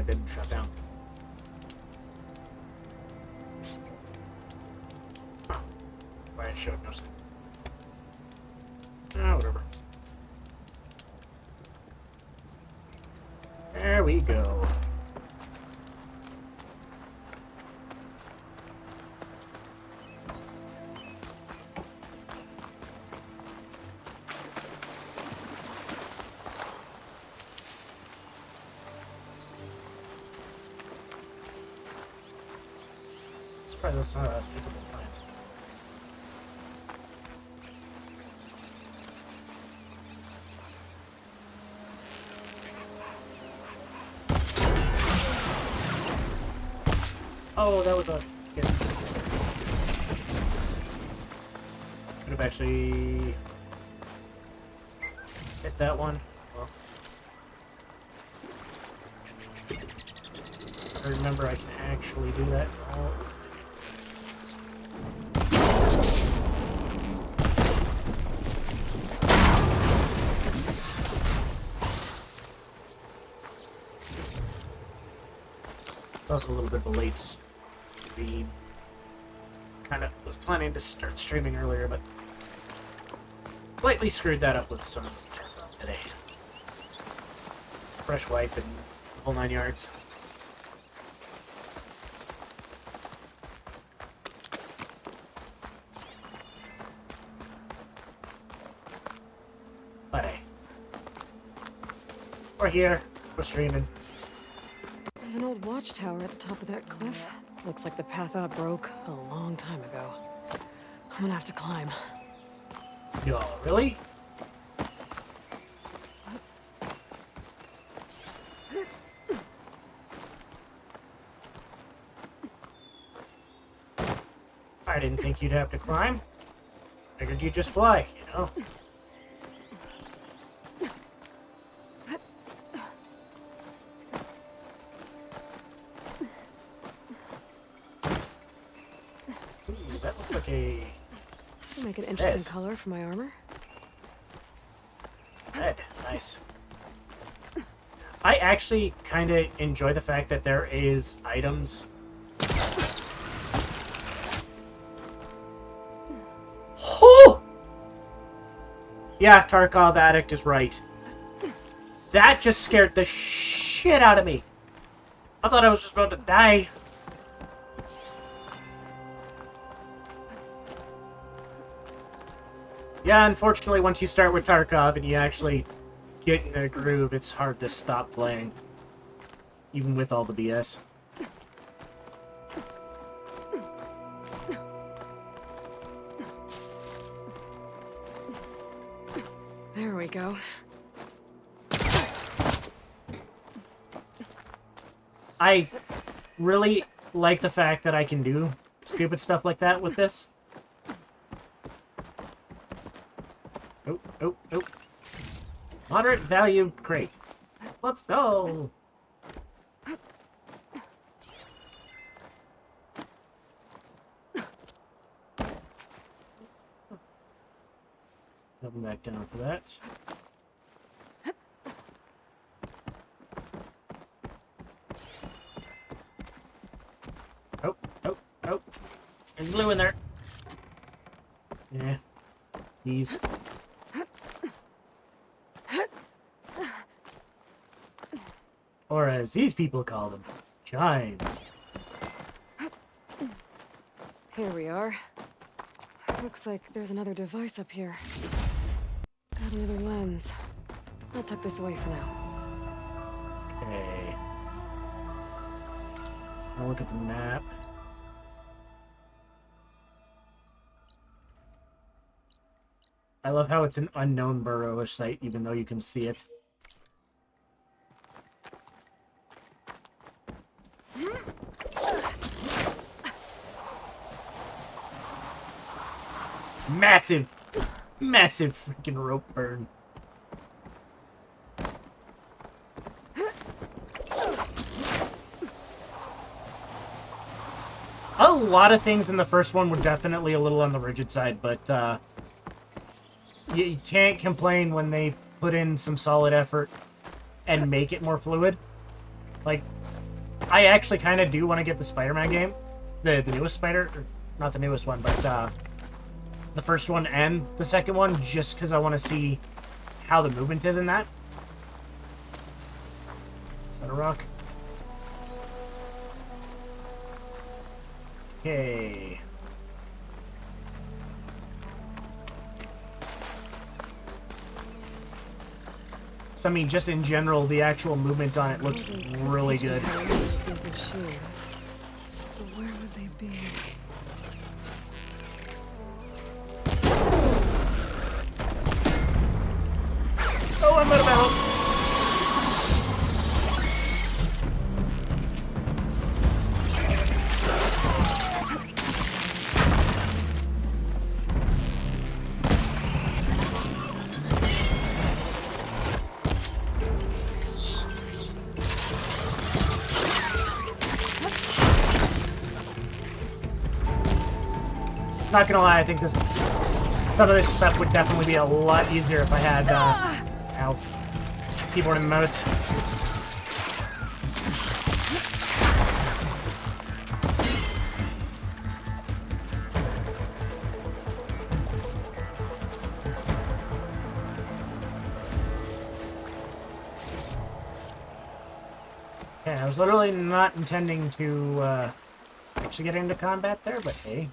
didn't shut down. Why it showed no sign. Ah, whatever. There we go. Surprised that's not a capable plant. Oh, that was a... Yeah. Could have actually hit that one. Well, I remember I can actually do that. Oh. It's also a little bit of a late stream. Kind of was planning to start streaming earlier, but slightly screwed that up with some today. Fresh wipe and the whole 9 yards. But hey, we're here. We're streaming. There's an old watchtower at the top of that cliff. Looks like the path up broke a long time ago. I'm gonna have to climb. Yo, really? I didn't think you'd have to climb. Figured you'd just fly, you know? Ooh, that looks like a It'll make an interesting Yes. color for my armor. red. Nice. I actually kind of enjoy the fact that there is items. Oh! Yeah, Tarkov Addict is right. That just scared the shit out of me. I thought I was just about to die. Yeah, unfortunately, once you start with Tarkov and you actually get in a groove, it's hard to stop playing. Even with all the BS. There we go. I really like the fact that I can do stupid stuff like that with this. Oh, oh, oh. Moderate value crate. Let's go! Come back down for that. Oh, oh, oh. There's blue in there. Yeah. These. Or as these people call them, chimes. Here we are. Looks like there's another device up here. Got another lens. I'll tuck this away for now. Okay. I'll look at the map. I love how it's an unknown burrowish site, even though you can see it. Massive, massive freaking rope burn. A lot of things in the first one were definitely a little on the rigid side, but you can't complain when they put in some solid effort and make it more fluid. Like, I actually kind of do want to get the Spider-Man game. The newest Spider... Not the newest one, but the first one and the second one, just because I want to see how the movement is in that. Is that a rock? Okay. So, I mean, just in general, the actual movement on it looks really good. These machines. But where would they be? Oh, I'm out of ammo. Not gonna lie, I think some of this stuff would definitely be a lot easier if I had, ow, keyboard and mouse. Okay, I was literally not intending to, actually get into combat there, but hey.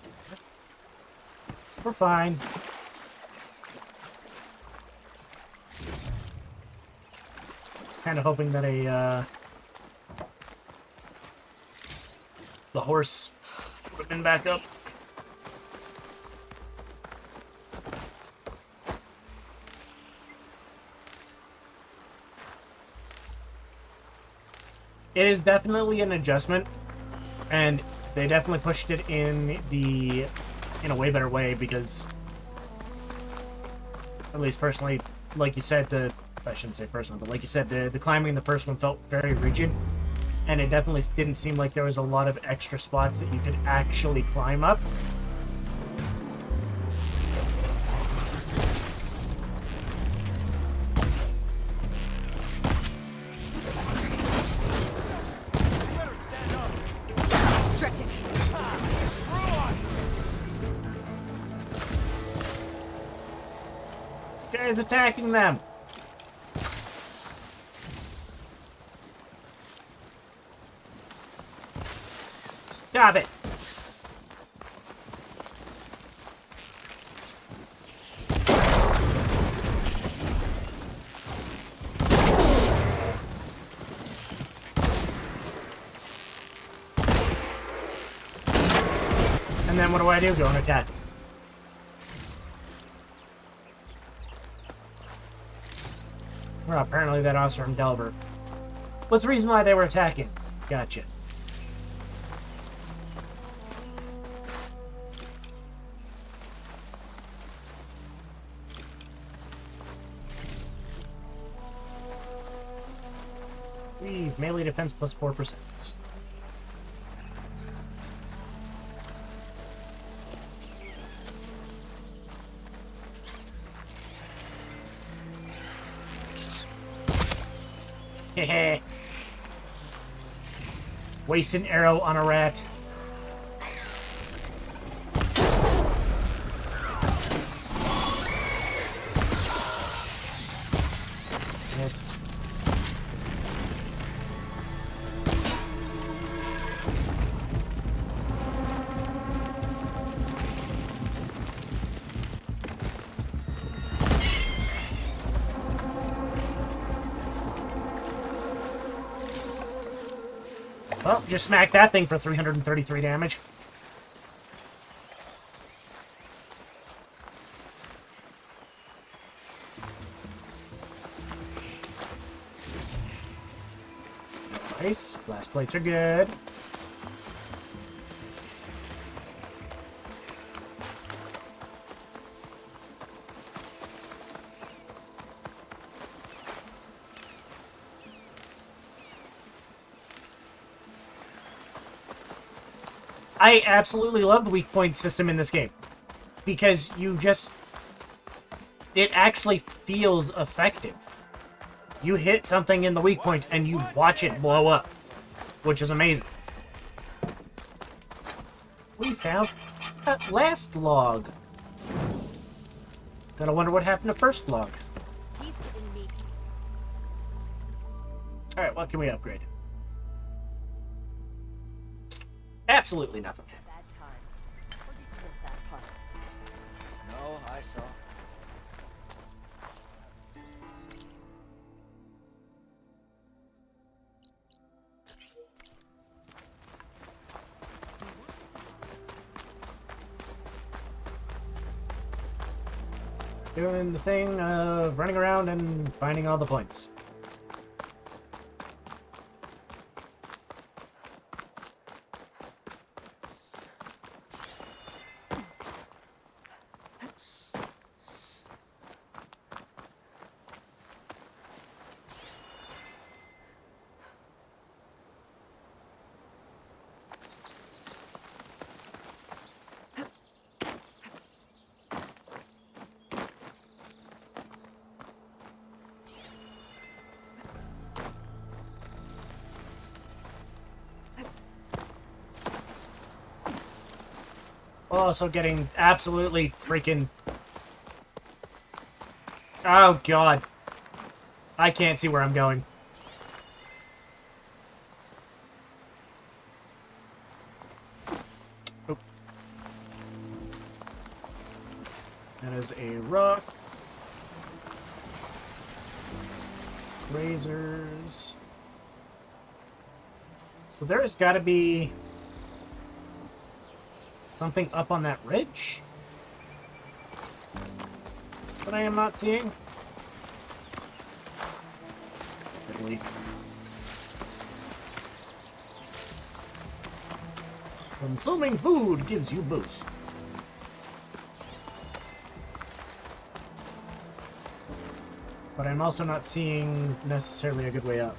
We're fine. Just kind of hoping that the horse would have been back up. It is definitely an adjustment, and they definitely pushed it in a way better way, because at least personally, like you said, I shouldn't say personally, but like you said, the climbing in the first one felt very rigid, and it definitely didn't seem like there was a lot of extra spots that you could actually climb up. Guys attacking them. Stop it. And then what do? Go and attack. Well, apparently that officer from Delver. What's the reason why they were attacking? Gotcha. Melee defense plus 4%. Hehe. Waste an arrow on a rat. Missed. Well, just smack that thing for 333 damage. Nice. Blast plates are good. I absolutely love the weak point system in this game, because it actually feels effective. You hit something in the weak point and you watch it blow up. which is amazing. We found that last log. Gotta wonder what happened to first log. He's giving me Alright, what can we upgrade? Absolutely nothing. a bad time. Or did you miss that part? No, I saw. Doing the thing of running around and finding all the points. Also getting absolutely freaking... Oh, God. I can't see where I'm going. Oop. That is a rock. Razors. So there has got to be... something up on that ridge that I am not seeing. Good leaf. Consuming food gives you boost. But I'm also not seeing necessarily a good way up.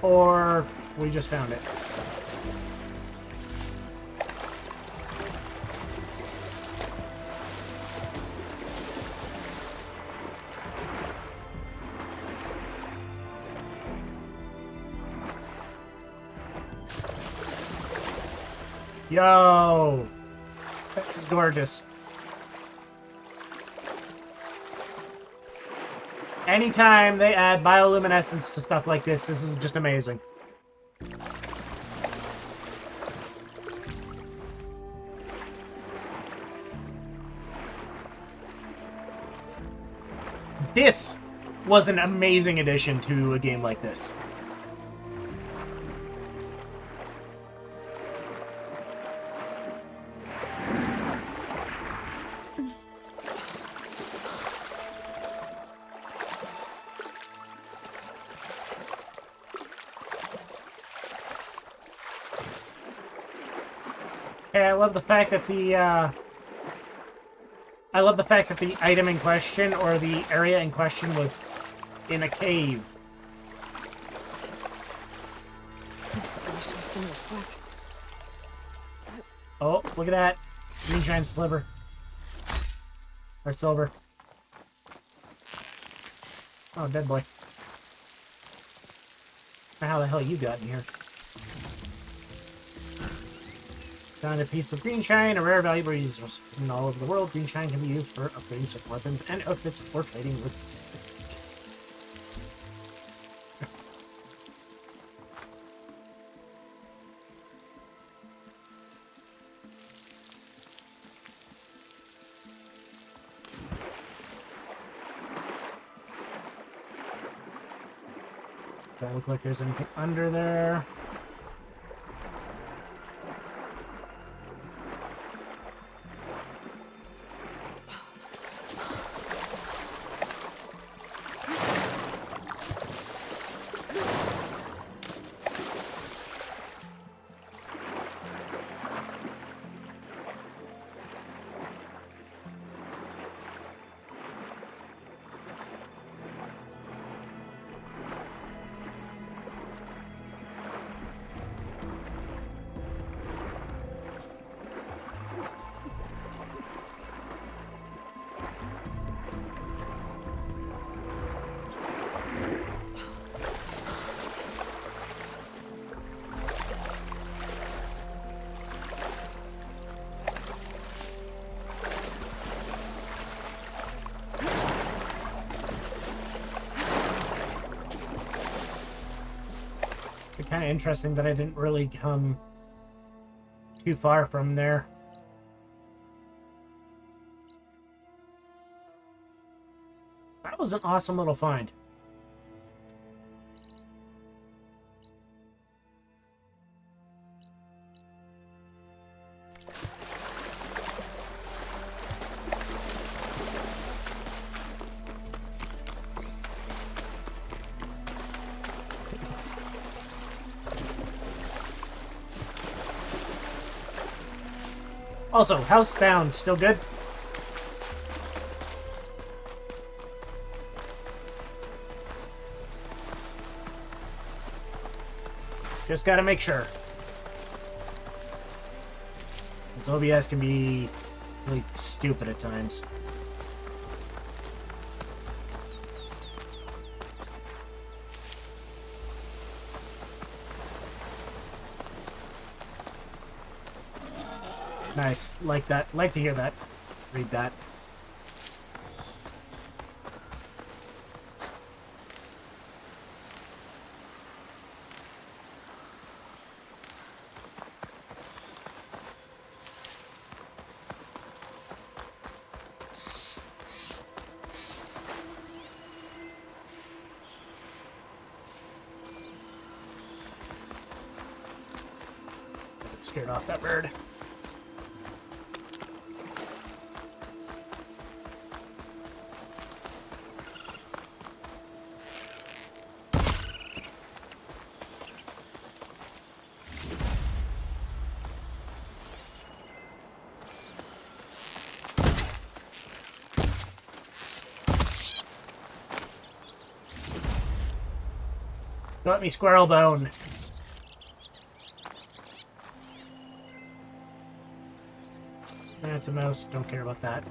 Or we just found it. Yo! This is gorgeous. Anytime they add bioluminescence to stuff like this is just amazing. This was an amazing addition to a game like this. Okay, I love the fact that the item in question, or the area in question, was in a cave. I wish to have some of the sweat. Oh, look at that. Green giant sliver. Or silver. Oh, dead boy. Now how the hell you got in here? Found a piece of green shine, a rare valuable resource. In all over the world, green shine can be used for upgrading certain weapons and outfits or trading with... Don't look like there's anything under there. kind of interesting that I didn't really come too far from there. That was an awesome little find. Also, house sound still good? Just gotta make sure. This OBS can be really stupid at times. Nice. Like that. Like to hear that. Read that. Scared off that bird. Got me squirrel bone. That's a mouse. Don't care about that.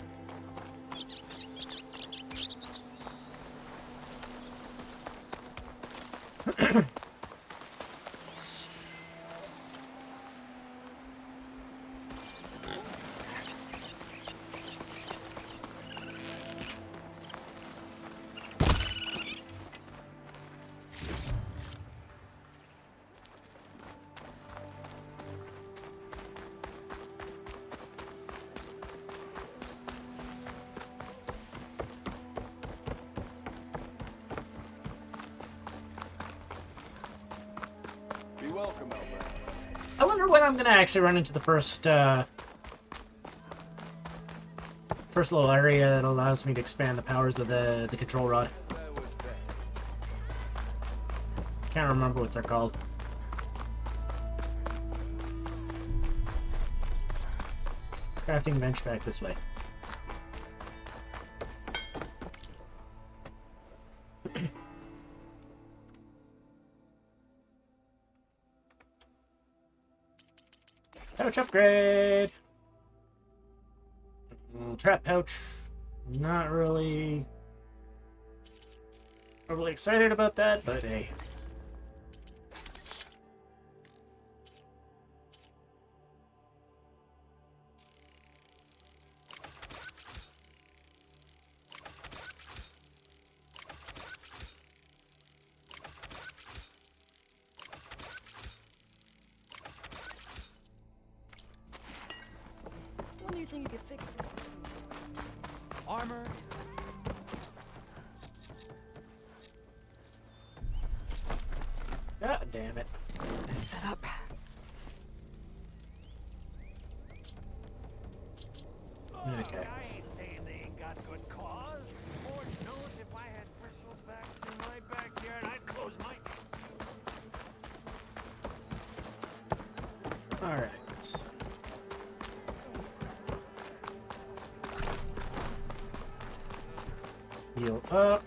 Be welcome, Albert. I wonder when I'm gonna actually run into the first little area that allows me to expand the powers of the control rod. That was bad. Can't remember what they're called. Crafting bench back this way. Pouch upgrade! Trap pouch. Not really overly excited about that, but hey. When do you think you could fix it? Armor. God damn it. Set up. Okay. I ain't saying they ain't got good cause. Lord knows if I had bristlebacks in my backyard, I'd close my... Alright. Heal up.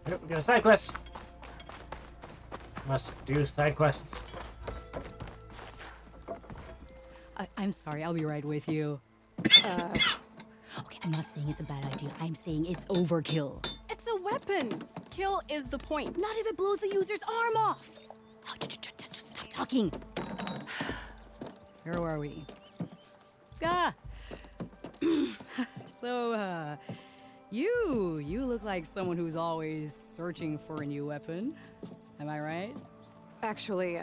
Yep, we got a side quest. Must do side quests. I'm sorry, I'll be right with you. Okay, I'm not saying it's a bad idea. I'm saying it's overkill. It's a weapon. Kill is the point. Not if it blows the user's arm off. Oh, just stop talking. Where were we? Ah! So, You look like someone who's always searching for a new weapon. Am I right? Actually,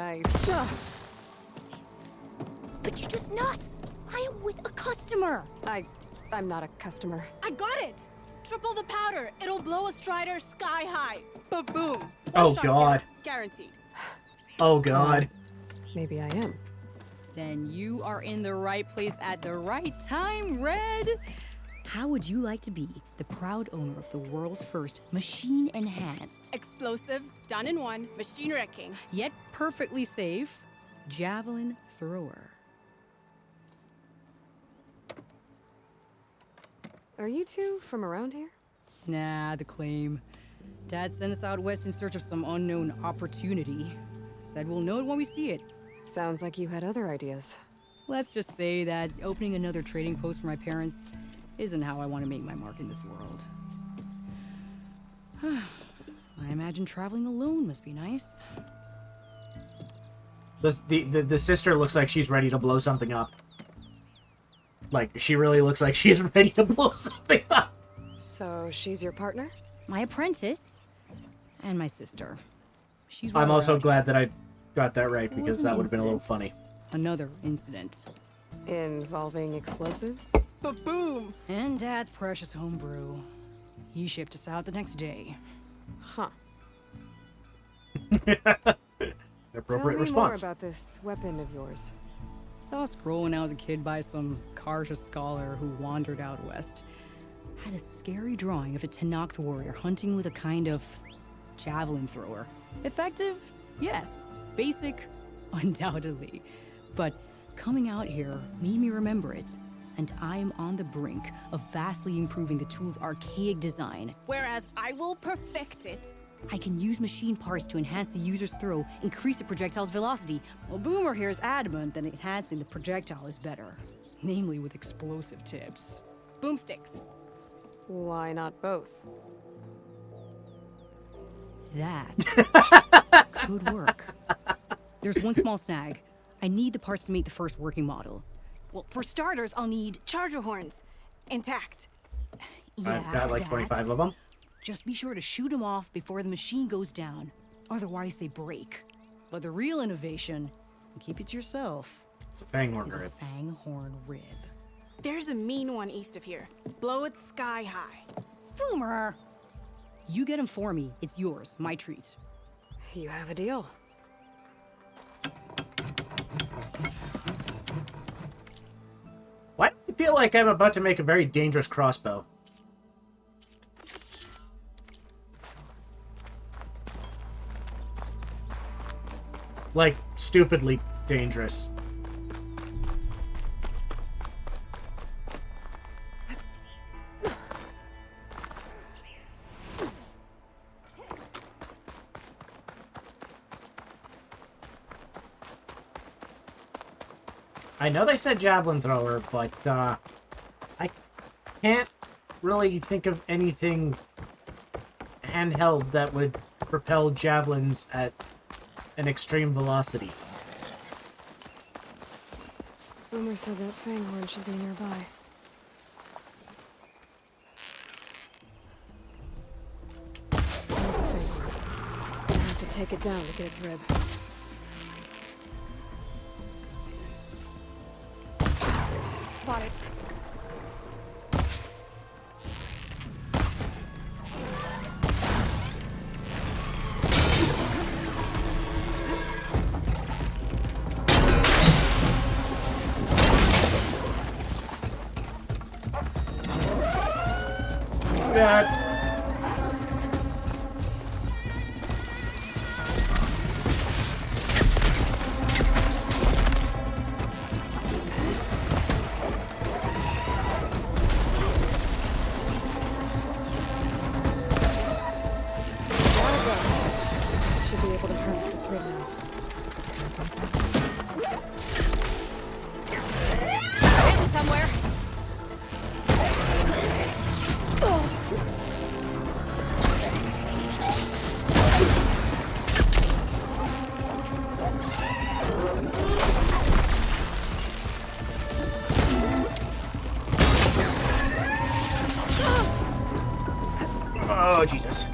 But you're just nuts! I am with a customer! I'm not a customer. I got it! Triple the powder. It'll blow a Strider sky high. Ba-boom. Oh, One shot God. Guaranteed. Oh god. Maybe I am. Then you are in the right place at the right time, Red! How would you like to be the proud owner of the world's first machine-enhanced, Explosive, done in one, machine wrecking. yet perfectly safe, javelin thrower? Are you two from around here? Nah, the claim. Dad sent us out west in search of some unknown opportunity. Said we'll know it when we see it. Sounds like you had other ideas. Let's just say that opening another trading post for my parents isn't how I want to make my mark in this world. I imagine traveling alone must be nice. The sister looks like she's ready to blow something up. Like, she really looks like she's ready to blow something up. So she's your partner? My apprentice and my sister. She's I'm well also around. glad that I got that right, It because was that an would have been a little incident. funny. Another incident. Involving explosives? Ba-boom. And Dad's precious homebrew. He shipped us out the next day. Huh. Appropriate Tell me response. more about this weapon of yours. Saw a scroll when I was a kid by some Karja scholar who wandered out west. Had a scary drawing of a Tenakth warrior hunting with a kind of javelin thrower. Effective? Yes. Basic? Undoubtedly. But coming out here made me remember it. And I am on the brink of vastly improving the tool's archaic design. Whereas I will perfect it. I can use machine parts to enhance the user's throw, increase the projectile's velocity. Well, Boomer here is adamant that enhancing the projectile is better. Namely with explosive tips. Boomsticks. Why not both? That could work. There's one small snag. I need the parts to make the first working model. Well, for starters, I'll need charger horns. Intact. Yeah, I've got like that. 25 of them. Just be sure to shoot them off before the machine goes down. Otherwise, they break. But the real innovation, and keep it to yourself, It's a fanghorn is a rib. fanghorn rib. There's a mean one east of here. Blow it sky high. Boomer! You get him for me. It's yours. My treat. You have a deal. Why do I feel like I'm about to make a very dangerous crossbow? Like, stupidly dangerous. I know they said javelin thrower, but I can't really think of anything handheld that would propel javelins at an extreme velocity. Boomer said that fanghorn should be nearby. There's the fanghorn. I have to take it down to get its rib. Spotted. That Should be able to harvest its rib now. Hidden somewhere. Oh, Jesus.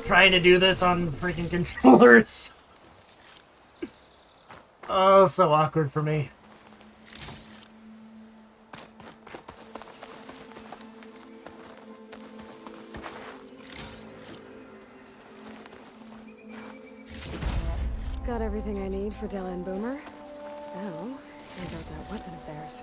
Trying to do this on freaking controllers. Oh, so awkward for me. Got everything I need for Della and Boomer. Now, to send out that weapon of theirs.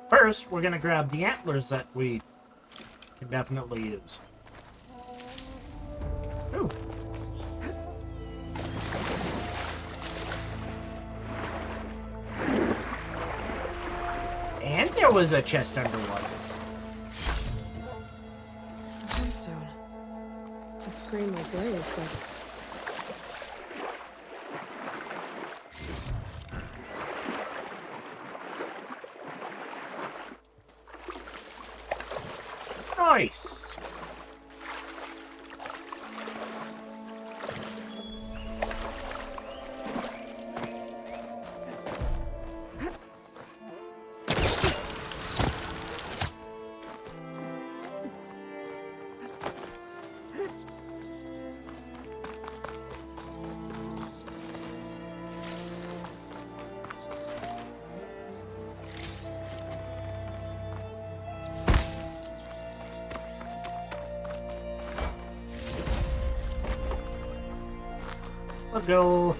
First, we're gonna grab the antlers that we can definitely use. Ooh. And there was a chest underwater. A gemstone. It's green like blaze, but it's... Nice. Let's go.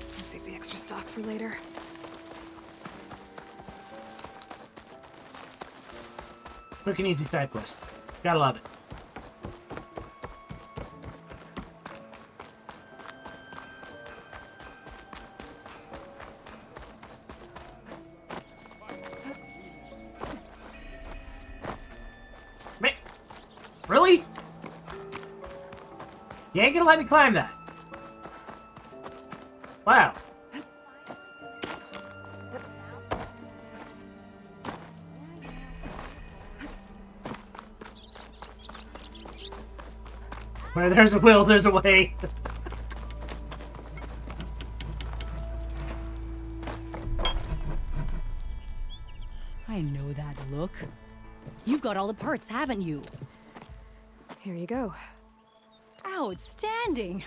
I'll save the extra stock for later. Quick and easy side quest. Gotta love it. Man, really? You ain't gonna let me climb that? Wow. Where there's a will, there's a way. I know that look. You've got all the parts, haven't you? Here you go. Outstanding!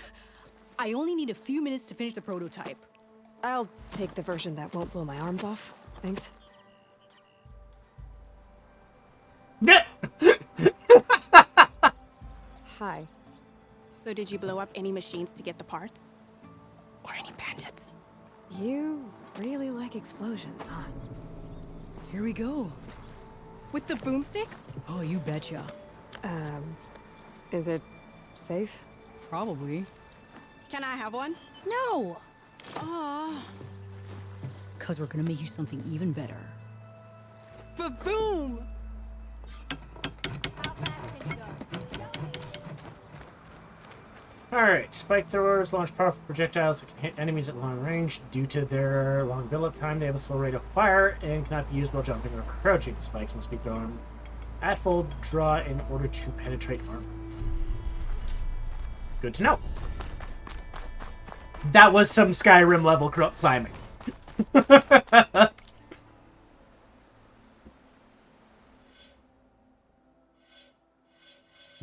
I only need a few minutes to finish the prototype. I'll take the version that won't blow my arms off. Thanks. Hi. So did you blow up any machines to get the parts? Or any bandits? You really like explosions, huh? Here we go. With the boomsticks? Oh, you betcha. Is it safe? Probably. Can I have one? No! Aw. Cause we're gonna make you something even better. Ba-boom! Alright, spike throwers launch powerful projectiles that can hit enemies at long range. Due to their long build-up time, they have a slow rate of fire and cannot be used while jumping or crouching. Spikes must be thrown at full draw in order to penetrate armor. Good to know. That was some Skyrim level climbing.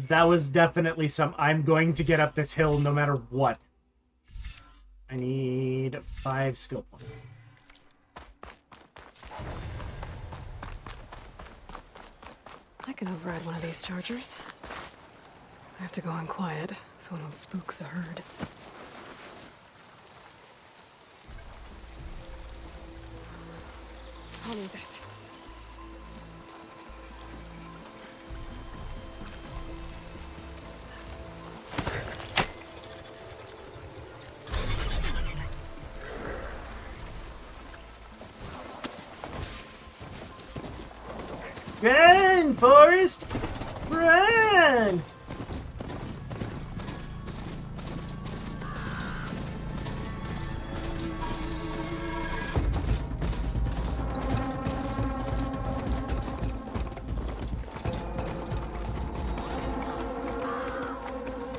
That was definitely some, I'm going to get up this hill no matter what. I need 5 skill points. I can override one of these chargers. I have to go in quiet, so I don't spook the herd. I'll need this. Run, Forrest! Run!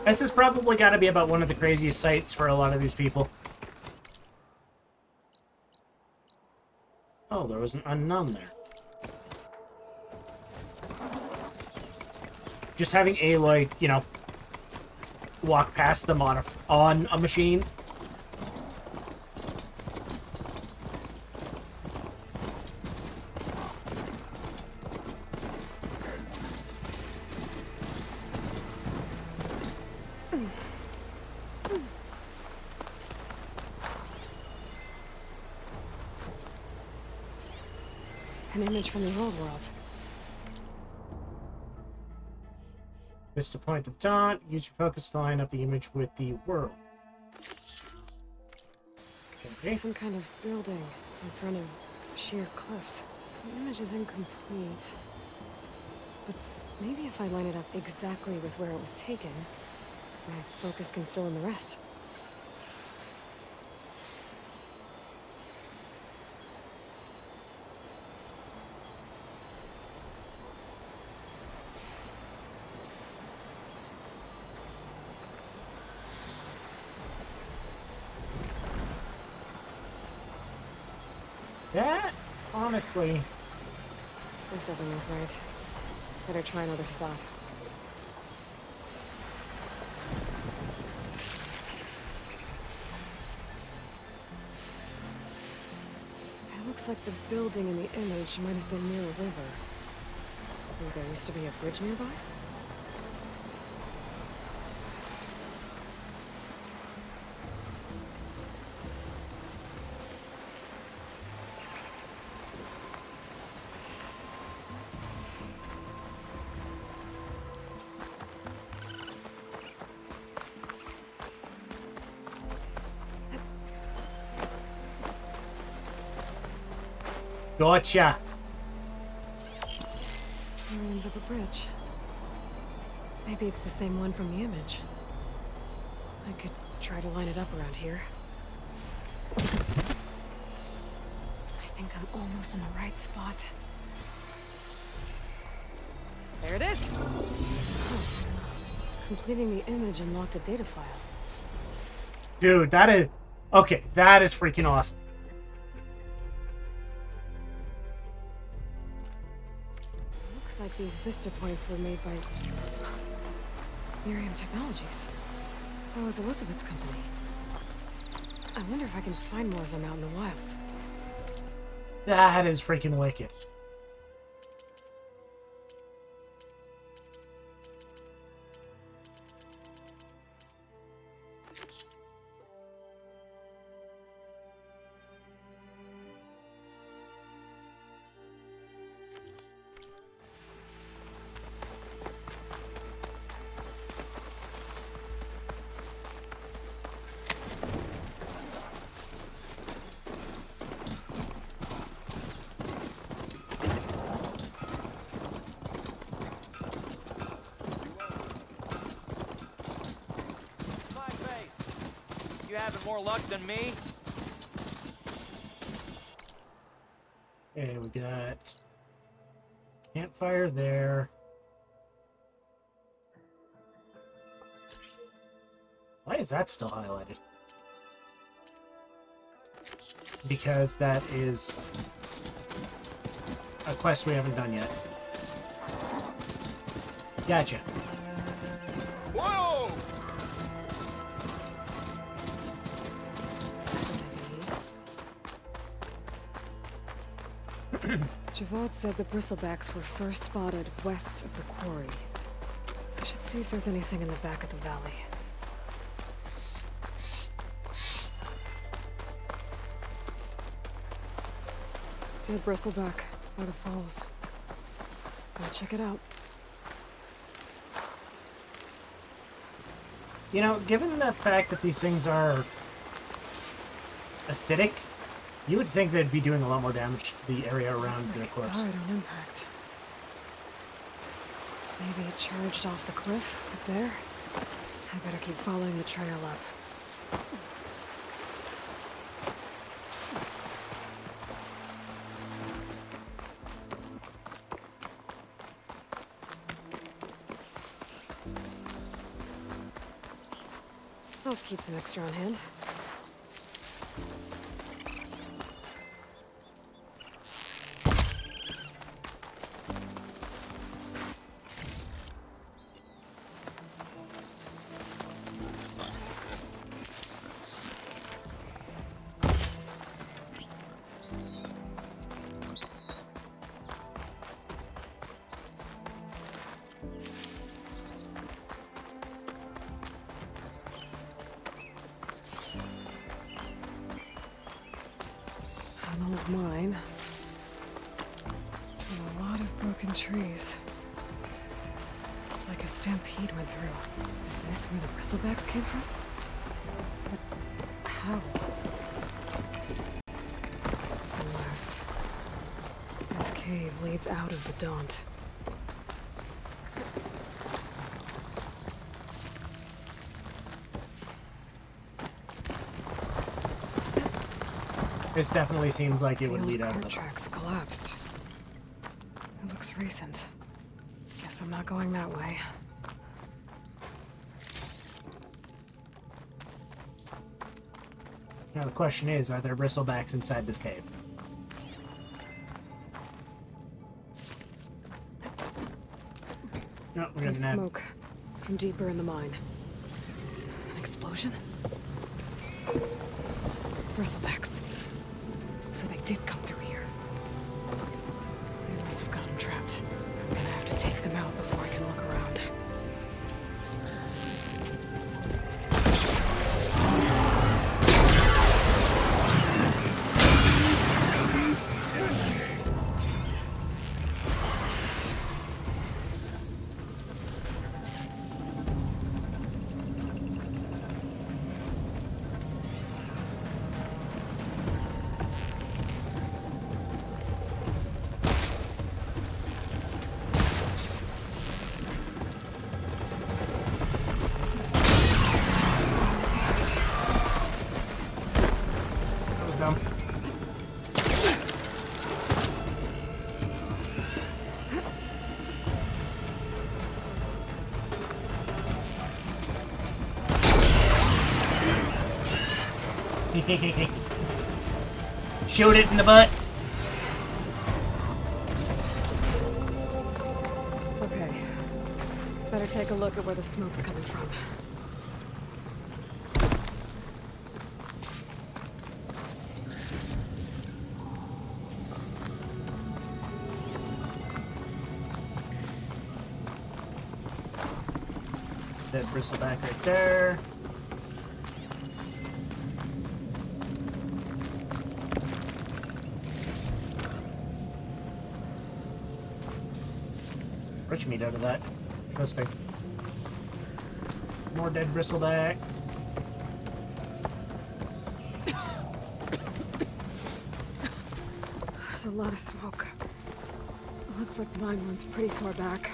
This has probably got to be about one of the craziest sights for a lot of these people. Oh, there was an unknown there. Just having Aloy, you know, walk past them on a machine. An image from the old world. Vista point of taunt. Use your focus to line up the image with the world. Looks like some kind of building in front of sheer cliffs. The image is incomplete. But maybe if I line it up exactly with where it was taken, my focus can fill in the rest. That, honestly... This doesn't look right. Better try another spot. It looks like the building in the image might have been near a river. Think there used to be a bridge nearby? Gotcha! Ruins of a bridge. Maybe it's the same one from the image. I could try to line it up around here. I think I'm almost in the right spot. There it is! Oh. Completing the image unlocked a data file. Dude, that is... Okay, that is freaking awesome. Looks like these Vista points were made by Miriam Technologies. That was Elizabeth's company. I wonder if I can find more of them out in the wild. That is freaking wicked. My face. You having more luck than me? Okay, we got campfire there. Why is that still highlighted? Because that is a quest we haven't done yet. Gotcha. Whoa! Javad said the bristlebacks were first spotted west of the quarry. I should see if there's anything in the back of the valley. Dead bristleback, out of Falls. Gotta check it out. You know, given the fact that these things are acidic, you would think they'd be doing a lot more damage to the area around Looks the like it corpse. died on impact. Maybe it charged off the cliff up there. I better keep following the trail up. I'll keep some extra on hand. An old mine. And a lot of broken trees. It's like a stampede went through. Is this where the bristlebacks came from? But how? Unless this cave leads out of the Daunt. This definitely seems like it would The lead old out of cart the tracks collapsed. It looks recent. Guess I'm not going that way. Now the question is, are there bristlebacks inside this cave? No, we're There's gonna smoke from deeper in the mine. An explosion? Bristlebacks. So they did come through here. They must have gotten trapped. I'm gonna have to take them out before I can look around. That was dumb. Shoot it in the butt. Okay. Better take a look at where the smoke's coming from. That bristleback right there. Rich meat out of that. Interesting. More dead bristleback. There's a lot of smoke. It looks like the mine runs pretty far back.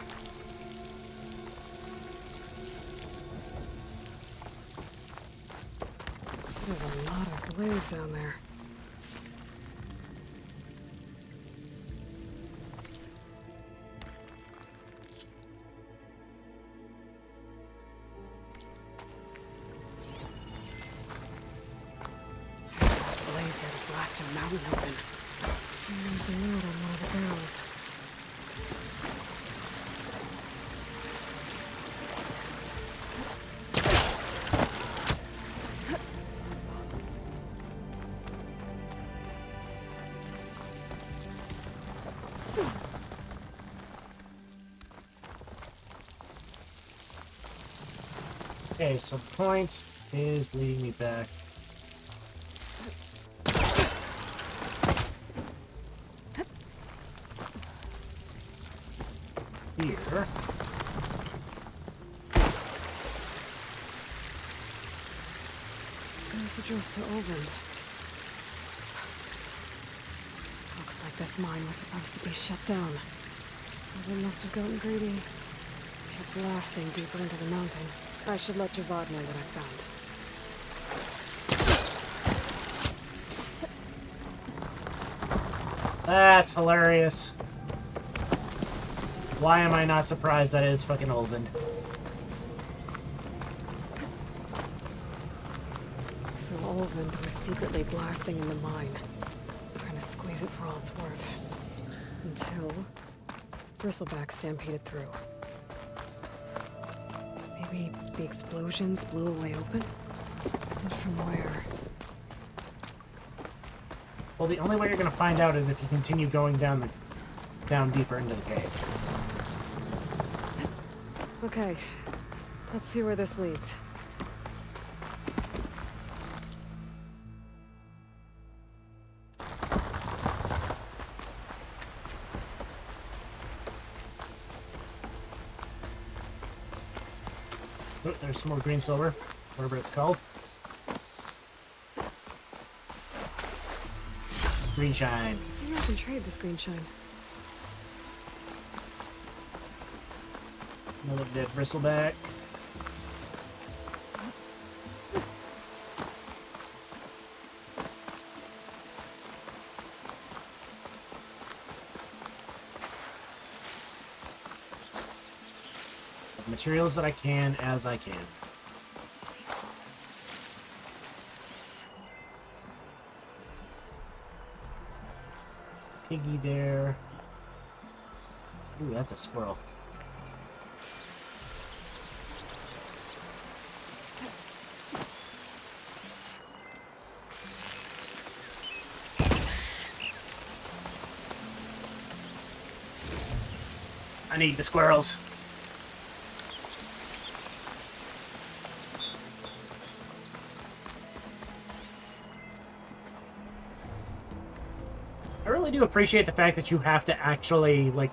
There's a lot of blaze down there. Blaze here to blast a mountain open. And there's a note on one of the barrels. Okay, so the point is leading me back. Here. Sends addressed to Olvin. Looks like this mine was supposed to be shut down. Olvin must have gotten greedy. They're blasting deeper into the mountain. I should let Javad know what I found. That's hilarious. Why am I not surprised that it is fucking Olvin? So Olvin was secretly blasting in the mine, trying to squeeze it for all it's worth. Until Bristleback stampeded through. Maybe the explosions blew a way open? And from where? Well, the only way you're gonna find out is if you continue going down deeper into the cave. Okay, let's see where this leads. Oh, there's some more green silver, whatever it's called. Green shine. Maybe I can trade this green shine. Another dead bristleback. Materials that I can as I can. Piggy there. Ooh, that's a squirrel. I need the squirrels. I really do appreciate the fact that you have to actually, like,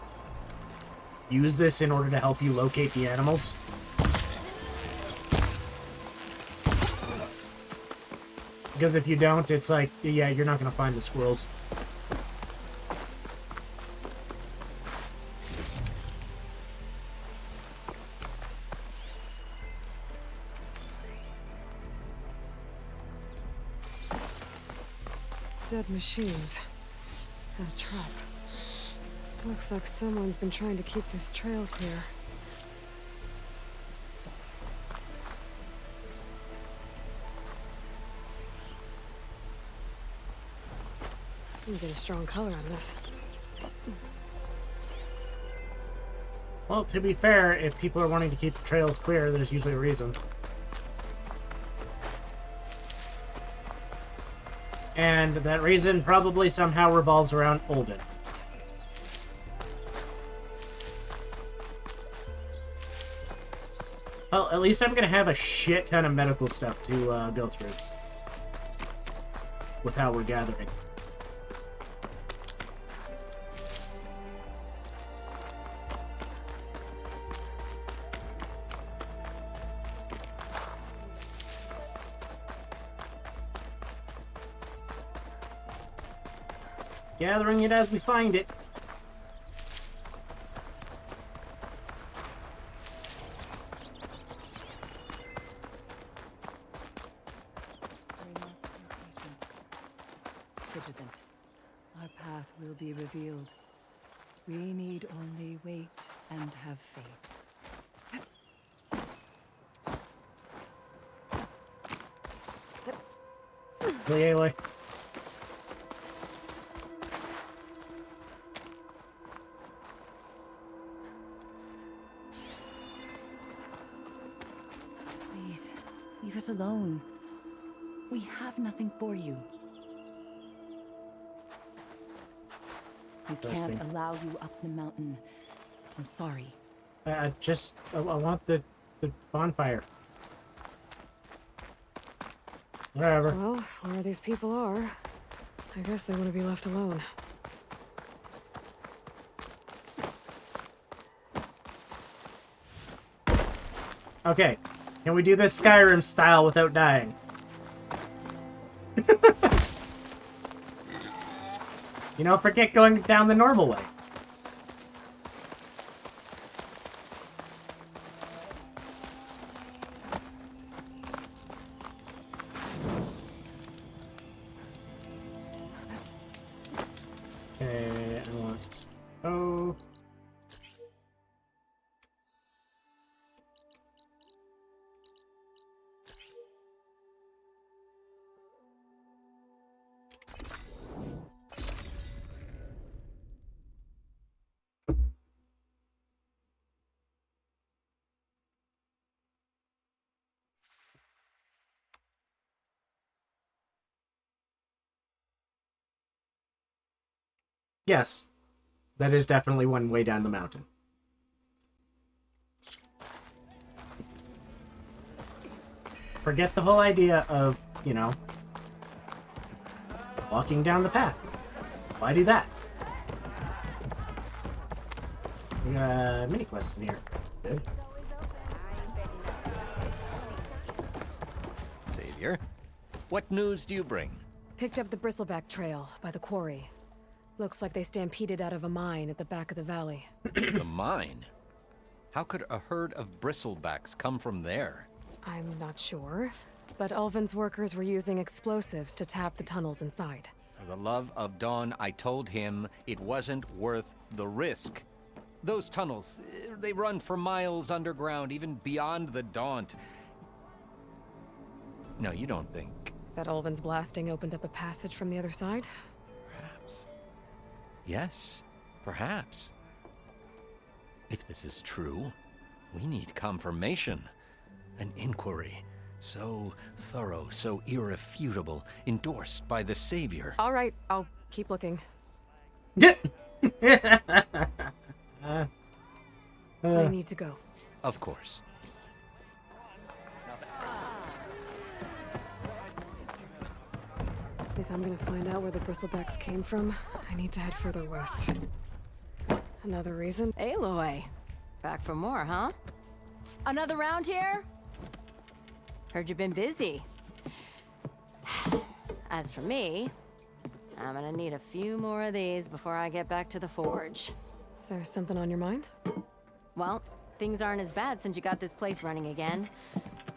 use this in order to help you locate the animals. Because if you don't, it's like, yeah, you're not going to find the squirrels. Dead machines. And a trap. Looks like someone's been trying to keep this trail clear. You get a strong color on this. Well, to be fair, if people are wanting to keep the trails clear, there's usually a reason. And that reason probably somehow revolves around Olvin. Well, at least I'm going to have a shit ton of medical stuff to go through. With how we're gathering. Gathering it as we find it. Vigilant. Our path will be revealed. We need only wait and have faith. Aloy. Please, leave us alone. We have nothing for you. We can't Interesting. allow you up the mountain. I'm sorry. I want the bonfire. Whatever. Well, where these people are, I guess they want to be left alone. Okay. Can we do this Skyrim style without dying? You know, forget going down the normal way. Yes, that is definitely one way down the mountain. Forget the whole idea of, you know, walking down the path. Why do that? We got a mini quest in here. Good. Savior, what news do you bring? Picked up the Bristleback Trail by the quarry. Looks like they stampeded out of a mine at the back of the valley. The mine? How could a herd of bristlebacks come from there? I'm not sure, but Ulvin's workers were using explosives to tap the tunnels inside. For the love of Dawn, I told him it wasn't worth the risk. Those tunnels, they run for miles underground, even beyond the Daunt. No, you don't think. That Ulvin's blasting opened up a passage from the other side? Perhaps. Yes, perhaps. If this is true, we need confirmation. An inquiry. So thorough, so irrefutable, endorsed by the Savior. All right, I'll keep looking. I need to go. Of course. If I'm gonna find out where the Bristlebacks came from, I need to head further west. Another reason? Aloy, back for more, huh? Another round here? Heard you've been busy. As for me, I'm gonna need a few more of these before I get back to the forge. Is there something on your mind? Well, things aren't as bad since you got this place running again.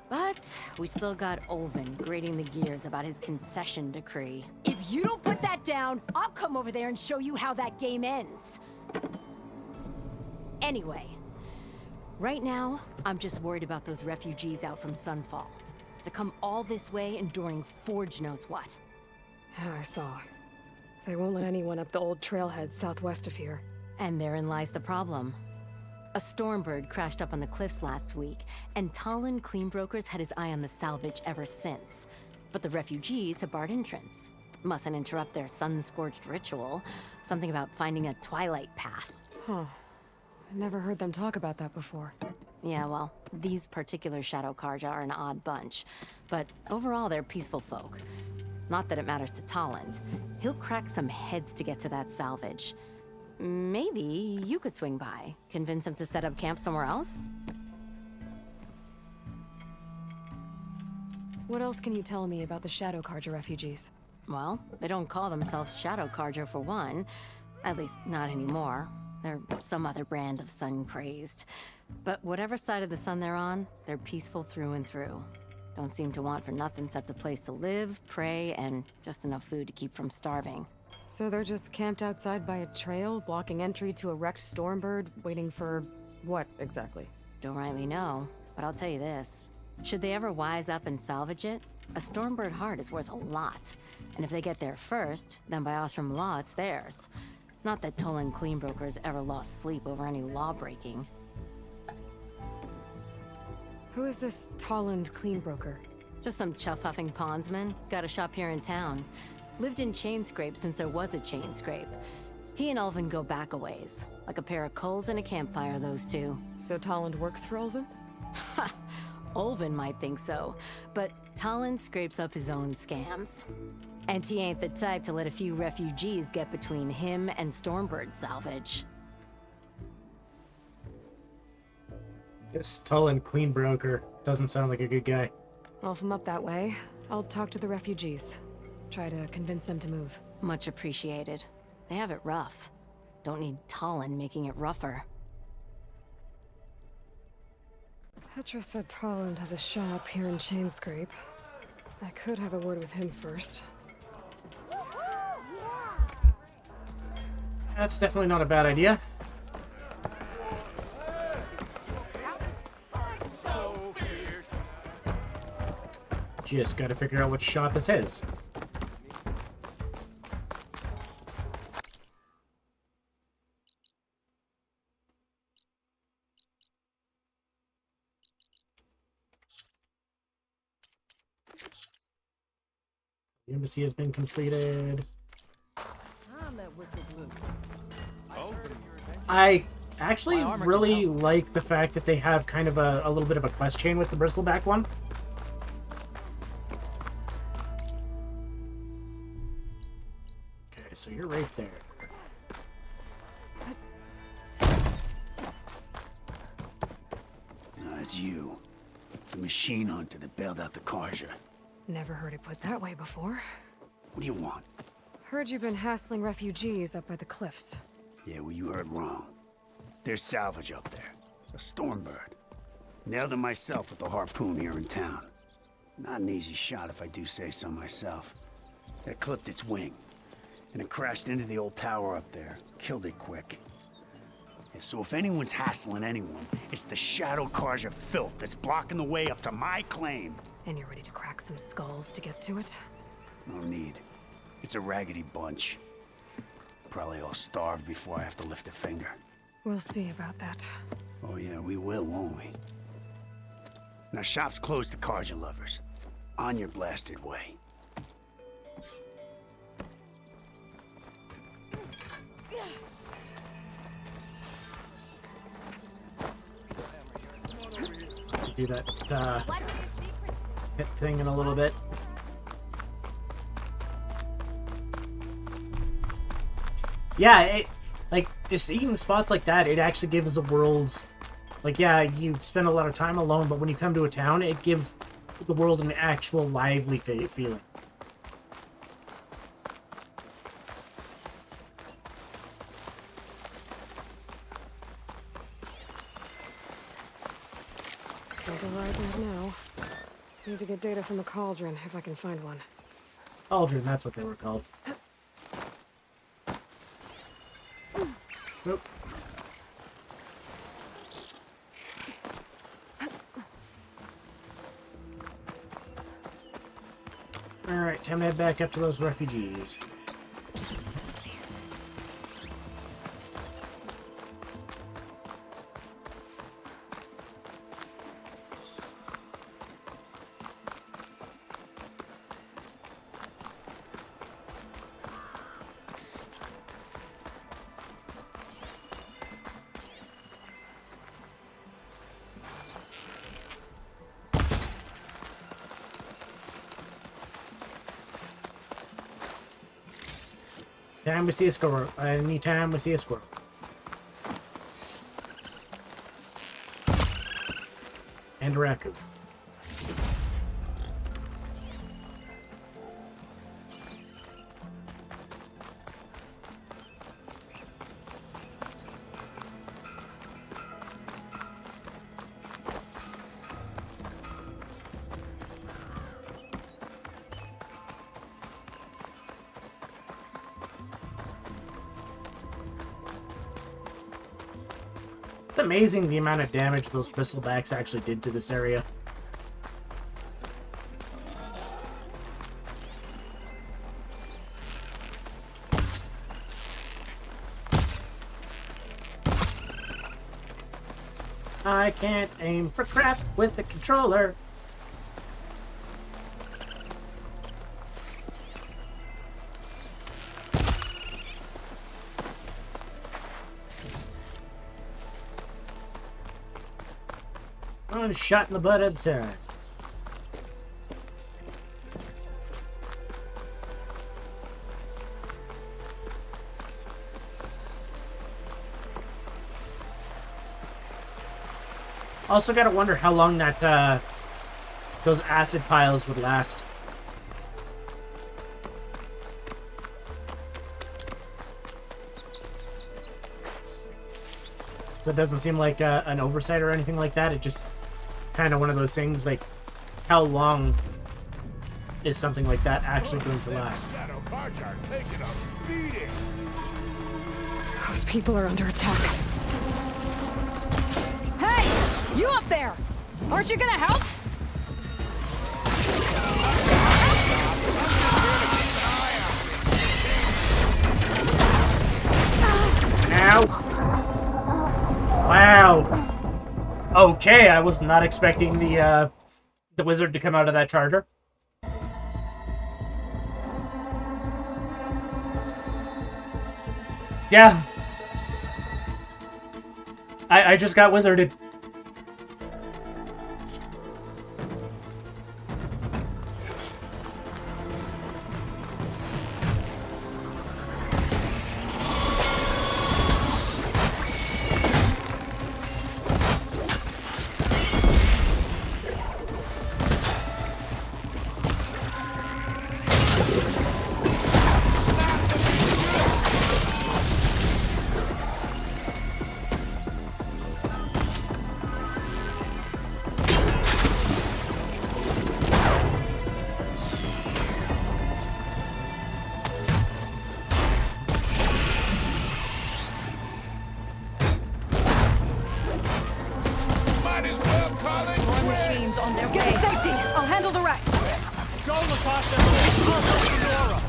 But we still got Ulvin grating the gears about his concession decree. If you don't put that down, I'll come over there and show you how that game ends. Anyway, right now, I'm just worried about those refugees out from Sunfall. To come all this way enduring Forge knows what. Yeah, I saw. They won't let anyone up the old trailhead southwest of here. And therein lies the problem. A Stormbird crashed up on the cliffs last week, and Talon Cleanbrokers had his eye on the salvage ever since. But the refugees have barred entrance. Mustn't interrupt their sun-scorched ritual. Something about finding a twilight path. Huh. I never heard them talk about that before. Yeah, well, these particular Shadow Karja are an odd bunch. But overall, they're peaceful folk. Not that it matters to Talon. He'll crack some heads to get to that salvage. Maybe you could swing by, convince him to set up camp somewhere else? What else can you tell me about the Shadow Karja refugees? Well, they don't call themselves Shadow Karja for one. At least, not anymore. They're some other brand of sun-crazed. But whatever side of the sun they're on, they're peaceful through and through. Don't seem to want for nothing except a place to live, pray, and just enough food to keep from starving. So they're just camped outside by a trail, blocking entry to a wrecked Stormbird, waiting for what exactly? Don't rightly know, but I'll tell you this. Should they ever wise up and salvage it, a Stormbird heart is worth a lot. And if they get there first, then by Ostrom law, it's theirs. Not that Tolan Cleanbrokers ever lost sleep over any law-breaking. Who is this Tolland Cleanbroker? Just some chuff-huffing pondsman. Got a shop here in town. Lived in Chainscrape since there was a Chainscrape. He and Ulvin go back a ways. Like a pair of coals and a campfire, those two. So Tolland works for Ulvin? Ha! Ulvin might think so, but Talon scrapes up his own scams. And he ain't the type to let a few refugees get between him and Stormbird salvage. This Tullen Cleanbroker doesn't sound like a good guy. Well, if I'm up that way, I'll talk to the refugees. Try to convince them to move. Much appreciated. They have it rough. Don't need Talon making it rougher. Petra said Tolland has a shop here in Chainscrape. I could have a word with him first. That's definitely not a bad idea. Just gotta figure out which shop is his. The embassy has been completed. I'm the that whistle blew. I actually My armor can really help. like the fact that they have kind of a little bit of a quest chain with the bristleback one. Okay, so you're right there. No, it's you. The machine hunter that bailed out the Karja. Never heard it put that way before. What do you want? Heard you've been hassling refugees up by the cliffs. Yeah, well, you heard wrong. There's salvage up there. A Stormbird. Nailed it myself with a harpoon here in town. Not an easy shot if I do say so myself. It clipped its wing. And it crashed into the old tower up there. Killed it quick. Yeah, so if anyone's hassling anyone, it's the Shadow Karja filth that's blocking the way up to my claim. And you're ready to crack some skulls to get to it? No need. It's a raggedy bunch. Probably all starved before I have to lift a finger. We'll see about that. Oh yeah, we will, won't we? Now shop's closed to Karja lovers. On your blasted way. Do that hit thing in a little bit. Yeah, like seeing spots like that, it actually gives the world, like, yeah, you spend a lot of time alone, but when you come to a town, it gives the world an actual lively feeling. Can't arrive right now. Need to get data from the cauldron, if I can find one. Cauldron, that's what they were called. Nope. Alright, time to head back up to those refugees. Time we see a squirrel. Anytime we see a squirrel. And a raccoon. It's amazing the amount of damage those bristlebacks actually did to this area. I can't aim for crap with the controller. One shot in the butt at a time. Also gotta wonder how long that those acid piles would last. So it doesn't seem like an oversight or anything like that. It just kind of one of those things, like, how long is something like that actually going to last? Shadow Karja are taking a beating. Those people are under attack. Hey! You up there! Aren't you gonna help? Ow! Wow. Okay, I was not expecting the wizard to come out of that charger. Yeah. I just got wizarded. Might as well call it More quits. machines on their Get way. to safety! I'll handle the rest! Go, Natasha! I'll help Nora!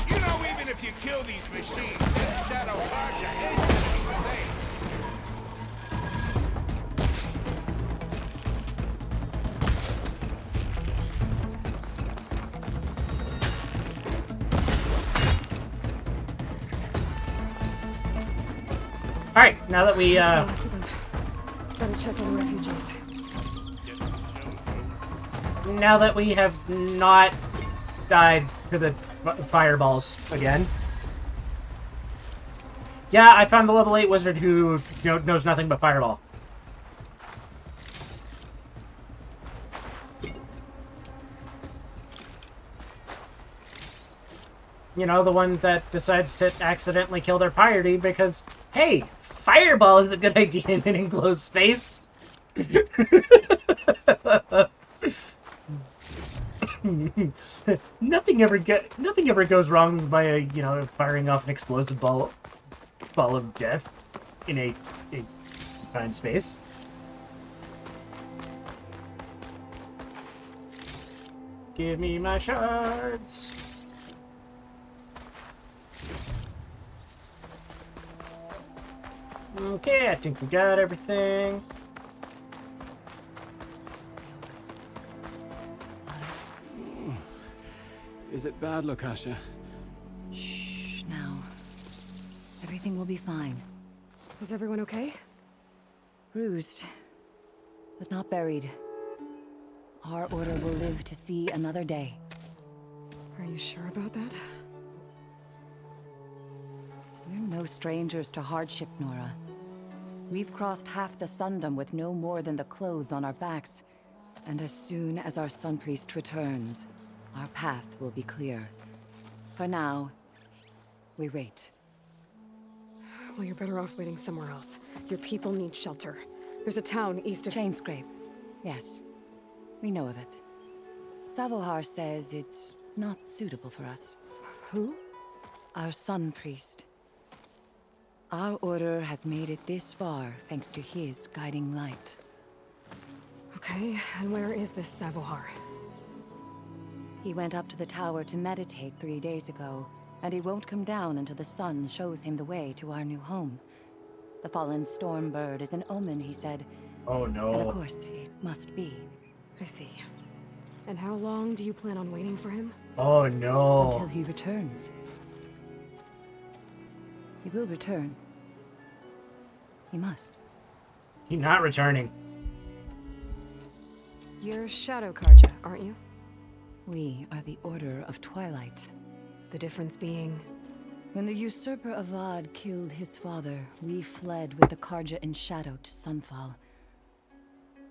You know, even if you kill these machines, this Shadow Carja ain't gonna be safe. Alright, now that we, Last of them. Better check on the refugees. now that we have not died to the fireballs again. Yeah, I found the level 8 wizard who knows nothing but fireball. You know, the one that decides to accidentally kill their party because, hey, fireball is a good idea in an enclosed space. nothing ever goes wrong by firing off an explosive ball of death in a confined space. Give me my shards. Okay, I think we got everything. Is it bad, Lokasha? Shh, now. Everything will be fine. Is everyone okay? Bruised, but not buried. Our order will live to see another day. Are you sure about that? We're no strangers to hardship, Nora. We've crossed half the Sundom with no more than the clothes on our backs. And as soon as our Sun Priest returns, our path will be clear. For now, we wait. Well, you're better off waiting somewhere else. Your people need shelter. There's a town east of... Chainscrape. Yes. We know of it. Savohar says it's not suitable for us. Who? Our Sun Priest. Our order has made it this far thanks to his guiding light. Okay, and where is this Savohar? He went up to the tower to meditate 3 days ago, and he won't come down until the sun shows him the way to our new home. The fallen storm bird is an omen, he said. Oh no. And of course, it must be. I see. And how long do you plan on waiting for him? Oh no. Until he returns. He will return. He must. He's not returning. You're Shadow Carja, aren't you? We are the Order of Twilight. The difference being... When the usurper Avad killed his father, we fled with the Carja in shadow to Sunfall.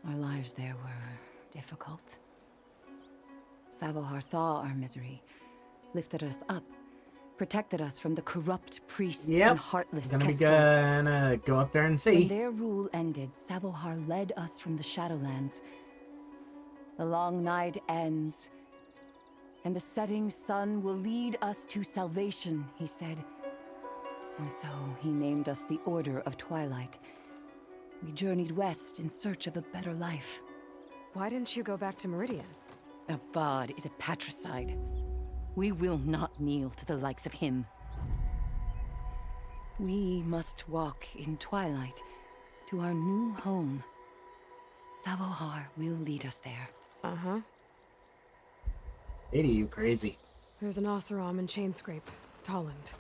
Our lives there were difficult. Savohar saw our misery, lifted us up, protected us from the corrupt priests and heartless Kestrels. Gonna go up there and see. When their rule ended, Savohar led us from the Shadowlands. The long night ends, and the setting sun will lead us to salvation, he said. And so he named us the Order of Twilight. We journeyed west in search of a better life. Why didn't you go back to Meridian? Avad is a patricide. We will not kneel to the likes of him. We must walk in twilight to our new home. Savohar will lead us there. Uh-huh. Lady, you crazy. There's an Oseram in Chainscrape, Tolland.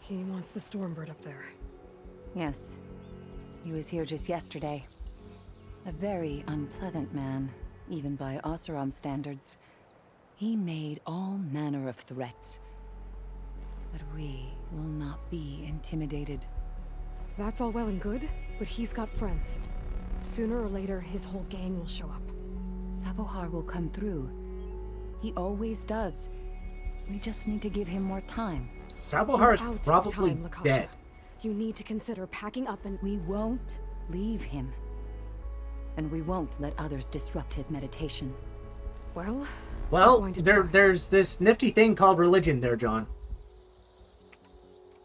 He wants the Stormbird up there. Yes. He was here just yesterday. A very unpleasant man, even by Oseram standards. He made all manner of threats. But we will not be intimidated. That's all well and good, but he's got friends. Sooner or later, his whole gang will show up. Savohar will come through. He always does. We just need to give him more time. Savohar is You're out of probably time, Lakasha. dead. You need to consider packing up and... We won't leave him. And we won't let others disrupt his meditation. Well, Well, going to try. there's this nifty thing called religion there, John.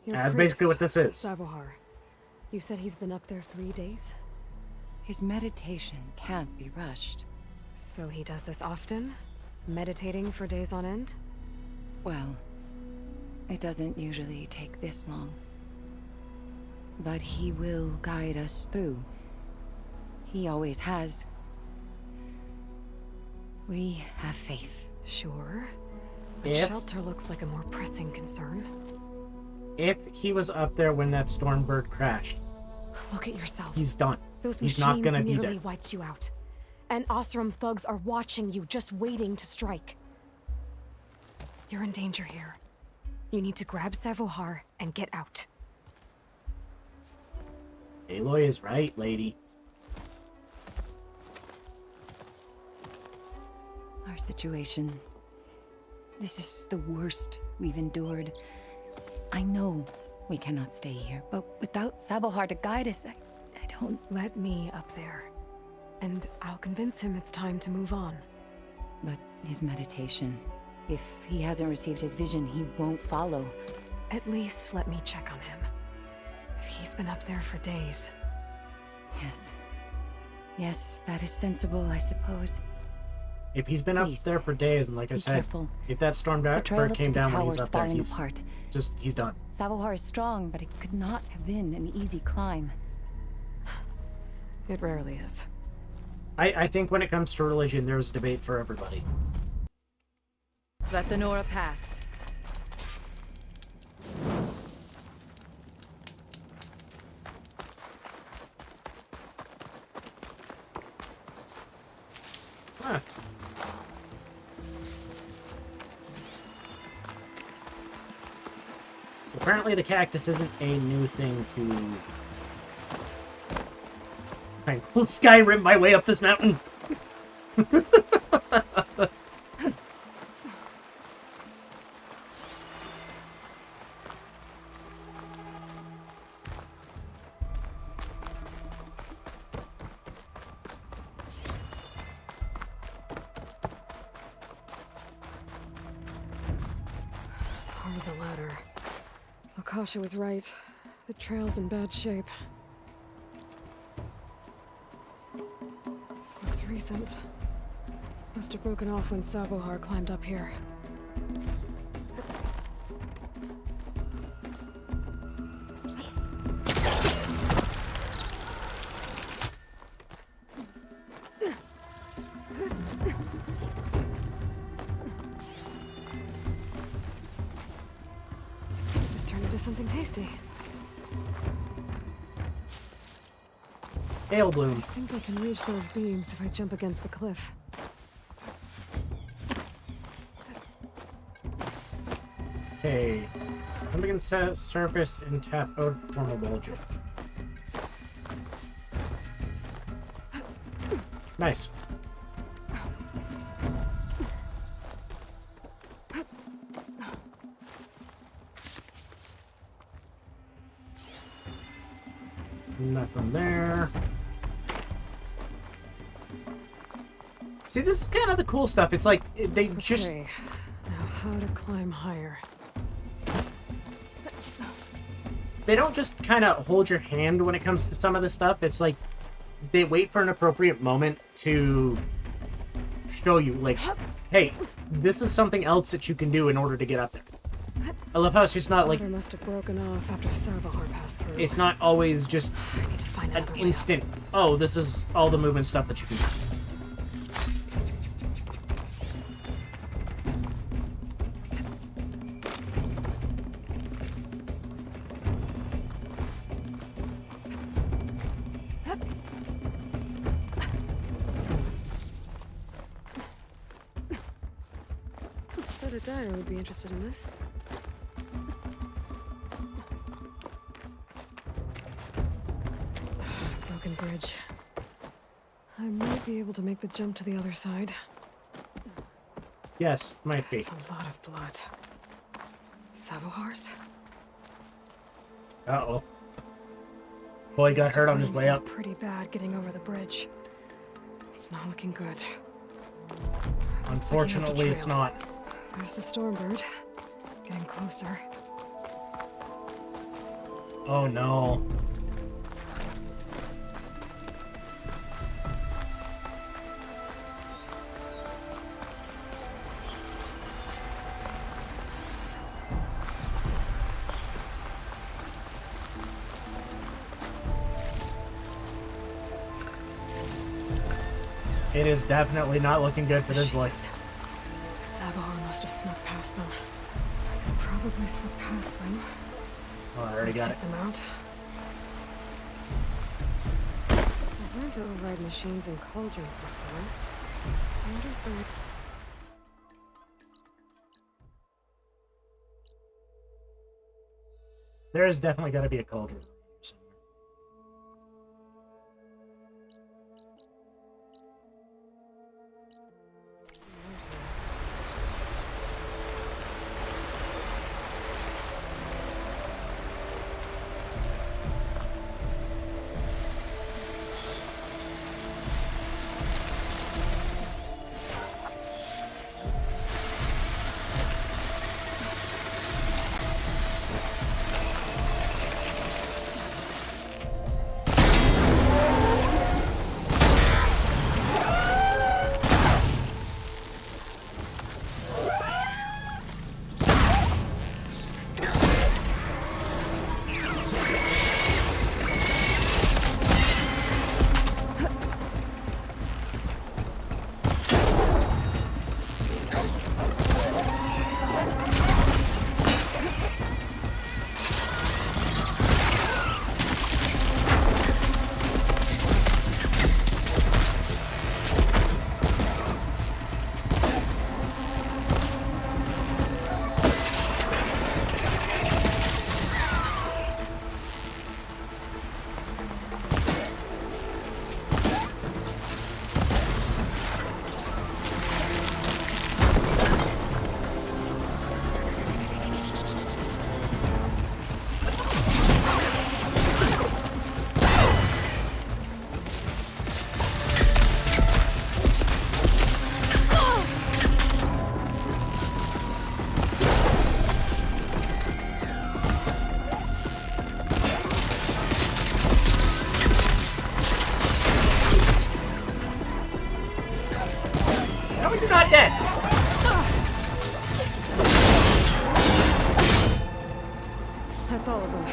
Your That's basically what priest, this is. Savohar. You said he's been up there 3 days? His meditation can't be rushed. So he does this often? Meditating for days on end? Well, it doesn't usually take this long. But he will guide us through. He always has. We have faith. Sure. But If- shelter looks like a more pressing concern. If he was up there when that Stormbird crashed, Look at yourselves. he's done. Those He's machines not gonna be nearly there. wiped you out. And Oseram thugs are watching you, just waiting to strike. You're in danger here. You need to grab Savohar and get out. Aloy is right, lady. Our situation. This is the worst we've endured. I know we cannot stay here, but without Savohar to guide us, I don't... Let me up there. And I'll convince him it's time to move on. But his meditation... If he hasn't received his vision, he won't follow. At least let me check on him. If he's been up there for days. Yes. Yes, that is sensible, I suppose. If he's been Please, up there for days, and like I be said, careful. if that Stormbird trail up came to the down when tower's he's up there, falling he's apart. he's done. Savohar is strong, but it could not have been an easy climb. It rarely is. I think when it comes to religion, there's a debate for everybody. Let the Nora pass. Huh. So apparently the cactus isn't a new thing to... I will Skyrim my way up this mountain! Part of the ladder. Akasha was right. The trail's in bad shape. This looks recent. Must have broken off when Savohar climbed up here. This turned into something tasty. Ale bloom. I think I can reach those beams if I jump against the cliff. Okay. Jump against the surface and tap out form a bulger. Nice. Nothing there. See, this is kind of the cool stuff. It's like they just Okay, now how to climb higher. they don't just kind of hold your hand when it comes to some of this stuff. It's like they wait for an appropriate moment to show you, like, hey, this is something else that you can do in order to get up there. I love how it's just not like... Water must have broken off after Savahar passed through. It's not always just I need to find an another way instant, oh, this is all the movement stuff that you can do. I bet a dyer would be interested in this. Broken bridge. I might be able to make the jump to the other side. Yes, might be. That's a lot of blood. Savohar's? Uh-oh. Boy got hurt on his way up. Pretty bad getting over the bridge. It's not looking good. Unfortunately, it's not. There's the Stormbird. Getting closer. Oh no. It is definitely not looking good for this boy. Savahar must have snuck past them. I could probably slip past them. Oh, I already got it. Take them out. I've learned to override machines and cauldrons before. I wonder if they're... There is definitely got to be a cauldron. That's all of them.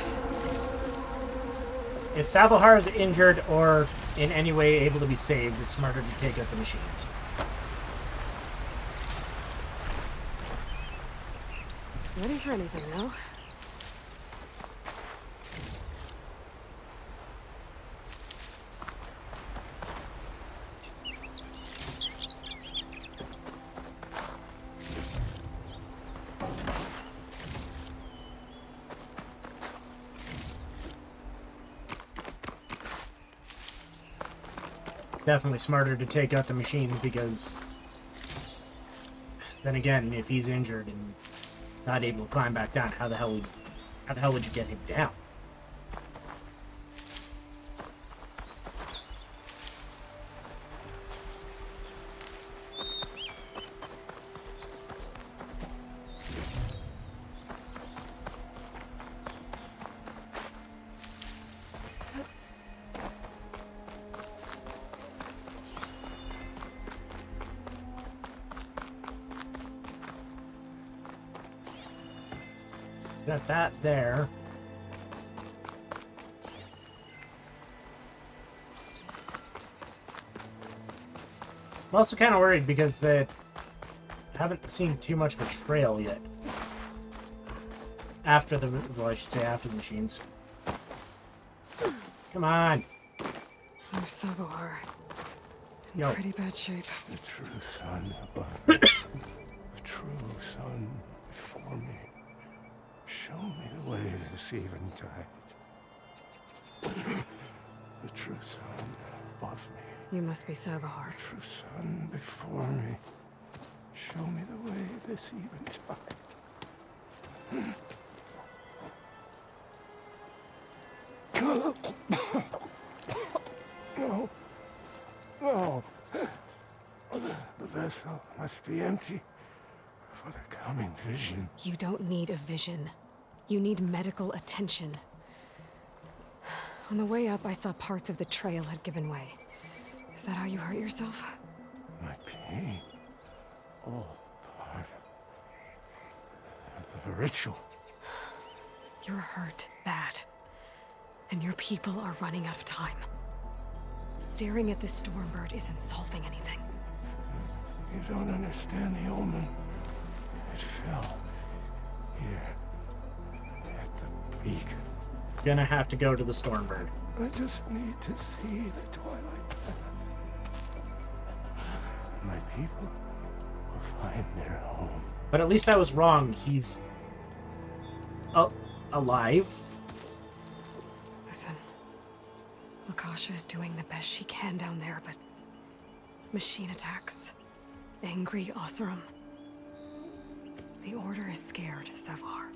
If Savahar is injured or in any way able to be saved, it's smarter to take out the machines. Ready for anything now? Definitely smarter to take out the machines because then again, if he's injured and not able to climb back down, how the hell would you get him down? Got that there. I'm also kind of worried because they haven't seen too much of a trail yet. After the, well, I should say after the machines. Come on. Oh, Savoar. In Yo. pretty bad shape. The true sun above me. The true sun before me. Show me the way this eventide. The true sun above me. You must be Savoar. The true sun before me. Show me the way this eventide. No. No. The vessel must be empty for the coming vision. You don't need a vision. You need medical attention. On the way up, I saw parts of the trail had given way. Is that how you hurt yourself? My pain. All part of the ritual. You're hurt bad. And your people are running out of time. Staring at the Stormbird isn't solving anything. You don't understand the omen. It fell here at the peak. Gonna have to go to the Stormbird. I just need to see the twilight path. My people will find their home. But at least I was wrong. He's alive. Listen, Lakasha is doing the best she can down there, but machine attacks, angry Oseram. The Order is scared, Savoar.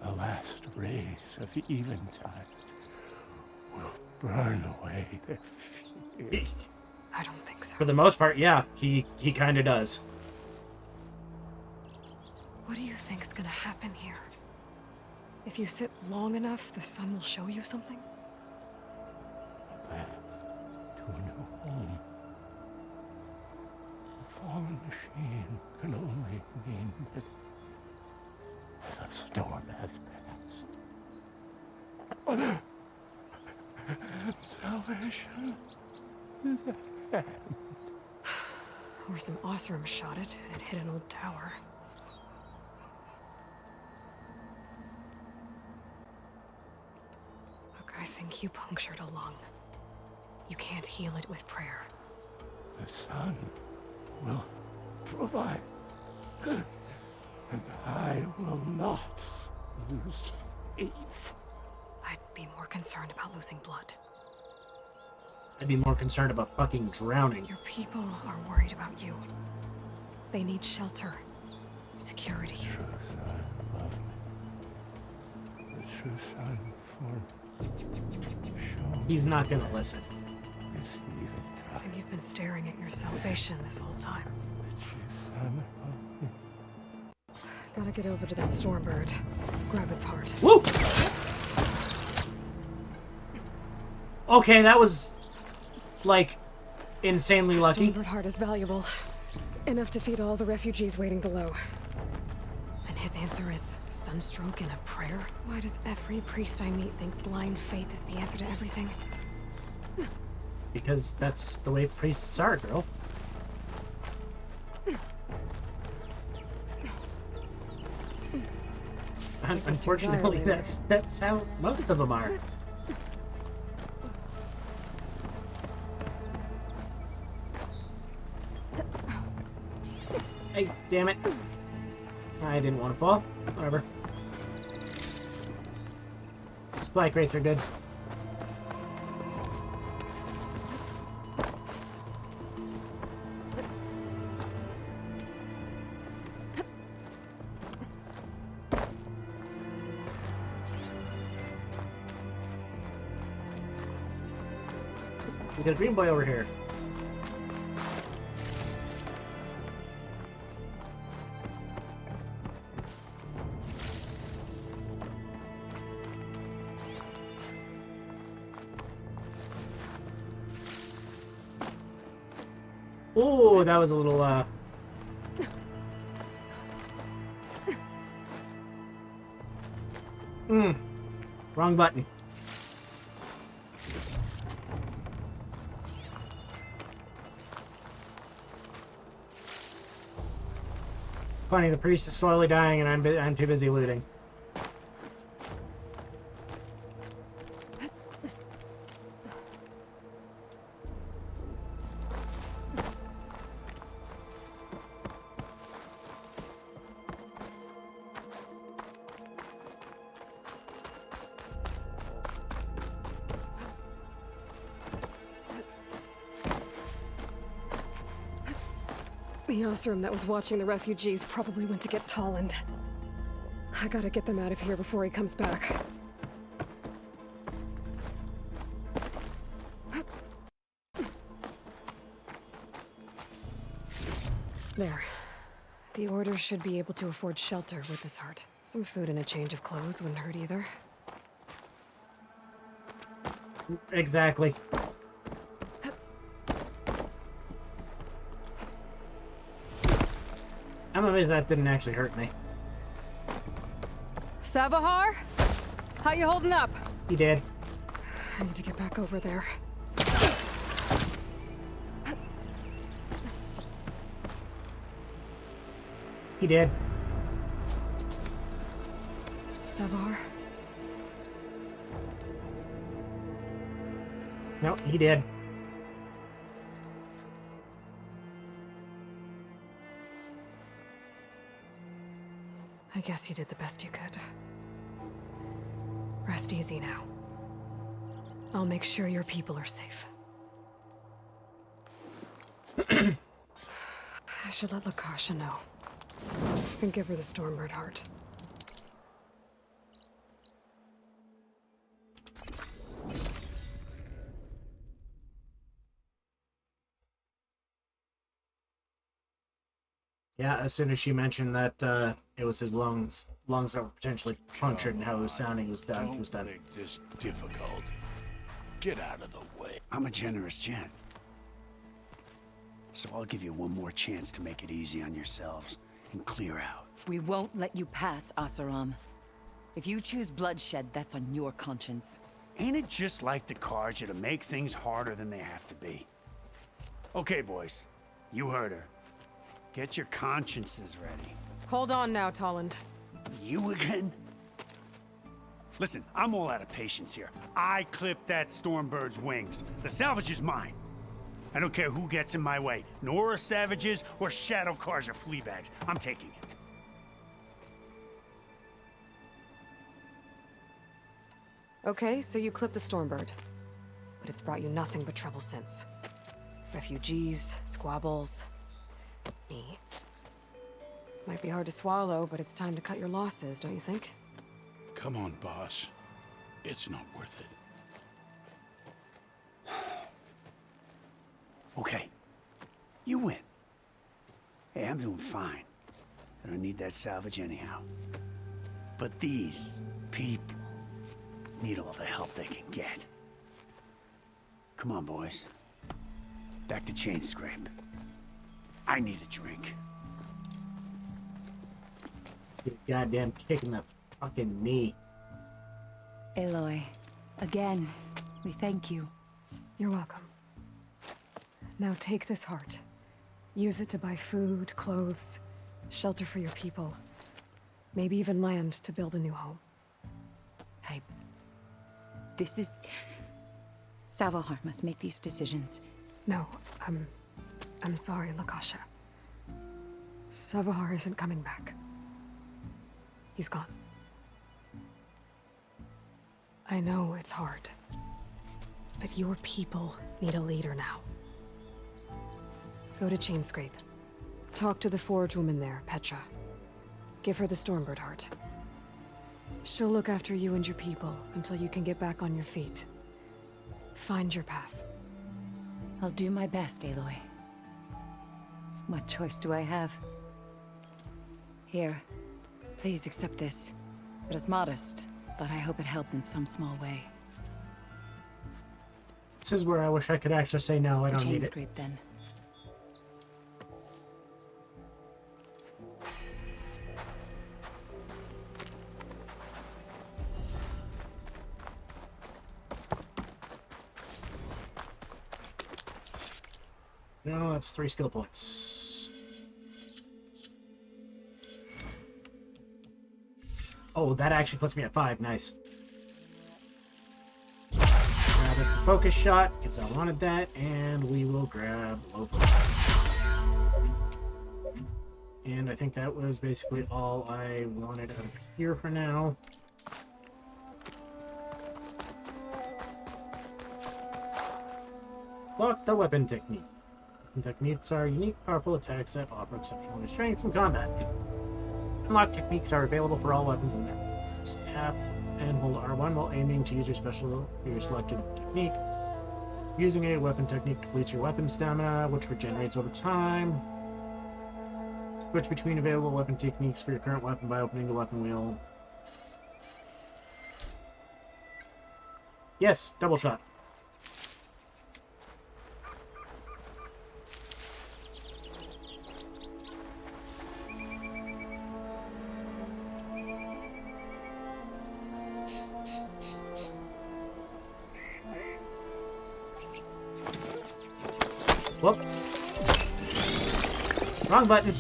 The last rays of eventide will burn away their fear. I don't think so. For the most part, yeah, he kind of does. What do you think's gonna happen here? If you sit long enough, the sun will show you something? A path to a new home. A fallen machine can only mean that the storm has passed. Salvation is at hand. Or some Oseram shot it, and it hit an old tower. Look, I think you punctured a lung. You can't heal it with prayer. The sun will provide. And I will not lose faith. I'd be more concerned about losing blood. I'd be more concerned about fucking drowning. Your people are worried about you. They need shelter, security. The true sun above me. The true sun for me. Show me He's not gonna listen. this eventide. I think you've been staring at your salvation this whole time. The true sun above me. Gotta get over to that Stormbird. Grab its heart. Woo! Okay, that was, like, insanely lucky. Stormbird heart is valuable. Enough to feed all the refugees waiting below. And his answer is sunstroke and a prayer? Why does every priest I meet think blind faith is the answer to everything? Because that's the way priests are, girl. Unfortunately, that's how most of them are. Hey, damn it. I didn't want to fall. Whatever. Supply crates are good. We got a green boy over here. Oh, that was a little, Wrong button. Funny, the priest is slowly dying and I'm too busy looting. The Osram that was watching the refugees probably went to get Tolland. I gotta get them out of here before he comes back. There. The Order should be able to afford shelter with this heart. Some food and a change of clothes wouldn't hurt either. Exactly. I'm amazed that didn't actually hurt me. Savahar? How you holding up? He did. I need to get back over there. He did. Savahar? Nope, he did. I guess you did the best you could. Rest easy now. I'll make sure your people are safe. I should let Lakasha know. And give her the Stormbird heart. Yeah, as soon as she mentioned that it was his lungs that were potentially punctured and how he was sounding was done. He was done. Make this difficult. Get out of the way. I'm a generous gent. So I'll give you one more chance to make it easy on yourselves and clear out. We won't let you pass, Asaram. If you choose bloodshed, that's on your conscience. Ain't it just like the Carja to make things harder than they have to be? Okay, boys. You heard her. Get your consciences ready. Hold on now, Tolland. You again? Listen, I'm all out of patience here. I clipped that Stormbird's wings. The salvage is mine. I don't care who gets in my way. Nora savages or Shadow Carja fleabags. I'm taking it. Okay, so you clipped the Stormbird. But it's brought you nothing but trouble since. Refugees, squabbles, me. Might be hard to swallow, but it's time to cut your losses, don't you think? Come on, boss. It's not worth it. Okay. You win. Hey, I'm doing fine. I don't need that salvage anyhow. But these people need all the help they can get. Come on, boys. Back to Chainscrape. I need a drink. Goddamn kick in the fucking knee. Aloy, again, we thank you. You're welcome. Now take this heart. Use it to buy food, clothes, shelter for your people. Maybe even land to build a new home. This is... Savahar must make these decisions. No, I'm sorry, Lakasha. Savahar isn't coming back. He's gone. I know it's hard, but your people need a leader now. Go to Chainscrape. Talk to the Forge woman there, Petra. Give her the Stormbird heart. She'll look after you and your people until you can get back on your feet. Find your path. I'll do my best, Aloy. What choice do I have? Here, please accept this. It is modest, but I hope it helps in some small way. This is where I wish I could actually say no, I don't need it. Chainscrape, then. No, that's 3 skill points. Oh, that actually puts me at 5. Nice. Grab us the focus shot, because I wanted that, and we will grab Lobo. And I think that was basically all I wanted out of here for now. Lock the weapon technique. Weapon techniques are unique, powerful attacks that offer exceptional strength from combat. Unlock techniques are available for all weapons in there. Just tap and hold R1 while aiming to use your selected technique. Using a weapon technique depletes your weapon stamina, which regenerates over time. Switch between available weapon techniques for your current weapon by opening the weapon wheel. Yes, double shot. Whoop. Wrong button.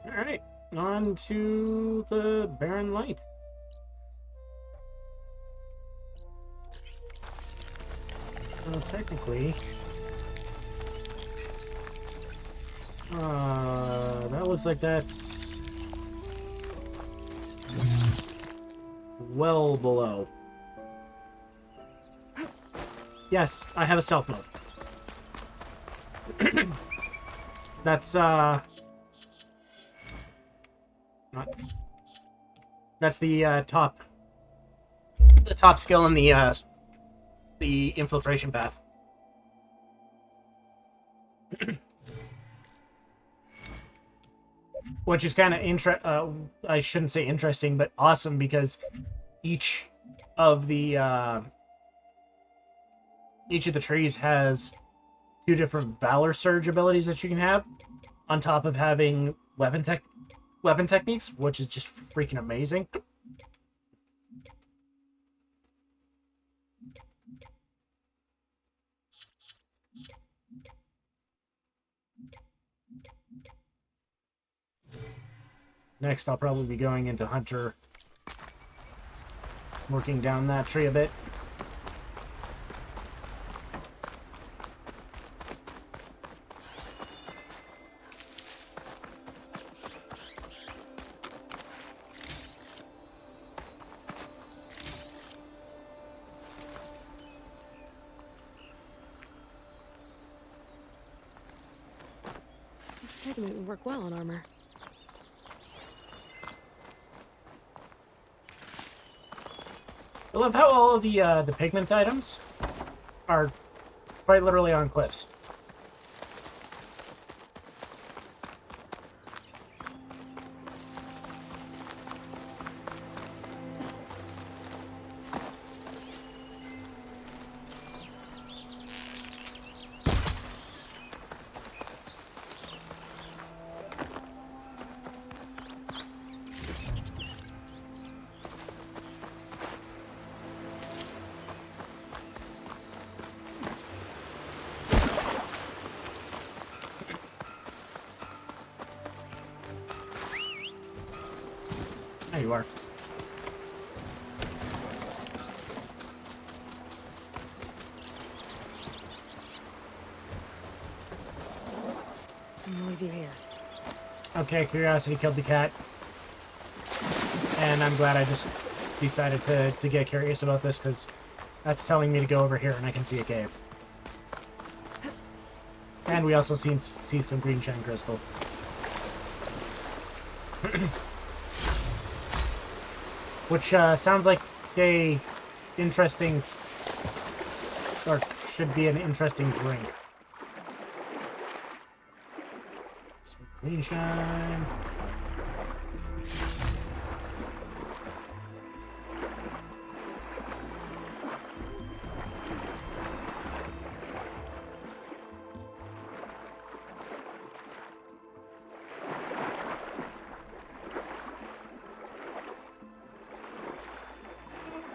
Alright, on to the Barren Light. So technically, that looks like that's well below. Yes, I have a stealth mode. That's that's the top skill in the infiltration path. Which is kind of I shouldn't say interesting, but awesome, because each of the trees has 2 different Valor Surge abilities that you can have, on top of having weapon techniques, which is just freaking amazing. Next, I'll probably be going into Hunter, working down that tree a bit. This pigment would work well on armor. I love how all of the pigment items are quite literally on cliffs. There you are. I'm gonna leave you here. Okay, curiosity killed the cat. And I'm glad I just decided to get curious about this, because that's telling me to go over here and I can see a cave. And we also see some green shine crystal. Which sounds like a interesting, or should be an interesting drink. Some green shine.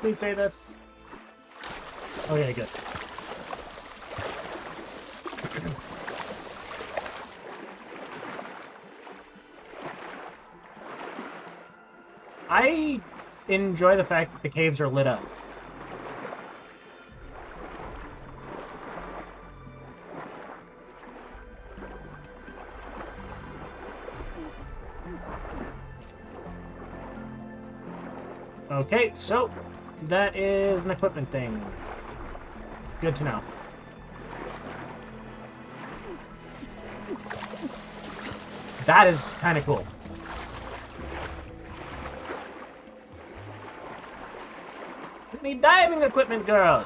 Please say that's... Okay, good. I enjoy the fact that the caves are lit up. Okay, so that is an equipment thing. Good to know. That is kind of cool. Give me diving equipment, girl.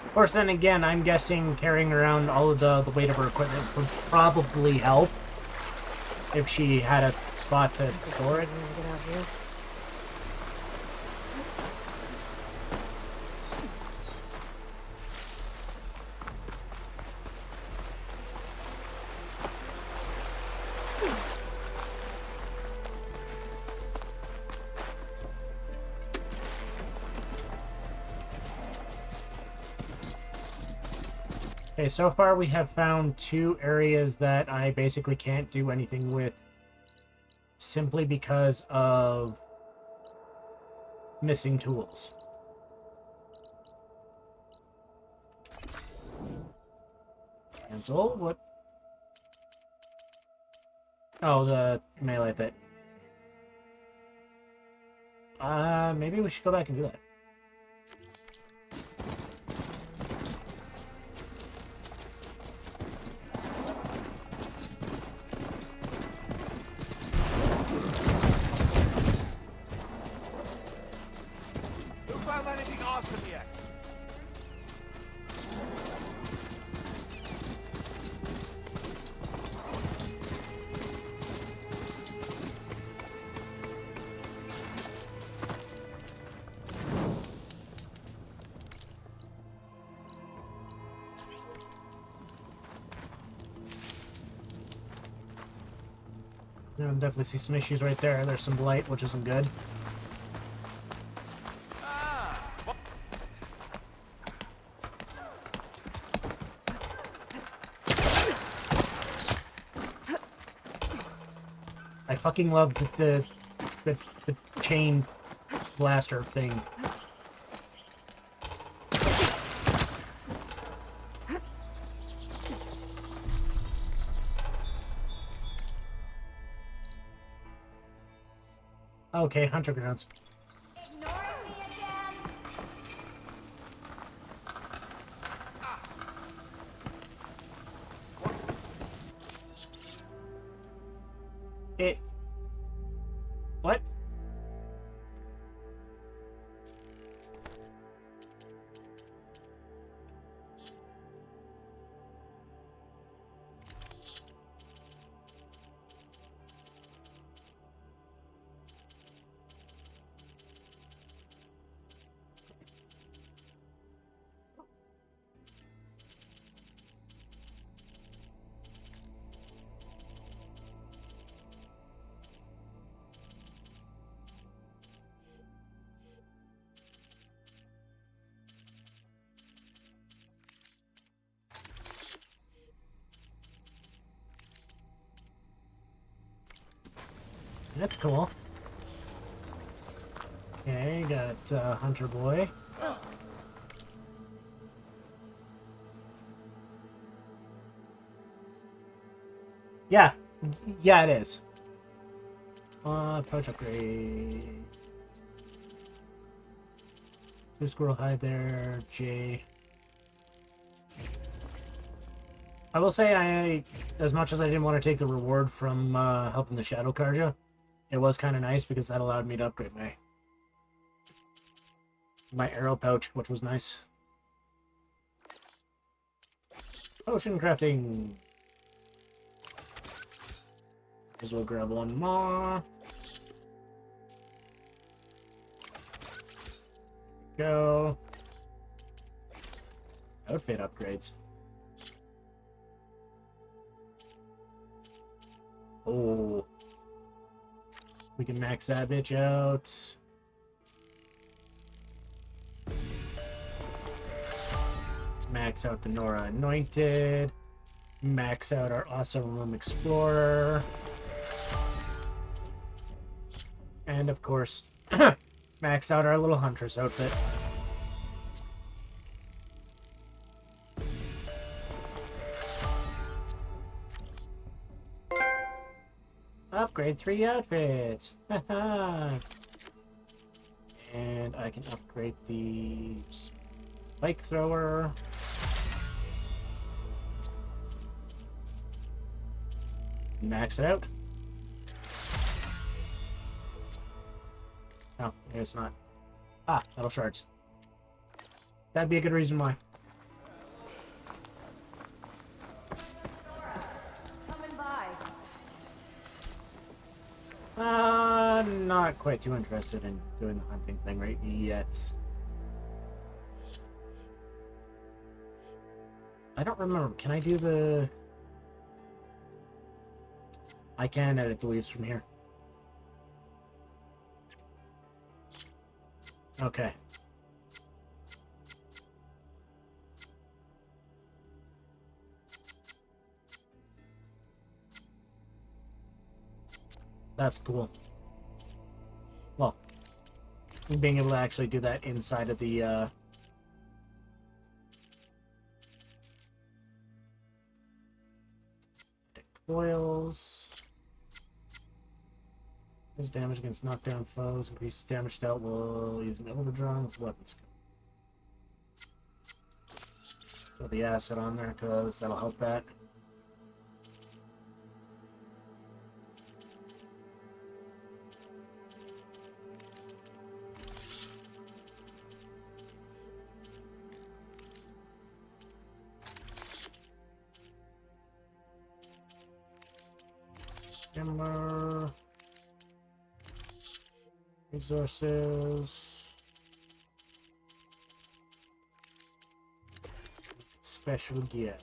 Of course, then again, I'm guessing carrying around all of the weight of her equipment would probably help if she had a spot to store it. Okay, so far we have found 2 areas that I basically can't do anything with simply because of missing tools. Cancel? What? Oh, the melee bit. Maybe we should go back and do that. I definitely see some issues right there. There's some blight, which isn't good. I fucking love the chain blaster thing. Okay, hunter grounds. It... What? That's cool. Okay, got Hunter Boy. Yeah, it is. Approach upgrade. 2 squirrel hide there, J. I will say, as much as I didn't want to take the reward from helping the Shadow Karja, it was kind of nice because that allowed me to upgrade my arrow pouch, which was nice. Potion crafting. as well grab one more. Go. Outfit upgrades. Oh. We can max that bitch out. Max out the Nora Anointed. Max out our awesome Room Explorer. And of course, max out our little Huntress outfit. Upgrade 3 outfits. Haha. And I can upgrade the spike thrower. Max it out. Oh, I guess not. Ah, metal shards. That'd be a good reason why. Coming by. Not quite too interested in doing the hunting thing right yet. I don't remember. Can I do the... I can edit the leaves from here. Okay. That's cool. Well, being able to actually do that inside of the, coils. His damage against knockdown foes. Increased damage dealt while using overdrawn with weapons. Throw the acid on there because that'll help that. Timber. Resources. Special gear.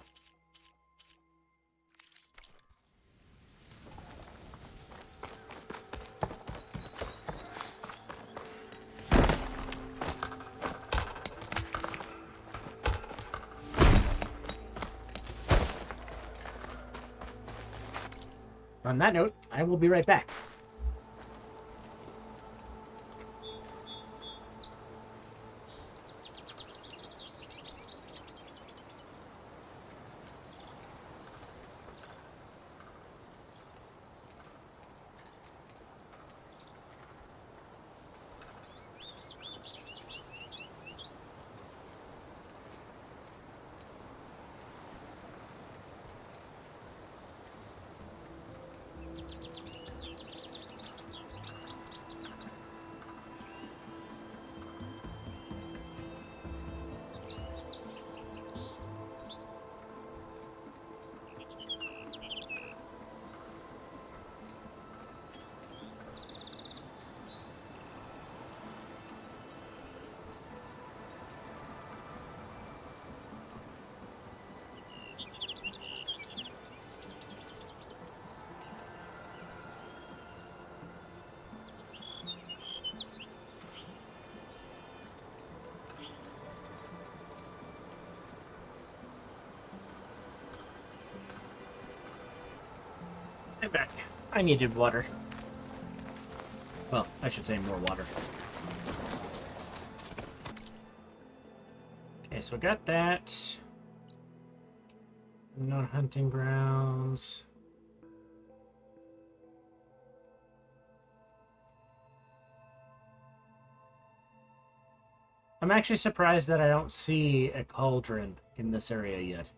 On that note, I will be right back. I'm back. I needed water. Well, I should say more water. Okay, so I got that. No hunting grounds. I'm actually surprised that I don't see a cauldron in this area yet.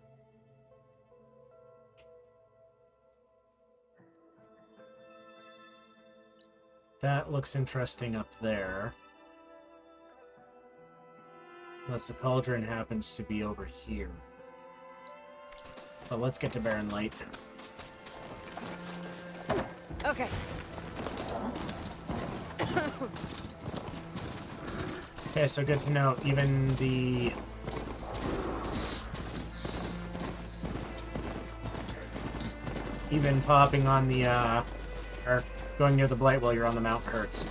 That looks interesting up there. Unless the cauldron happens to be over here. But let's get to Barren Light. Okay. Okay, so good to know. Even popping on the, or going near the blight while you're on the mount hurts.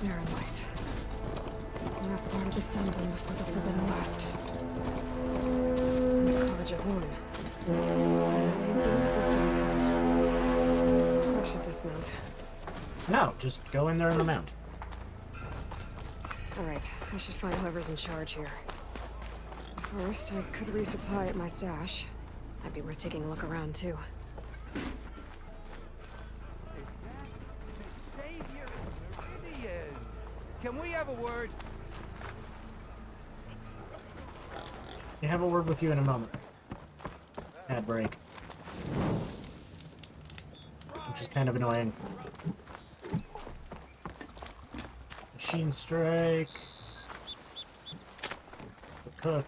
Barren Light. Last part of the Sun Dome before the Forbidden West. And the Karja Hun. That means the Nessus Mason. I should dismount. No, just go in there on the mount. Alright, I should find whoever's in charge here. First, I could resupply at my stash. Might be worth taking a look around, too. Can we have a word? I'll have a word with you in a moment. Ad break. Which is kind of annoying. Machine strike. It's the cook.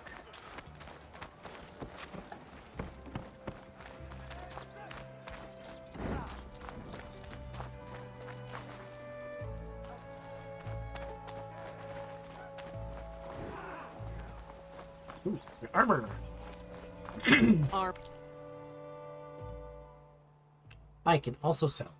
Ooh, the armor. I can also sell.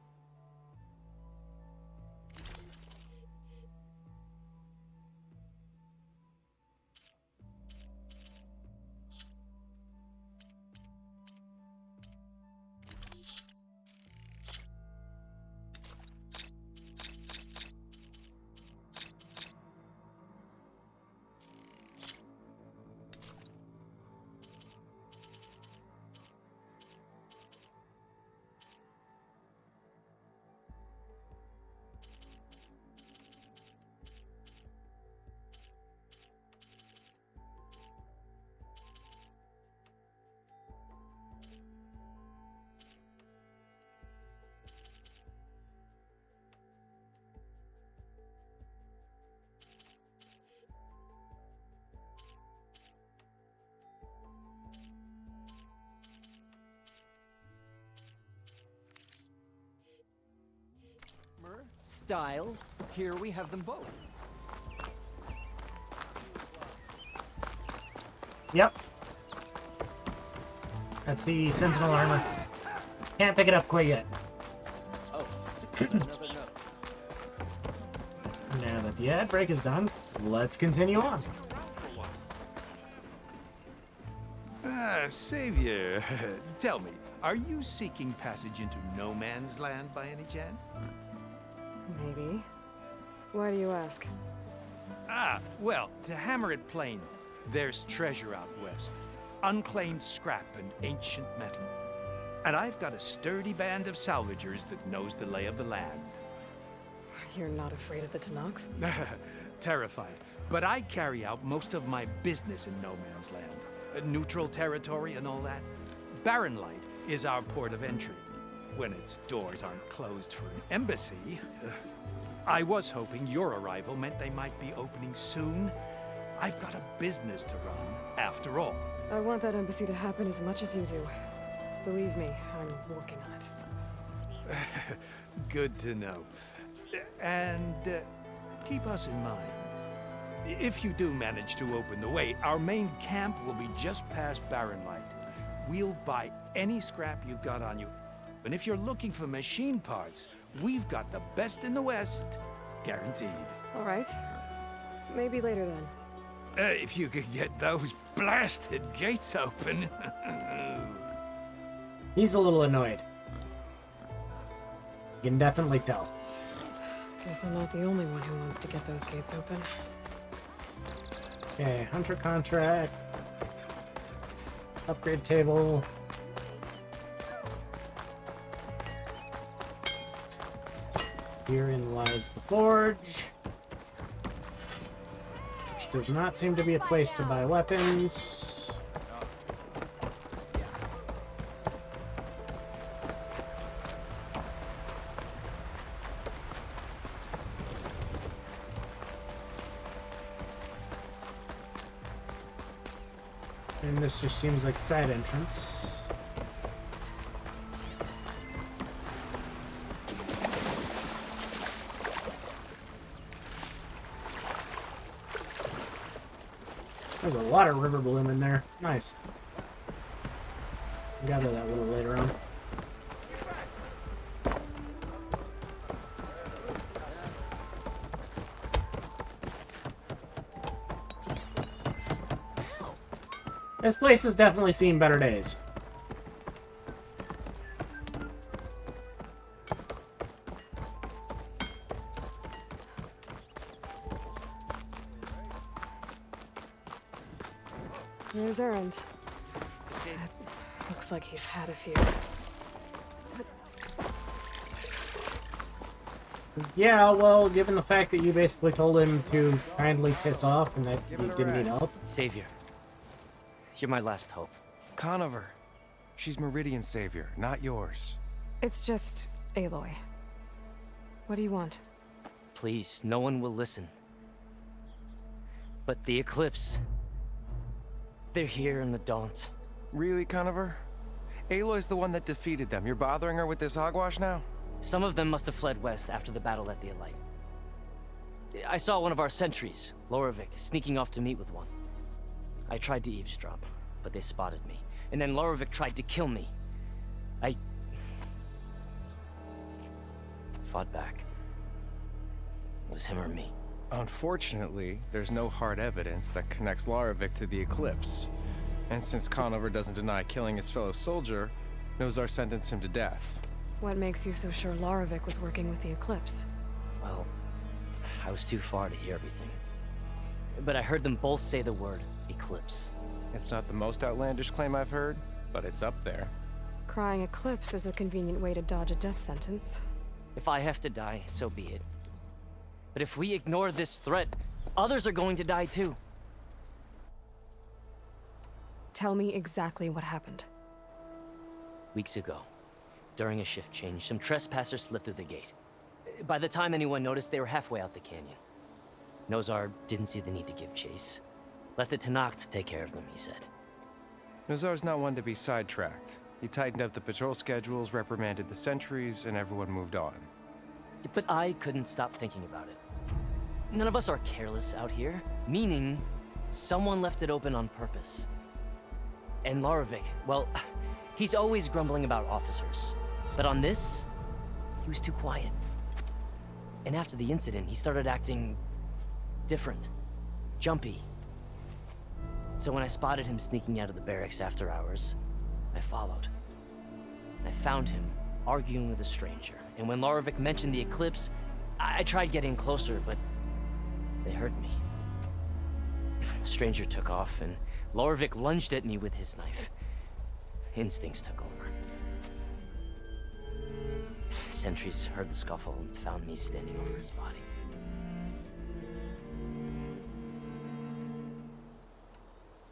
Style, here we have them both. Yep. That's the Sentinel armor. Can't pick it up quite yet. Oh, another note. Now that the ad break is done, let's continue on. Savior, tell me, are you seeking passage into no man's land by any chance? Maybe. Why do you ask? Well, to hammer it plain, there's treasure out west. Unclaimed scrap and ancient metal. And I've got a sturdy band of salvagers that knows the lay of the land. You're not afraid of the Tenakth? Terrified. But I carry out most of my business in no man's land. Neutral territory and all that. Barren Light is our port of entry. When its doors aren't closed for an embassy. I was hoping your arrival meant they might be opening soon. I've got a business to run, after all. I want that embassy to happen as much as you do. Believe me, I'm working on it. Good to know. And keep us in mind. If you do manage to open the way, our main camp will be just past Barren Light. We'll buy any scrap you've got on you. And if you're looking for machine parts, we've got the best in the West, guaranteed. All right. Maybe later then. If you could get those blasted gates open. He's a little annoyed. You can definitely tell. Guess I'm not the only one who wants to get those gates open. Okay, Hunter contract. Upgrade table. Herein lies the forge. Which does not seem to be a place to buy weapons. And this just seems like a side entrance. There's a lot of river bloom in there. Nice. Gather that a little later on. This place has definitely seen better days. Here's Erend. Looks like he's had a few. Yeah, well, given the fact that you basically told him to kindly piss off and that he didn't need help. Savior, you're my last hope. Conover. She's Meridian's savior, not yours. It's just Aloy. What do you want? Please, no one will listen. But the Eclipse... they're here in the Daunt. Really, Conover? Aloy's the one that defeated them. You're bothering her with this hogwash now? Some of them must have fled west after the battle at the Elite. I saw one of our sentries, Loravik, sneaking off to meet with one. I tried to eavesdrop, but they spotted me. And then Loravik tried to kill me. I fought back. It was him or me. Unfortunately, there's no hard evidence that connects Loravik to the Eclipse. And since Conover doesn't deny killing his fellow soldier, Nozar sentenced him to death. What makes you so sure Loravik was working with the Eclipse? Well, I was too far to hear everything. But I heard them both say the word Eclipse. It's not the most outlandish claim I've heard, but it's up there. Crying Eclipse is a convenient way to dodge a death sentence. If I have to die, so be it. But if we ignore this threat, others are going to die too. Tell me exactly what happened. Weeks ago, during a shift change, some trespassers slipped through the gate. By the time anyone noticed, they were halfway out the canyon. Nozar didn't see the need to give chase. Let the Tenakth take care of them, he said. Nozar's not one to be sidetracked. He tightened up the patrol schedules, reprimanded the sentries, and everyone moved on. But I couldn't stop thinking about it. None of us are careless out here, meaning someone left it open on purpose. And Loravik, well, he's always grumbling about officers. But on this, he was too quiet. And after the incident, he started acting different, jumpy. So when I spotted him sneaking out of the barracks after hours, I followed. I found him arguing with a stranger. And when Loravik mentioned the Eclipse, I tried getting closer, but they heard me. The stranger took off, and Loravik lunged at me with his knife. Instincts took over. Sentries heard the scuffle and found me standing over his body.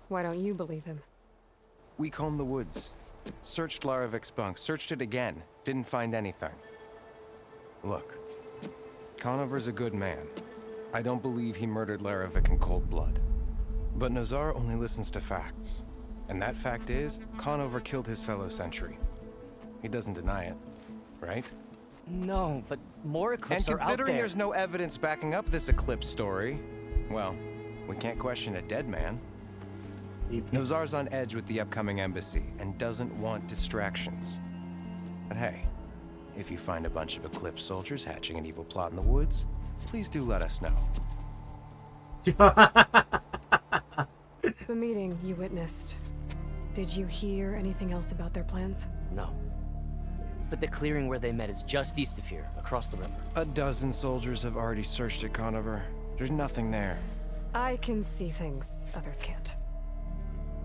Why don't you believe him? We combed the woods. Searched Laravik's bunk, searched it again. Didn't find anything. Look, Conover's a good man. I don't believe he murdered Laravik in cold blood. But Nozar only listens to facts. And that fact is, Conover killed his fellow sentry. He doesn't deny it, right? No, but more Eclipse are out there. And considering there's no evidence backing up this Eclipse story, well, we can't question a dead man. Nozar's on edge with the upcoming embassy and doesn't want distractions. But hey, if you find a bunch of Eclipse soldiers hatching an evil plot in the woods, please do let us know. The meeting you witnessed. Did you hear anything else about their plans? No. But the clearing where they met is just east of here, across the river. A dozen soldiers have already searched it, Conover. There's nothing there. I can see things others can't.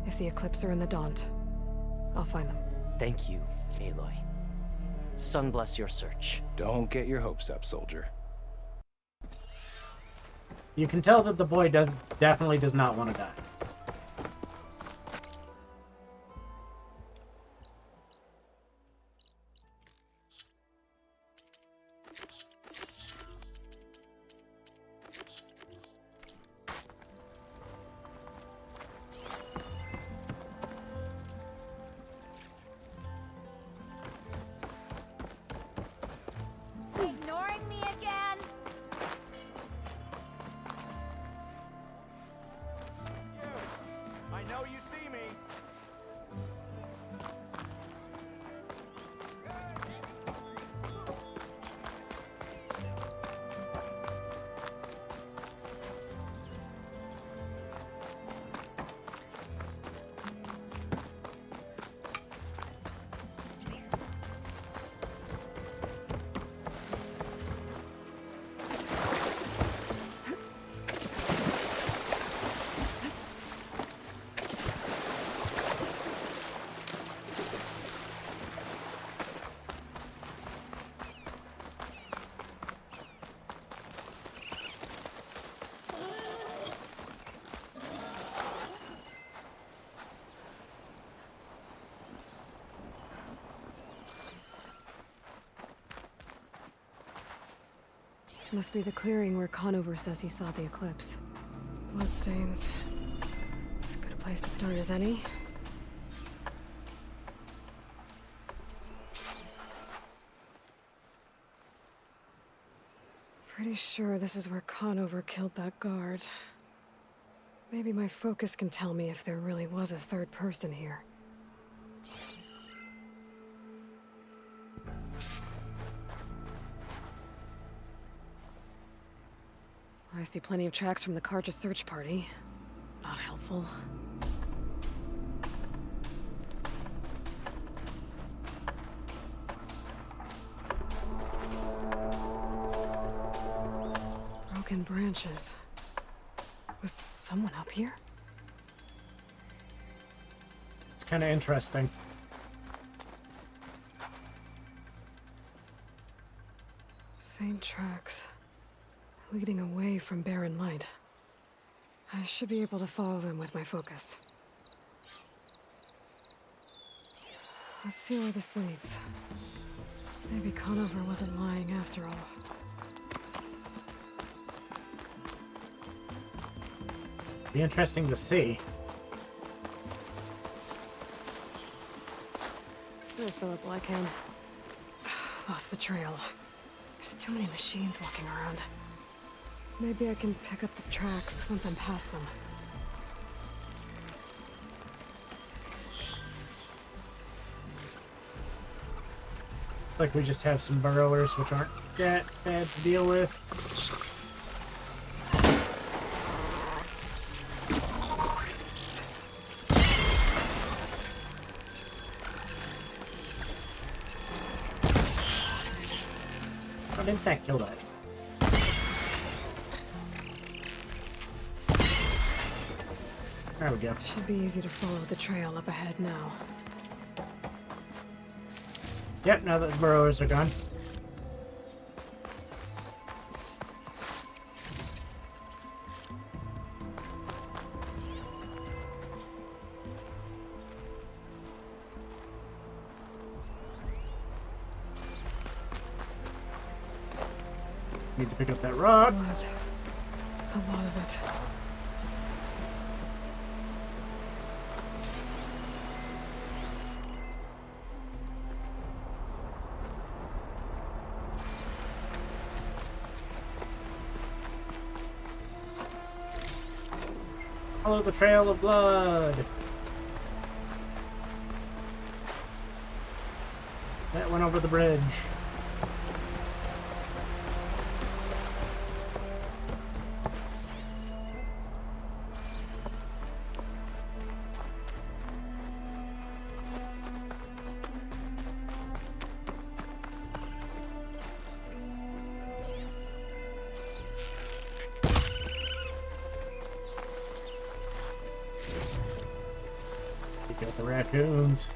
If the Eclipse are in the Daunt, I'll find them. Thank you, Aloy. Sun bless your search. Don't get your hopes up, soldier. You can tell that the boy definitely does not want to die. This must be the clearing where Conover says he saw the eclipse. Bloodstains. As good a place to start as any. Pretty sure this is where Conover killed that guard. Maybe my focus can tell me if there really was a third person here. I see plenty of tracks from the Carja search party. Not helpful. Broken branches. Was someone up here? It's kind of interesting. Faint tracks. Leading away from Barren Light. I should be able to follow them with my focus. Let's see where this leads. Maybe Conover wasn't lying after all. Be interesting to see. I'll fill up while I can. Lost the trail. There's too many machines walking around. Maybe I can pick up the tracks once I'm past them. Like we just have some burrowers, which aren't that bad to deal with. How didn't that kill that? There we go. Should be easy to follow the trail up ahead now. Yep, now that the burrowers are gone. Need to pick up that rock. Blood. A lot of it. Follow the trail of blood. That went over the bridge. Got the raccoons.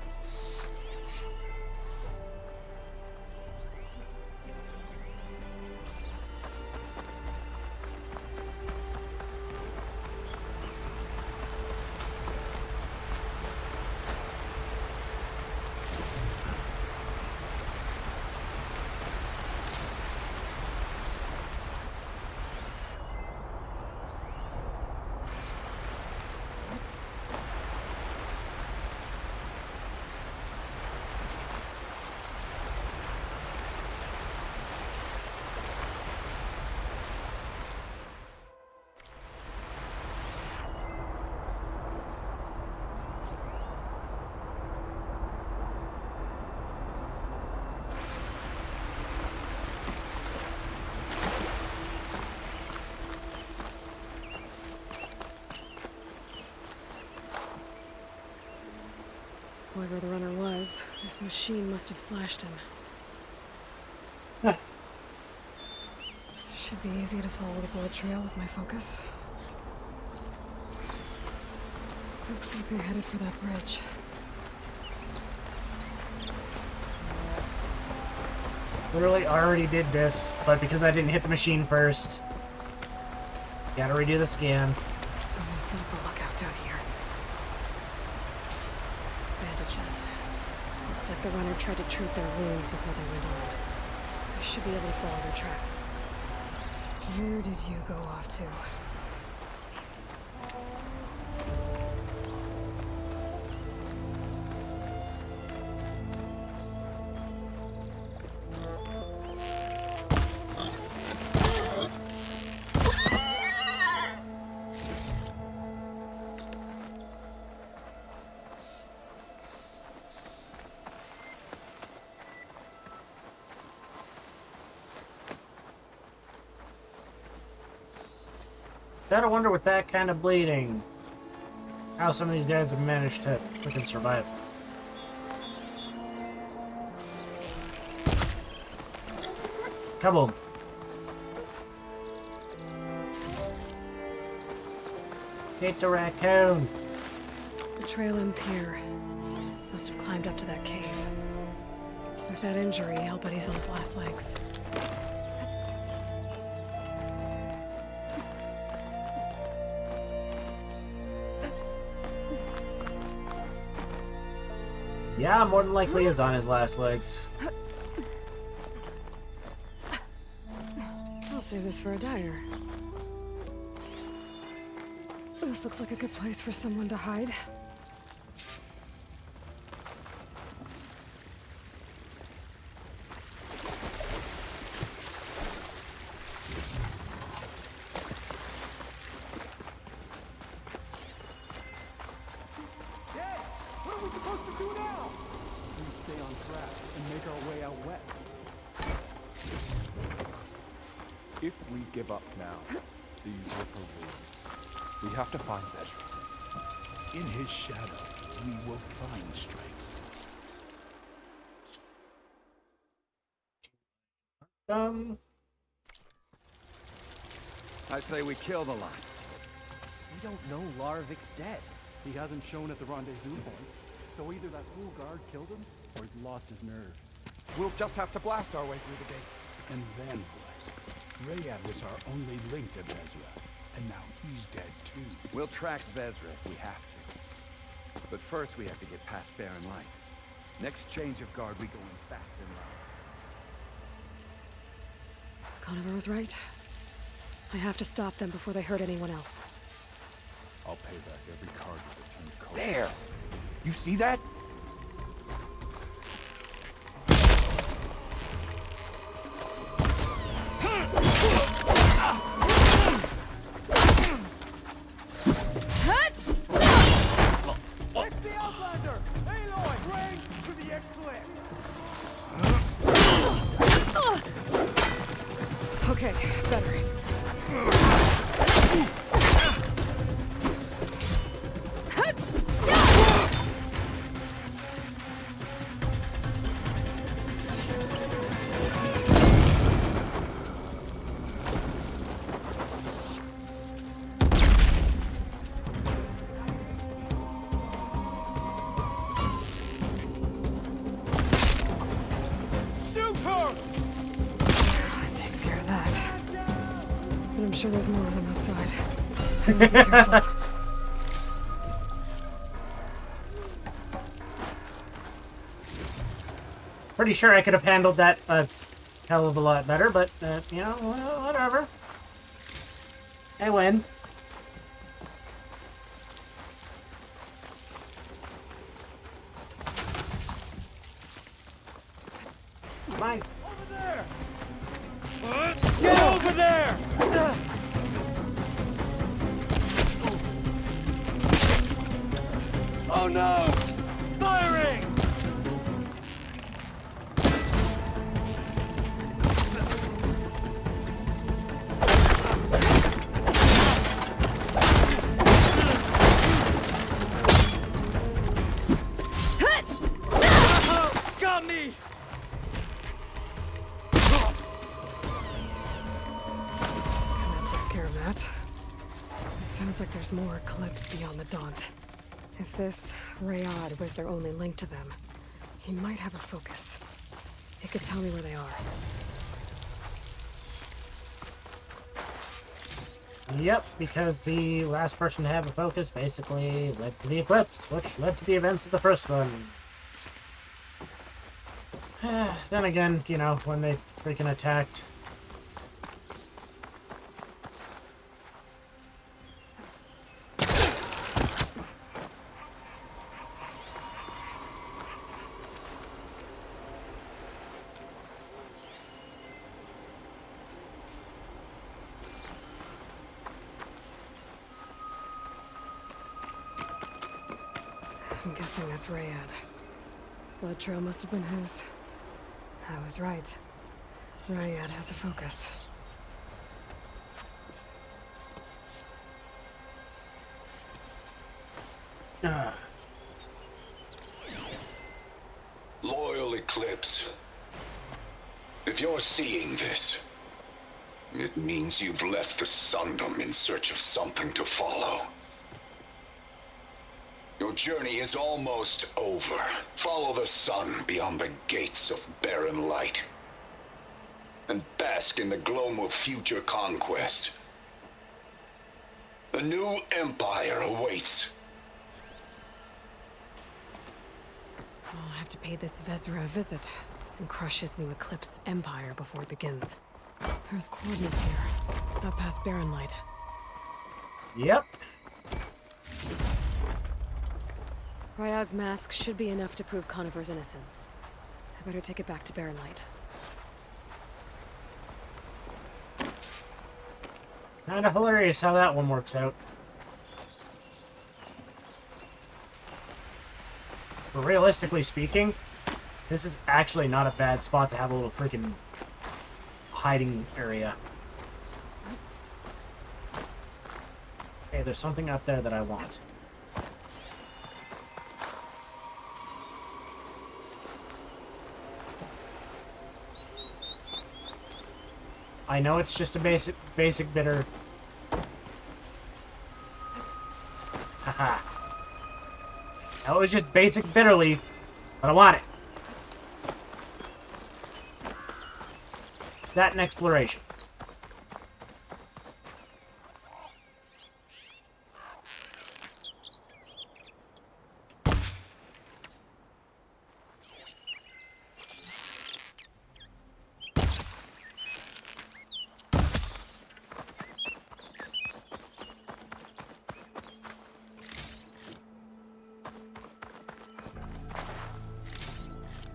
Whoever the runner was, this machine must have slashed him. Should be easy to follow the blood trail with my focus. Looks like they're headed for that bridge. Literally already did this, but because I didn't hit the machine first, gotta redo this again. Someone set up a lookout down here. Bandages. Looks like the runner tried to treat their wounds before they went on. I should be able to follow their tracks. Where did you go off to? Gotta wonder with that kind of bleeding, how some of these guys have managed to freaking survive. Kaboom. Get the raccoon. The trail ends here. Must have climbed up to that cave. With that injury, I'll bet he's on his last legs. Yeah, more than likely is on his last legs. I'll save this for a dyer. This looks like a good place for someone to hide. If we give up now, the usurper wins. We have to find Vezra. In his shadow, we will find strength. I say we kill the line. We don't know Larovik's dead. He hasn't shown at the rendezvous point, so either that fool guard killed him, or he's lost his nerve. We'll just have to blast our way through the gates. And then what? Rayad was our only link to Vezra, and now he's dead too. We'll track Vezra if we have to. But first we have to get past Barren Light. Next change of guard, we go in fast and loud. Conover was right. I have to stop them before they hurt anyone else. I'll pay back every card with a few coats. There! You see that? It's the Outlander! Aloy, bring to the eclipse! Okay, better. I'm sure there's more of them outside. I will be careful. Pretty sure I could have handled that a hell of a lot better, but, you know, whatever. I win. Mine. Over there! Get over there! Oh no! Firing! Got me! That takes care of that. It sounds like there's more Eclipse beyond the Daunt. If this Rayad was their only link to them, he might have a focus. It could tell me where they are. Yep, because the last person to have a focus basically led to the Eclipse, which led to the events of the first one. Then again, you know, when they freaking attacked I'm guessing that's Rayad. Blood trail must have been his. I was right. Rayad has a focus. Loyal Eclipse. If you're seeing this, it means you've left the Sundom in search of something to follow. Your journey is almost over. Follow the sun beyond the gates of barren light, and bask in the gloam of future conquest. A new empire awaits. I'll have to pay this Vezra a visit and crush his new Eclipse empire before it begins. There's coordinates here, up past Barren Light. Yep. Ryad's mask should be enough to prove Conover's innocence. I better take it back to Barren Light. Kinda hilarious how that one works out. But realistically speaking, this is actually not a bad spot to have a little freaking hiding area. Hey, there's something up there that I want. I know it's just a basic bitter. Haha. That was just basic bitter leaf, but I want it. That and exploration.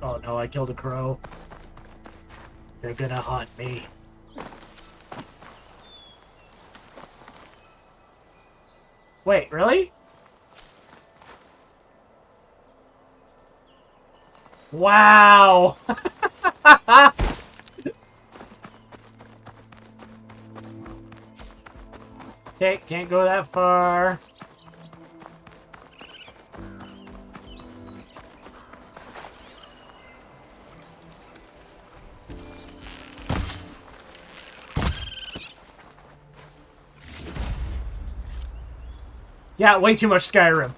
Oh no, I killed a crow. They're gonna hunt me. Wait, really? Wow! Okay, can't go that far. Yeah, way too much Skyrim.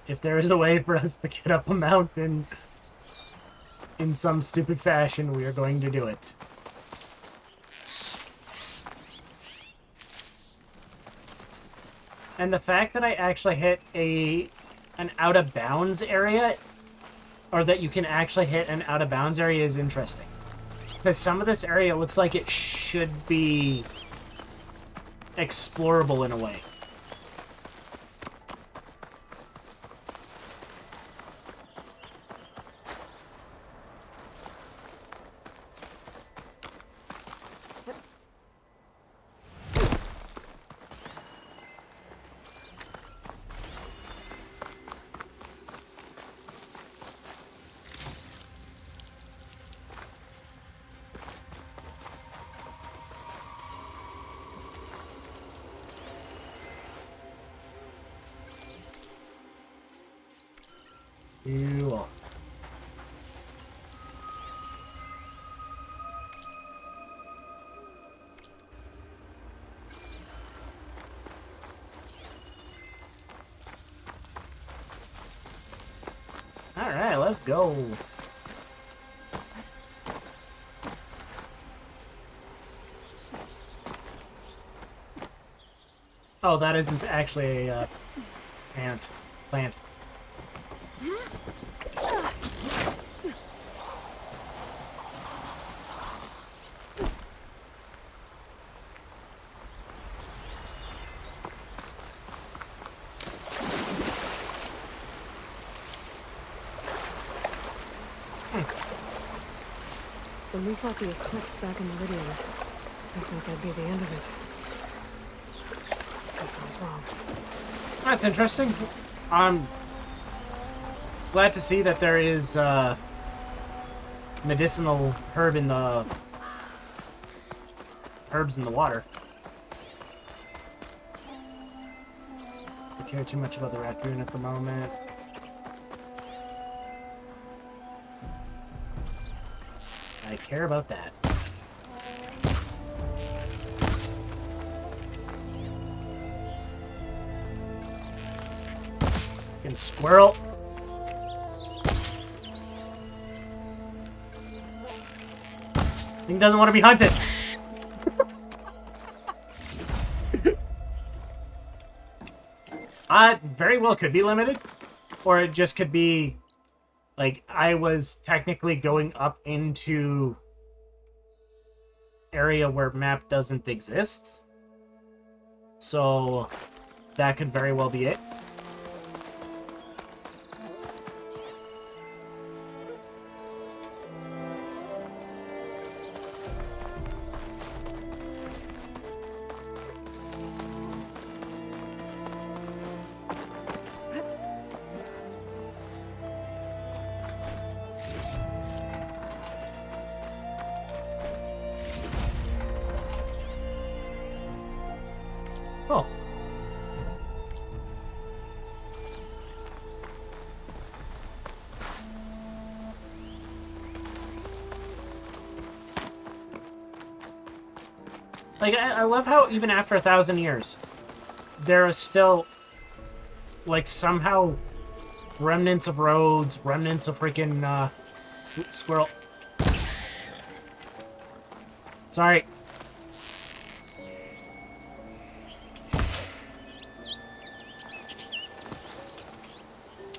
If there is a way for us to get up a mountain in some stupid fashion, we are going to do it. And the fact that I actually hit an out-of-bounds area, or that you can actually hit an out-of-bounds area, is interesting. Because some of this area looks like it should be explorable in a way. Cool. All right, let's go. Oh, that isn't actually a plant. When we fought the Eclipse back in Meridian, I thought that'd be the end of it. Guess I was wrong. That's interesting. I'm glad to see that there is medicinal herbs in the water. Don't care too much about the raccoon at the moment. I care about that. Fucking squirrel. He doesn't want to be hunted. Very well could be limited. Or it just could be, like, I was technically going up into area where map doesn't exist. So, that could very well be it. Oh. Like, I love how even after 1,000 years, there are still, like, somehow remnants of roads, remnants of freaking, squirrel. Sorry.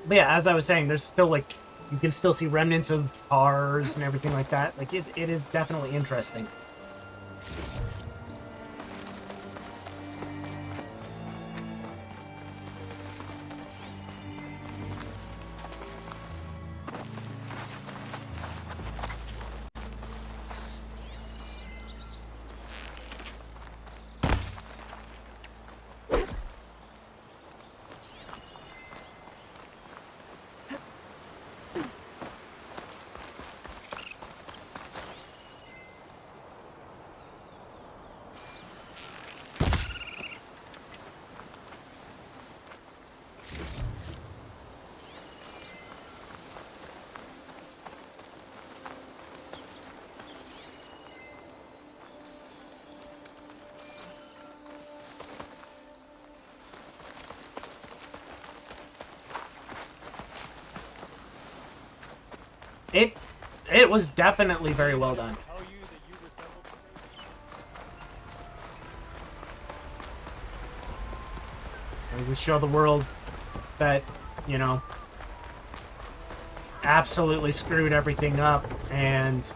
But yeah, as I was saying, there's still, like, you can still see remnants of cars and everything like that. Like, it is definitely interesting. It was definitely very well done. We show the world that, you know, absolutely screwed everything up and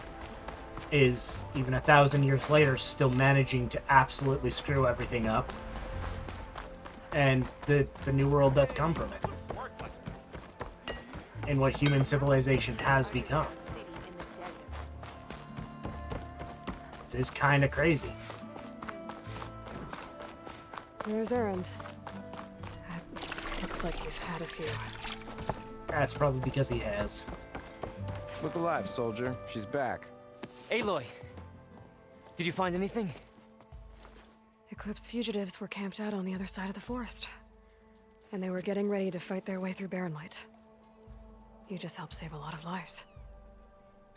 is, even 1,000 years later, still managing to absolutely screw everything up. And the new world that's come from it. And what human civilization has become. It is kind of crazy. Where's Erend? Looks like he's had a few. That's probably because he has. Look alive, soldier. She's back. Aloy! Did you find anything? Eclipse fugitives were camped out on the other side of the forest. And they were getting ready to fight their way through Barren Light. You just helped save a lot of lives.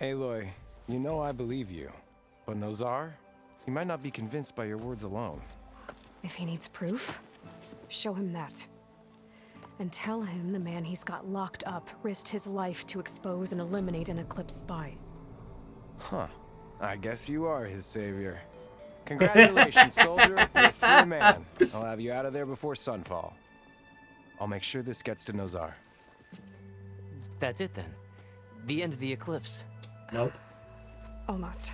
Aloy, you know I believe you. But Nozar? He might not be convinced by your words alone. If he needs proof, show him that. And tell him the man he's got locked up risked his life to expose and eliminate an Eclipse spy. Huh. I guess you are his savior. Congratulations, soldier. You're a free man. I'll have you out of there before sunfall. I'll make sure this gets to Nozar. That's it then. The end of the Eclipse. Nope. Almost.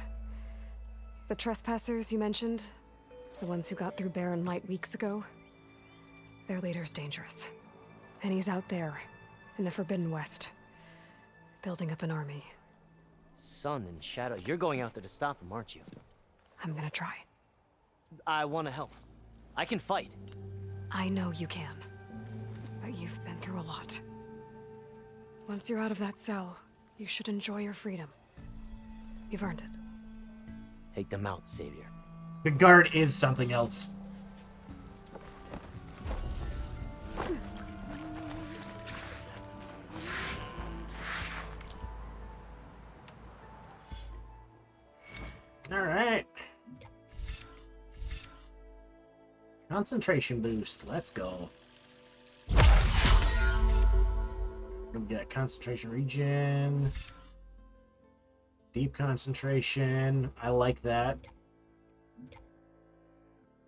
The trespassers you mentioned, the ones who got through Barren Light weeks ago, their leader's dangerous. And he's out there, in the Forbidden West, building up an army. Sun and Shadow, you're going out there to stop them, aren't you? I'm gonna try. I want to help. I can fight. I know you can. But you've been through a lot. Once you're out of that cell, you should enjoy your freedom. You've earned it. Take them out, Savior. The guard is something else. Alright. Concentration boost. Let's go. We got concentration regen. Deep concentration. I like that.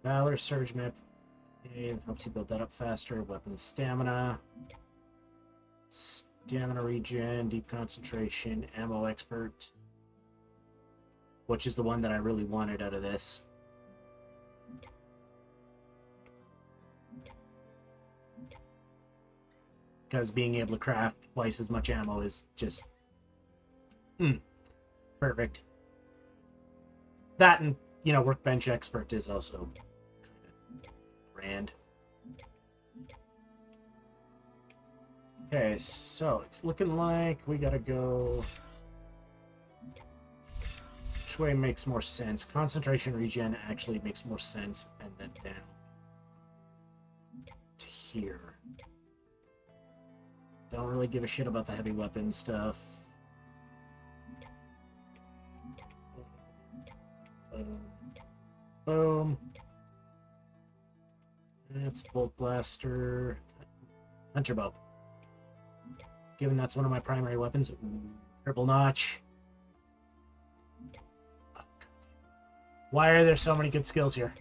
Valor Surge Map. Okay, helps you build that up faster. Weapon stamina. Stamina regen. Deep concentration. Ammo expert. Which is the one that I really wanted out of this. Because being able to craft twice as much ammo is just perfect. That and, you know, workbench expert is also grand. Okay, so it's looking like we gotta go. Which way makes more sense? Concentration regen actually makes more sense, and then down to here. Don't really give a shit about the heavy weapon stuff. Boom. That's Bolt Blaster. Hunter Bow. Given that's one of my primary weapons. Triple Notch. Why are there so many good skills here?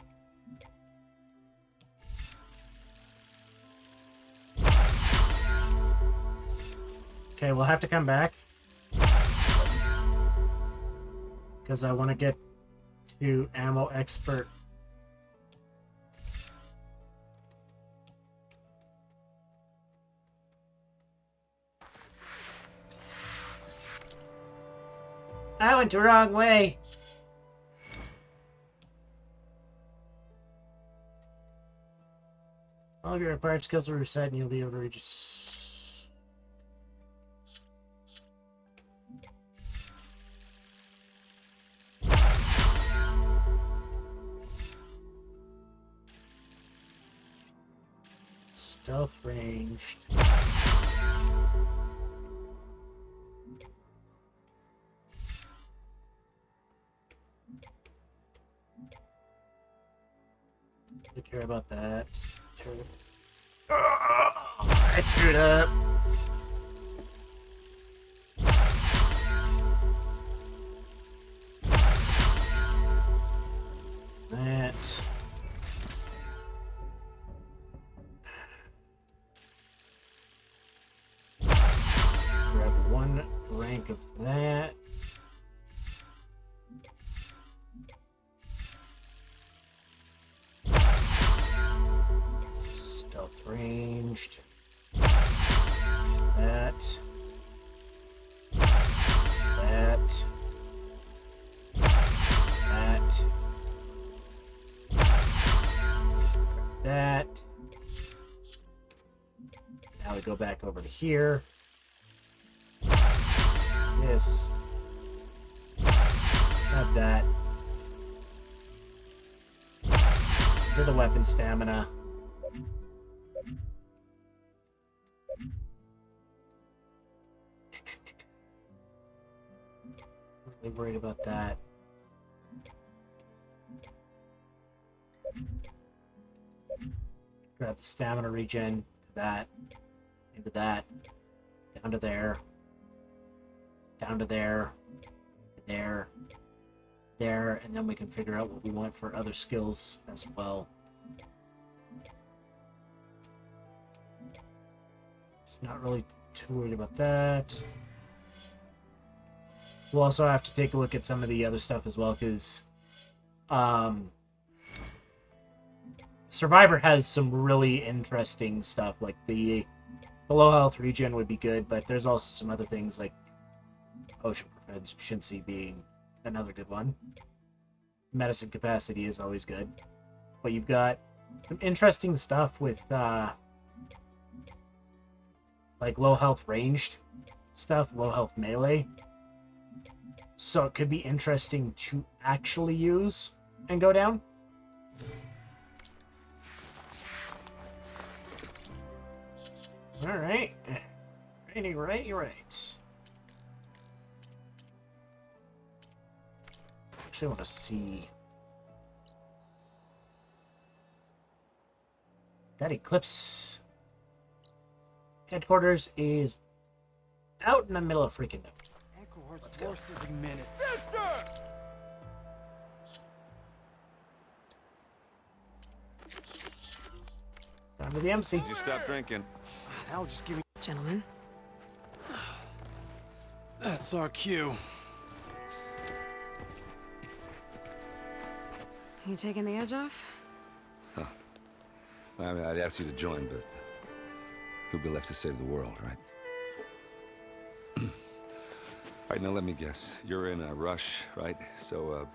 Okay, we'll have to come back. Because I want to get to Ammo Expert. I went the wrong way. All of your required skills are reset and you'll be able to reach. Stealth ranged. Don't care about that. I screwed up. That. Grab one rank of that. Stealth ranged. That. That. That. That. Now we go back over to here. This. Not that. Do the weapon stamina. Not really worried about that. Grab the stamina regen to that, into that, down to there, down to there, there, there, and then we can figure out what we want for other skills as well. It's not really too worried about that. We'll also have to take a look at some of the other stuff as well, because Survivor has some really interesting stuff, like the low health regen would be good, but there's also some other things like potion proficiency being another good one. Medicine capacity is always good. but you've got some interesting stuff with like low health ranged stuff, low health melee. So it could be interesting to actually use and go down. All right. Right. Actually, I want to see. That Eclipse headquarters is out in the middle of freaking nowhere. Let's go. Time to the MC. You stop drinking. Al, just give me... Gentlemen. That's our cue. You taking the edge off? Huh. I mean, I'd ask you to join, but who'd be left to save the world, right? All right, now let me guess. You're in a rush, right? So,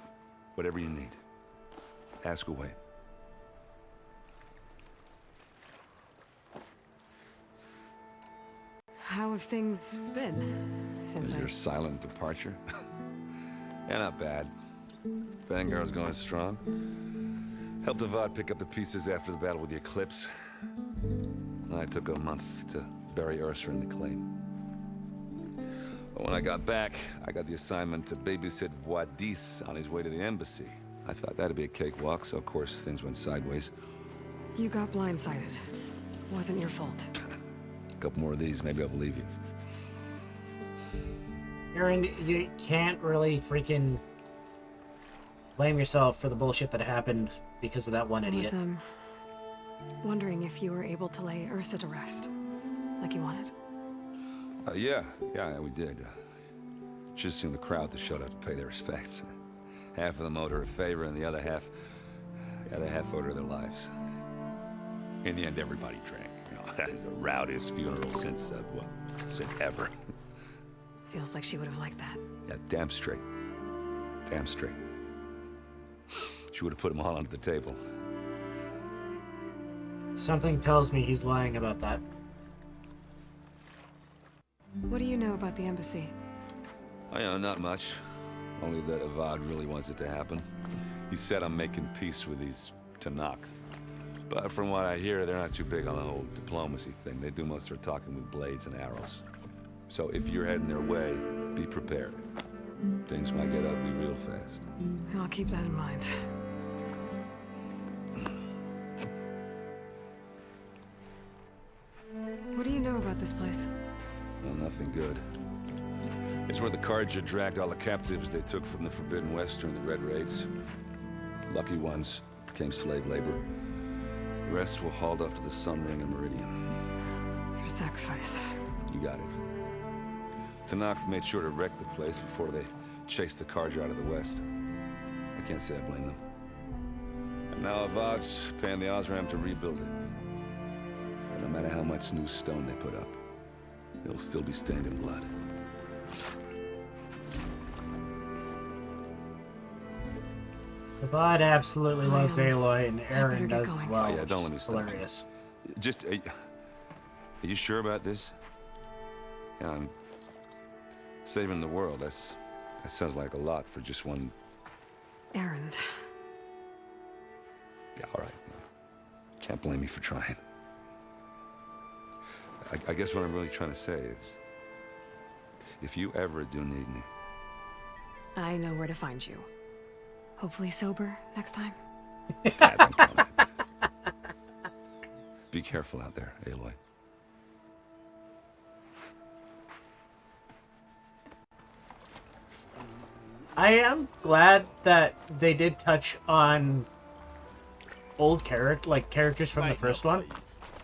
whatever you need, ask away. How have things been since Your silent departure? Yeah, not bad. Vanguard's going strong. Helped Avad pick up the pieces after the battle with the Eclipse. I took a month to bury Ursa in the claim. But when I got back, I got the assignment to babysit Wadis on his way to the embassy. I thought that'd be a cakewalk, so of course things went sideways. You got blindsided. Wasn't your fault. A couple more of these, maybe I'll believe you. Aaron, you can't really freaking blame yourself for the bullshit that happened because of that one idiot. I was, wondering if you were able to lay Ursa to rest, like you wanted. Yeah, we did. Just seen the crowd that showed up to pay their respects. Half of them owed her a favor, and the other half owed her their lives. In the end, everybody drank. You know, that's the rowdiest funeral since ever. Feels like she would have liked that. Yeah, damn straight. Damn straight. She would have put them all under the table. Something tells me he's lying about that. What do you know about the embassy? Oh, yeah, not much. Only that Avad really wants it to happen. He said I'm making peace with these Tenakth. But from what I hear, they're not too big on the whole diplomacy thing. They do most of their talking with blades and arrows. So if you're heading their way, be prepared. Things might get ugly real fast. I'll keep that in mind. What do you know about this place? Well, nothing good. It's where the Carja dragged all the captives they took from the Forbidden West during the Red Raids. Lucky ones became slave labor. The rest were hauled off to the Sun Ring and Meridian. Your sacrifice. You got it. Tenakth made sure to wreck the place before they chased the Carja out of the West. I can't say I blame them. And now Avad's paying the Osram to rebuild it. And no matter how much new stone they put up, it'll still be stained in blood. Avad absolutely loves Aloy, and Aaron does as well. Oh, yeah, don't let me stop. Hilarious. Just, are you sure about this? Yeah, I'm saving the world. That sounds like a lot for just one. Aaron. Yeah, all right. Can't blame me for trying. I guess what I'm really trying to say is, if you ever do need me, I know where to find you. Hopefully sober next time. Be careful out there, Aloy. I am glad that they did touch on old characters from the first one.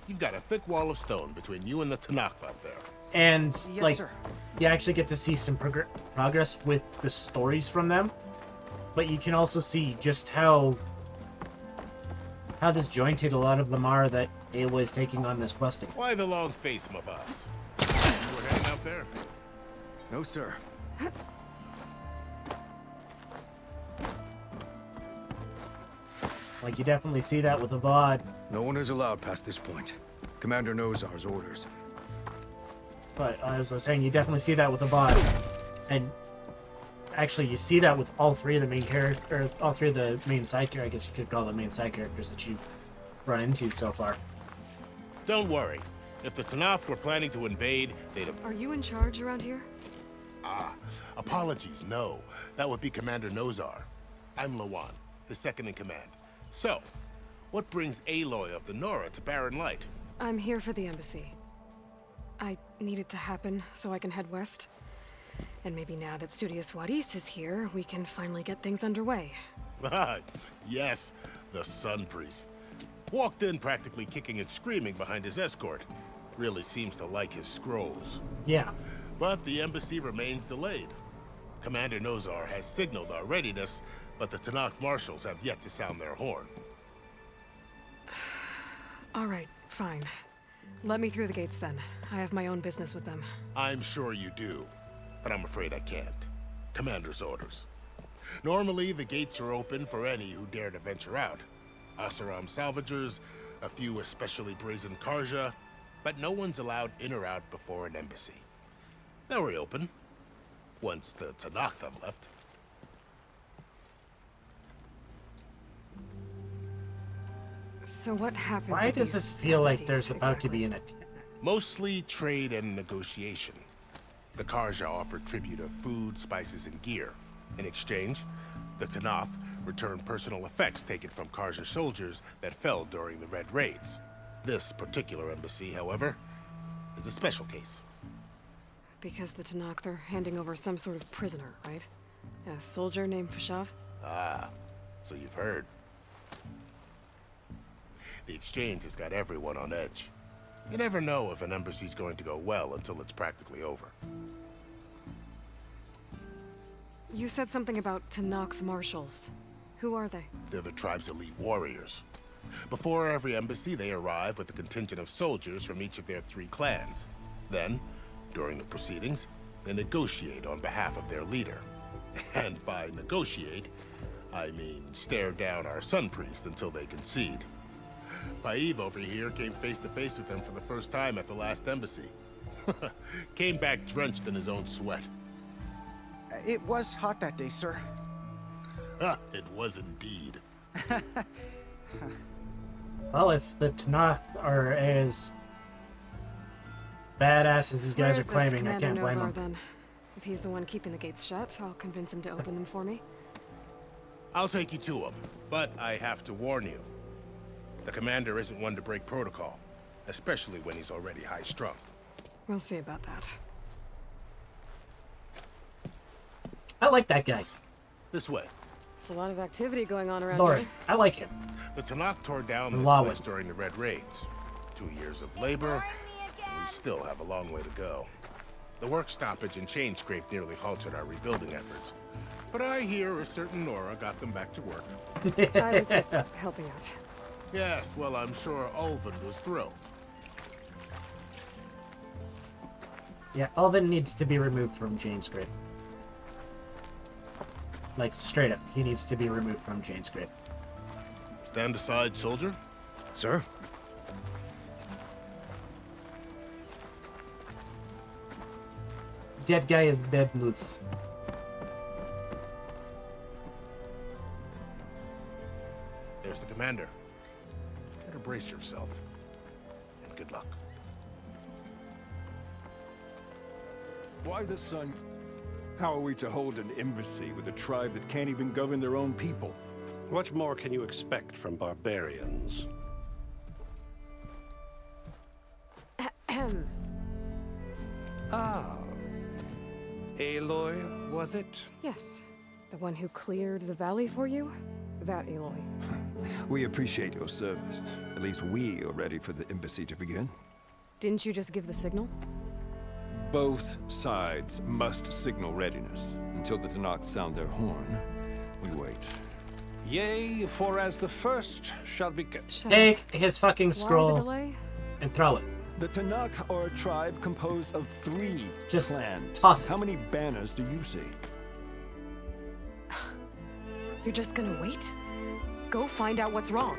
You've got a thick wall of stone between you and the Tenakth out there. And, Yes, sir. you actually get to see some progress with the stories from them. But you can also see just how disjointed a lot of them are that Aloy is taking on this questing. Why the long face, my boss? You were heading out there? No, sir. Like, you definitely see that with Avad. No one is allowed past this point. Commander Nozar's orders. But as I was saying, you definitely see that with Avad. And actually, you see that with all three of the main characters, or all three of the main side characters, I guess you could call them main side characters that you've run into so far. Don't worry. If the Tanath were planning to invade, they'd have... Are you in charge around here? Ah, apologies, no. That would be Commander Nozar. I'm Lawan, his second in command. So, what brings Aloy of the Nora to Barren Light? I'm here for the embassy. I need it to happen so I can head west. And maybe now that Studious Wadis is here, we can finally get things underway. Yes, the Sun Priest. Walked in practically kicking and screaming behind his escort. Really seems to like his scrolls. Yeah. But the embassy remains delayed. Commander Nozar has signaled our readiness, but the Tenakth marshals have yet to sound their horn. All right, fine. Let me through the gates then. I have my own business with them. I'm sure you do, but I'm afraid I can't. Commander's orders. Normally, the gates are open for any who dare to venture out. Asaram salvagers, a few especially brazen Karja, but no one's allowed in or out before an embassy. They'll reopen, once the Tenakth have left. So what happens? Why at does these this feel like embassies there's about to exactly? be an attack? Mostly trade and negotiation. The Karja offer tribute of food, spices, and gear. In exchange, the Tenakth return personal effects taken from Karja soldiers that fell during the Red Raids. This particular embassy, however, is a special case. Because the Tenakth are handing over some sort of prisoner, right? A soldier named Fashav? Ah, so you've heard. The exchange has got everyone on edge. You never know if an embassy's going to go well until it's practically over. You said something about Tenakth marshals. Who are they? They're the tribe's elite warriors. Before every embassy, they arrive with a contingent of soldiers from each of their 3 clans. Then, during the proceedings, they negotiate on behalf of their leader. And by negotiate, I mean stare down our Sun Priest until they concede. Paiv over here came face to face with him for the first time at the last embassy. Came back drenched in his own sweat. It was hot that day, sir. It was indeed. Well, if the Tenakth are as badass as these guys are claiming, I can't blame them. Then? If he's the one keeping the gates shut, I'll convince him to open them for me. I'll take you to him, but I have to warn you. The commander isn't one to break protocol, especially when he's already high-strung. We'll see about that. I like that guy. This way. There's a lot of activity going on around Lord, here. I like him. The Tenakth tore down this Love place it. during the Red Raids. 2 years of labor, and we still have a long way to go. The work stoppage and chain scrape nearly halted our rebuilding efforts. But I hear a certain Nora got them back to work. I was just helping out. Yes, well, I'm sure Ulvin was thrilled. Yeah, Ulvin needs to be removed from Jainscrape. Like, straight up, he needs to be removed from Jainscrape. Stand aside, soldier. Sir? Dead guy is bad news. There's the commander. Better brace yourself. And good luck. Why the Sun? How are we to hold an embassy with a tribe that can't even govern their own people? What more can you expect from barbarians? Ah. Aloy, was it? Yes. The one who cleared the valley for you? That Aloy. We appreciate your service. At least we are ready for the embassy to begin. Didn't you just give the signal? Both sides must signal readiness. Until the Tenakth sound their horn, we wait. Yea, for as the first shall be... Take his fucking Why the scroll delay? and throw it. The Tenakth are a tribe composed of 3 Just clans. toss it. How many banners do you see? You're just gonna wait? Go find out what's wrong.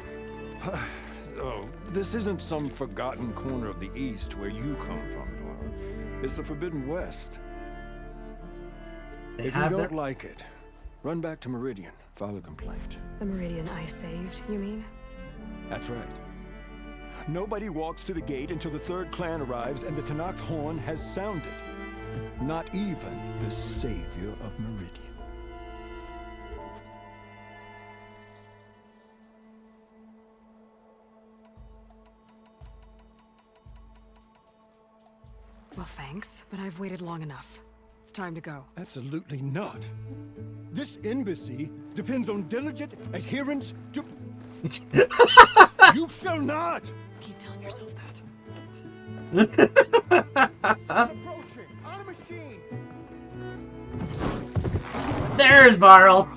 Oh, this isn't some forgotten corner of the East where you come from, Nora. It's the Forbidden West. If you don't like it, run back to Meridian, file a complaint. The Meridian I saved, you mean? That's right. Nobody walks to the gate until the third clan arrives and the Tenakth horn has sounded. Not even the savior of Meridian. Well, thanks, but I've waited long enough. It's time to go. Absolutely not. This embassy depends on diligent adherence to... You shall not! Keep telling yourself that. There's Varl.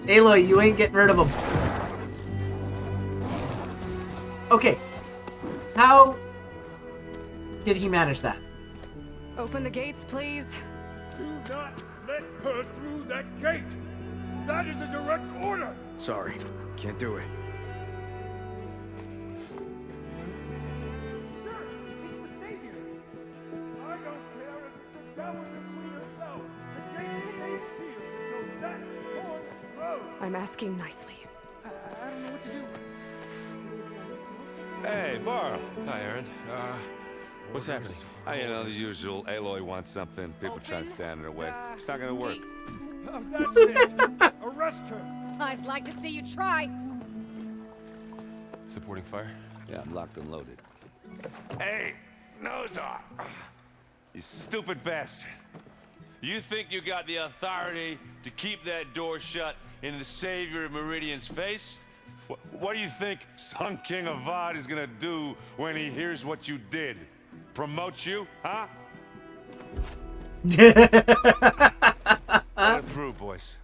Aloy, you ain't getting rid of him. Okay. How did he manage that? Open the gates, please. Do not let her through that gate! That is a direct order! Sorry, can't do it. I'm asking nicely. Hey, Varl. Hi, Aaron. What's happening? You know, the usual. Aloy wants something. People trying to stand in her way. It's not gonna work. That's it! Arrest her! I'd like to see you try. Supporting fire? Yeah, I'm locked and loaded. Hey, Nozar! You stupid bastard. You think you got the authority to keep that door shut in the savior of Meridian's face? What do you think Sun King Avad is gonna do when he hears what you did? Promote you, huh? Let it through, boys.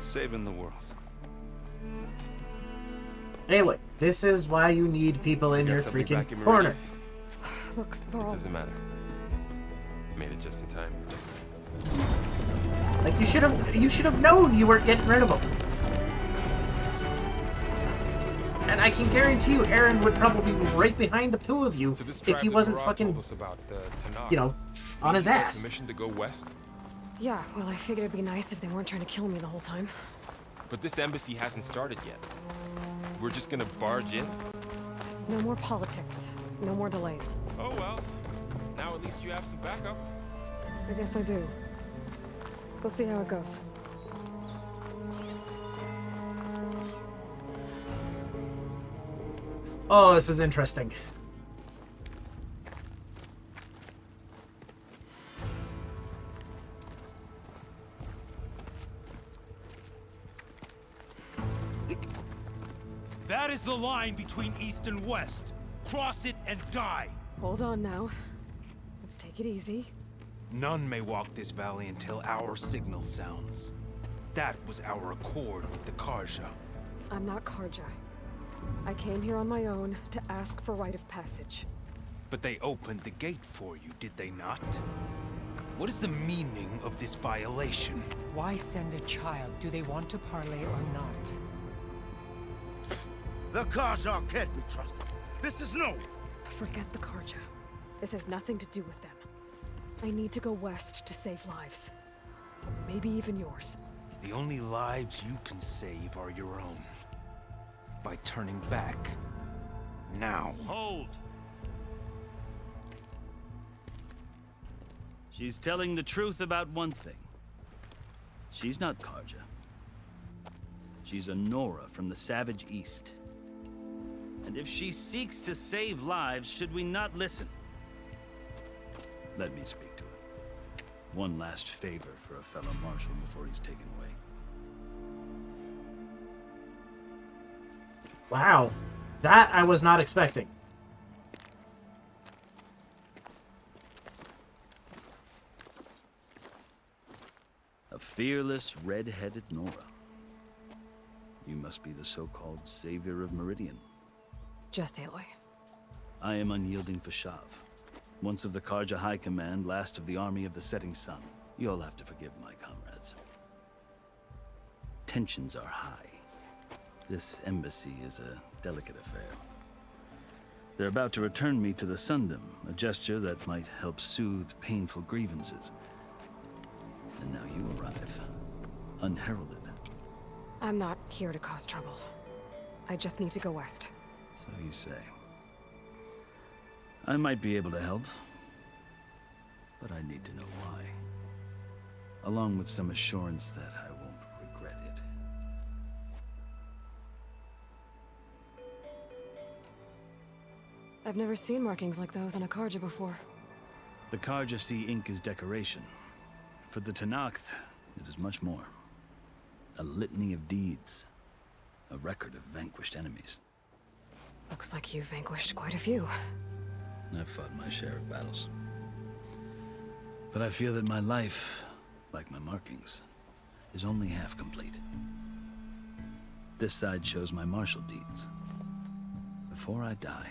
Saving the world. Anyway, this is why you need people in your freaking in corner. Look, It doesn't matter. Made it just in time. Like you should have known you weren't getting rid of him. And I can guarantee you Aaron would probably be right behind the two of you if he wasn't fucking, you know, on his ass. Permission to go west? Yeah, well, I figured it'd be nice if they weren't trying to kill me the whole time. But this embassy hasn't started yet. We're just gonna barge in? Just no more politics. No more delays. Oh well. Now at least you have some backup. I guess I do. We'll see how it goes. Oh, this is interesting. That is the line between East and West. Cross it and die. Hold on now. Let's take it easy. None may walk this valley until our signal sounds. That was our accord with the Karja. I'm not Karja. I came here on my own to ask for rite of passage. But they opened the gate for you, did they not? What is the meaning of this violation? Why send a child? Do they want to parley or not? The Karja can't be trusted. This is no... Forget the Karja. This has nothing to do with them. I need to go west to save lives. Maybe even yours. The only lives you can save are your own. By turning back. Now. Hold! She's telling the truth about one thing. She's not Karja. She's a Nora from the Savage East. And if she seeks to save lives, should we not listen? Let me speak to her. One last favor for a fellow marshal before he's taken away. Wow. That I was not expecting. A fearless, red-headed Nora. You must be the so-called savior of Meridian. Just Aloy. I am Unyielding Fashav, once of the Karja High Command, last of the army of the Setting Sun. You'll have to forgive my comrades. Tensions are high. This embassy is a delicate affair. They're about to return me to the Sundom, a gesture that might help soothe painful grievances. And now you arrive, unheralded. I'm not here to cause trouble. I just need to go west. So you say. I might be able to help, but I need to know why. Along with some assurance that I won't regret it. I've never seen markings like those on a Carja before. The Carja see ink as decoration. For the Tenakth, it is much more. A litany of deeds. A record of vanquished enemies. Looks like you vanquished quite a few. I've fought my share of battles. But I feel that my life, like my markings, is only half complete. This side shows my martial deeds. Before I die,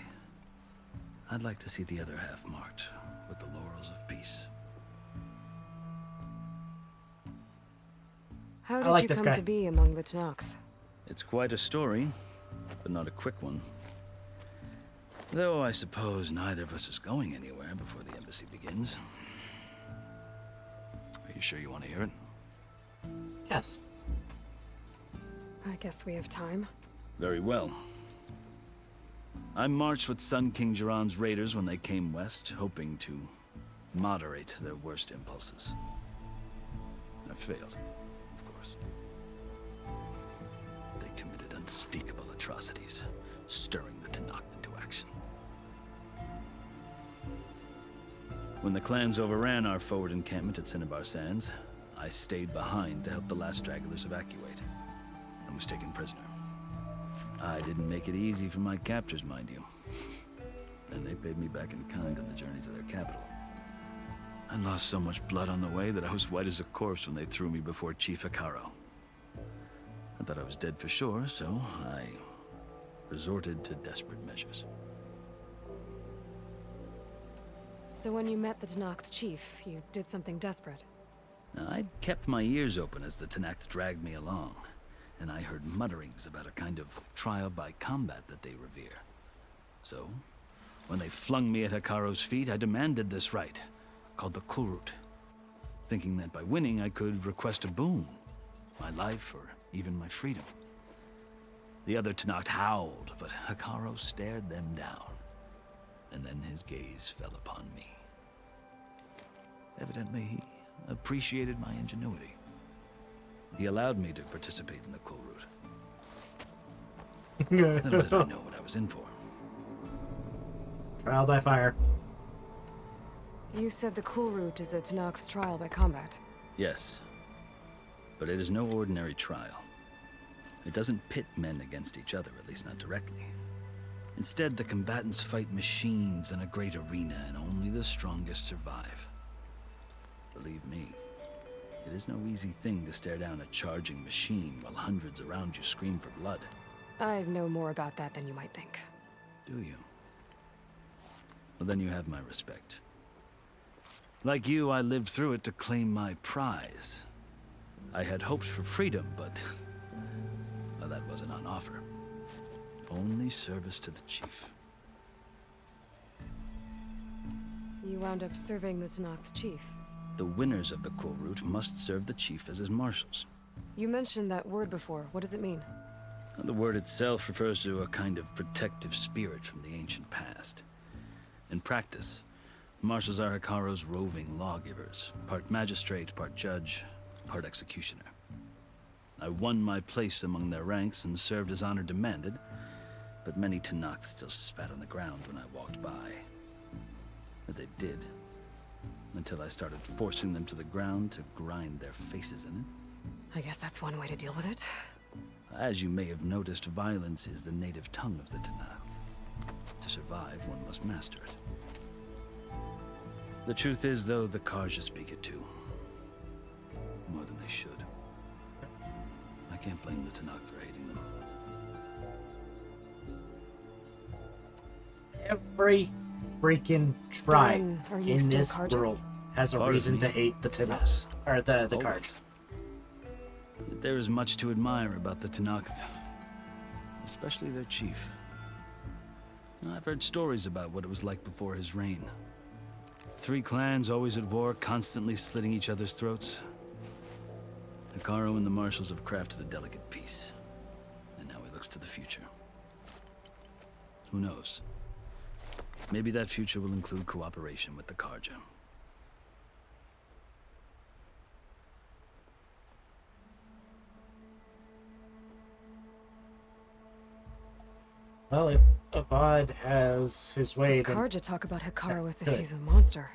I'd like to see the other half marked with the laurels of peace. How did you come to be among the Tenakth? It's quite a story, but not a quick one. Though I suppose neither of us is going anywhere before the embassy begins. Are you sure you want to hear it? Yes. I guess we have time. Very well. I marched with Sun King Jiran's raiders when they came west, hoping to moderate their worst impulses. I failed, of course. They committed unspeakable atrocities, stirring the Tenakth into action. When the clans overran our forward encampment at Cinnabar Sands, I stayed behind to help the last stragglers evacuate, and was taken prisoner. I didn't make it easy for my captors, mind you. And they paid me back in kind on the journey to their capital. I lost so much blood on the way that I was white as a corpse when they threw me before Chief Hekarro. I thought I was dead for sure, so I resorted to desperate measures. So when you met the Tenakth chief, you did something desperate. Now, I'd kept my ears open as the Tenakth dragged me along, and I heard mutterings about a kind of trial by combat that they revere. So, when they flung me at Hekarro's feet, I demanded this right, called the Kulrut, thinking that by winning I could request a boon, my life or even my freedom. The other Tenakth howled, but Hekarro stared them down, and then his gaze fell upon me. Evidently, he appreciated my ingenuity. He allowed me to participate in the Kulrut. Little did I know what I was in for. Trial by fire. You said the Kulrut is a Tenakth trial by combat. Yes, but it is no ordinary trial. It doesn't pit men against each other, at least not directly. Instead, the combatants fight machines in a great arena, and only the strongest survive. Believe me, it is no easy thing to stare down a charging machine while hundreds around you scream for blood. I know more about that than you might think. Do you? Well, then you have my respect. Like you, I lived through it to claim my prize. I had hopes for freedom, but well, that wasn't on offer. Only service to the chief. You wound up serving the Tenakth chief. The winners of the Kulrut must serve the chief as his marshals. You mentioned that word before. What does it mean? The word itself refers to a kind of protective spirit from the ancient past. In practice, marshals are Hekarro's roving lawgivers, part magistrate, part judge, part executioner. I won my place among their ranks and served as honor demanded, but many Tenakth still spat on the ground when I walked by. But they did, until I started forcing them to the ground to grind their faces in it. I guess that's one way to deal with it. As you may have noticed, violence is the native tongue of the Tenakth. To survive, one must master it. The truth is, though, the Carja speak it too. More than they should. I can't blame the Tenakth for hating them. Every freaking tribe Are you in still this Carja? world has a Part of reason me, to hate the Tenakth, yes. or the Always. Karja. Yet there is much to admire about the Tenakth, especially their chief. I've heard stories about what it was like before his reign. 3 clans always at war, constantly slitting each other's throats. Hekarro and the Marshals have crafted a delicate peace, and now he looks to the future. Who knows? Maybe that future will include cooperation with the Karja. Well, if Avad has his way, then Karja talk about Hekarro as if good. he's a monster.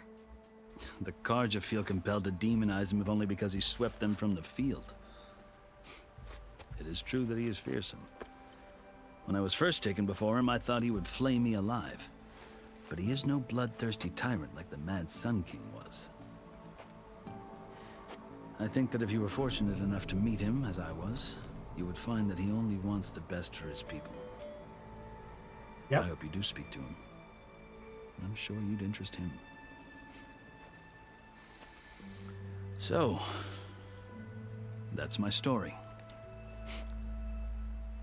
The Karja feel compelled to demonize him if only because he swept them from the field. It is true that he is fearsome. When I was first taken before him, I thought he would flay me alive. But he is no bloodthirsty tyrant like the Mad Sun King was. I think that if you were fortunate enough to meet him, as I was, you would find that he only wants the best for his people. Yep. I hope you do speak to him. I'm sure you'd interest him. So, that's my story.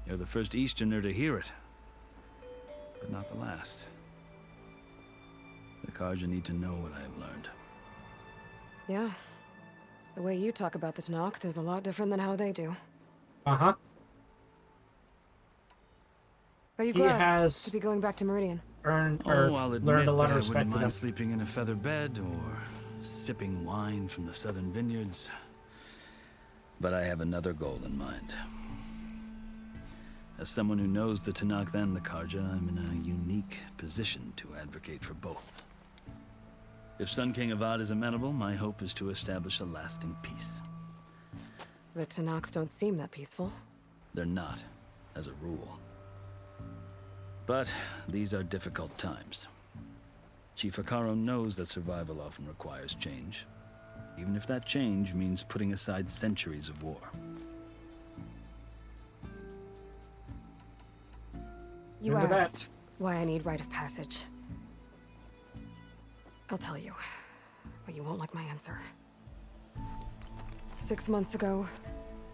You're the first Easterner to hear it, but not the last. The Karja need to know what I have learned. Yeah. The way you talk about the Tenakth is a lot different than how they do. Uh-huh. Are you He glad has to be going back to Meridian? earned or I'll admit learned a lot that of I respect wouldn't for them. mind sleeping in a feather bed or sipping wine from the southern vineyards. But I have another goal in mind. As someone who knows the Tenakth and the Karja, I'm in a unique position to advocate for both. If Sun King Avad is amenable, my hope is to establish a lasting peace. The Tenakth don't seem that peaceful. They're not, as a rule. But these are difficult times. Chief Hekarro knows that survival often requires change, even if that change means putting aside centuries of war. You Into that. asked why I need rite of passage. I'll tell you, but you won't like my answer. 6 months ago,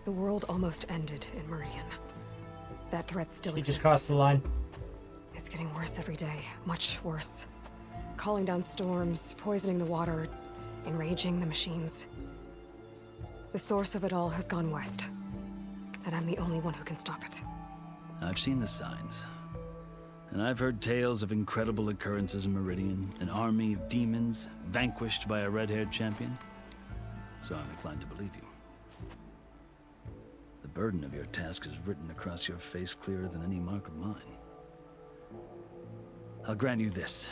the world almost ended in Meridian. That threat still He exists. just crossed the line. It's getting worse every day, much worse. Calling down storms, poisoning the water, enraging the machines. The source of it all has gone west, and I'm the only one who can stop it. I've seen the signs. And I've heard tales of incredible occurrences in Meridian, an army of demons vanquished by a red-haired champion. So I'm inclined to believe you. The burden of your task is written across your face clearer than any mark of mine. I'll grant you this,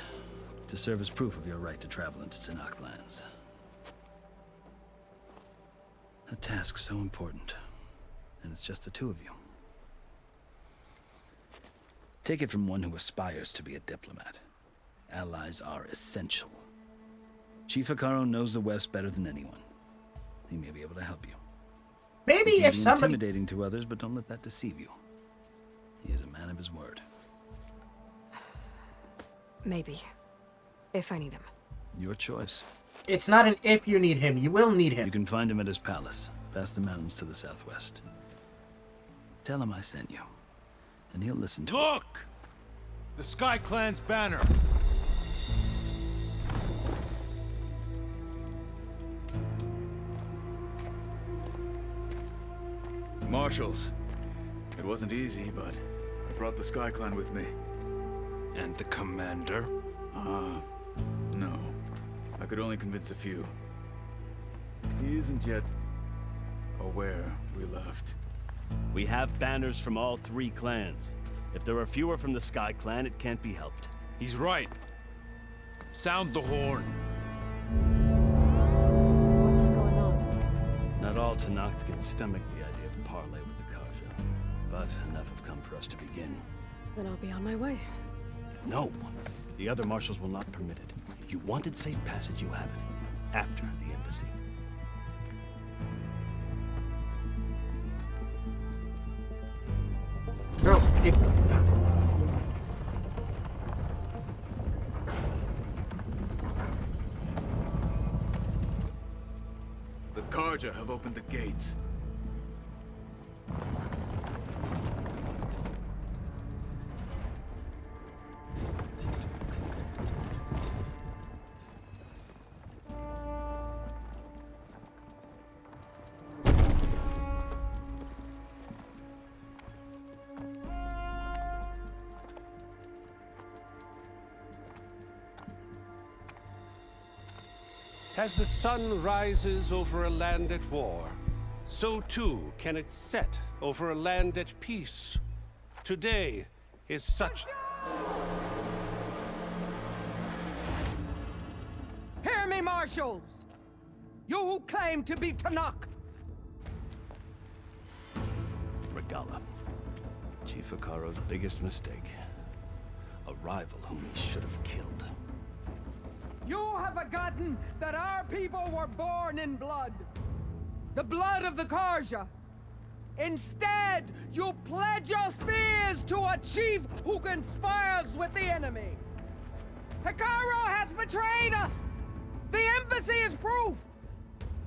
to serve as proof of your right to travel into Tenakth lands. A task so important, and it's just the two of you. Take it from one who aspires to be a diplomat. Allies are essential. Chief Hekarro knows the West better than anyone. He may be able to help you. Maybe He can if be somebody... intimidating to others, but don't let that deceive you. He is a man of his word. Maybe. If I need him. Your choice. It's not an if you need him. You will need him. You can find him at his palace, past the mountains to the southwest. Tell him I sent you, and he'll listen to it. Look! The Sky Clan's banner! Marshals. It wasn't easy, but I brought the Sky Clan with me. And the commander? No. I could only convince a few. He isn't yet aware we left. We have banners from all 3 clans. If there are fewer from the Sky Clan, it can't be helped. He's right. Sound the horn. What's going on? Not all Tenakth can stomach the idea of parley with the Karja, but enough have come for us to begin. Then I'll be on my way. No. The other marshals will not permit it. You wanted safe passage, you have it. After the embassy. No, if... Karja have opened the gates. As the sun rises over a land at war, so too can it set over a land at peace. Today is such... Hear me, marshals! You who claim to be Tenakth! Regalla. Chief Hekarro's biggest mistake. A rival whom he should have killed. You have forgotten that our people were born in blood. The blood of the Karja. Instead, you pledge your spears to a chief who conspires with the enemy. Hekarro has betrayed us! The embassy is proof!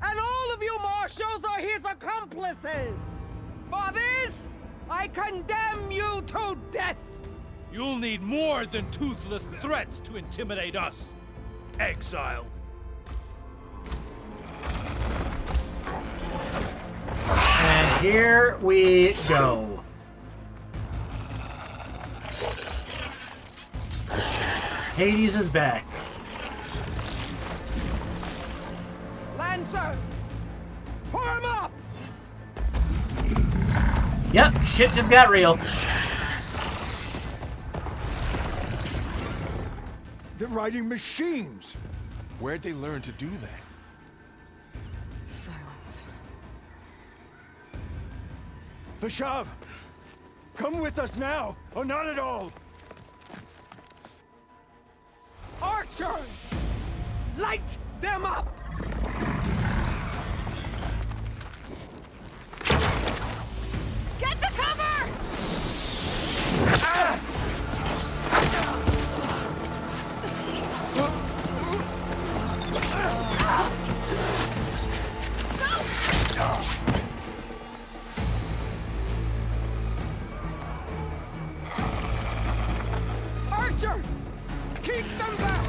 And all of you marshals are his accomplices! For this, I condemn you to death! You'll need more than toothless threats to intimidate us. Exile. And here we go. Hades is back. Lancers! Form up! Yep, shit just got real. They're riding machines. Where'd they learn to do that? Silence. Vashav, come with us now, or not at all. Archers! Light them up! Get to cover! Ah! Archers! Keep them back!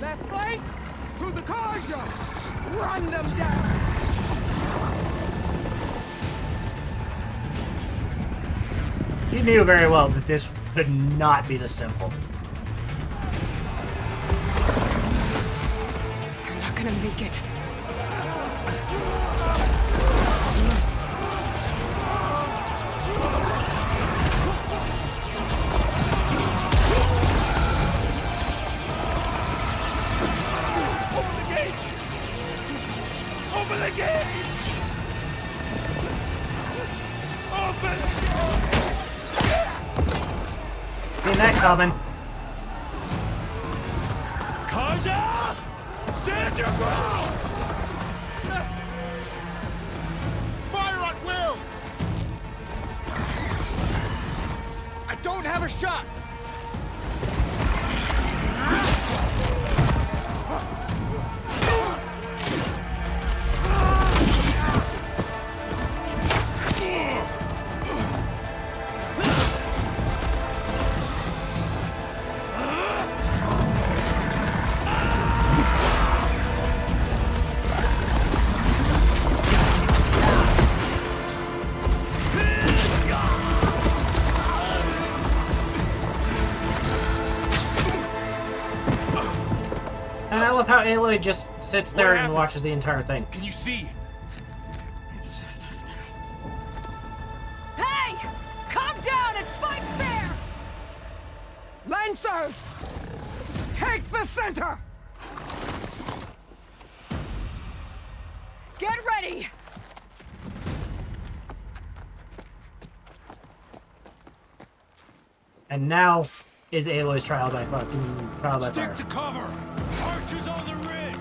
Left flank! To the Karja! Run them down! He knew very well that this could not be this simple. They're not gonna make it. Open the gates! Open the gates! Open the gates! Seen that coming. Karja! Stand your ground! Fire at will! I don't have a shot! And I love how Aloy just sits there and watches the entire thing. Can you see? It's just us now. Hey! Calm down and fight fair! Lancers! Take the center! Get ready! And now is Aloy's trial by fire. Stick to cover! Archers on the ridge!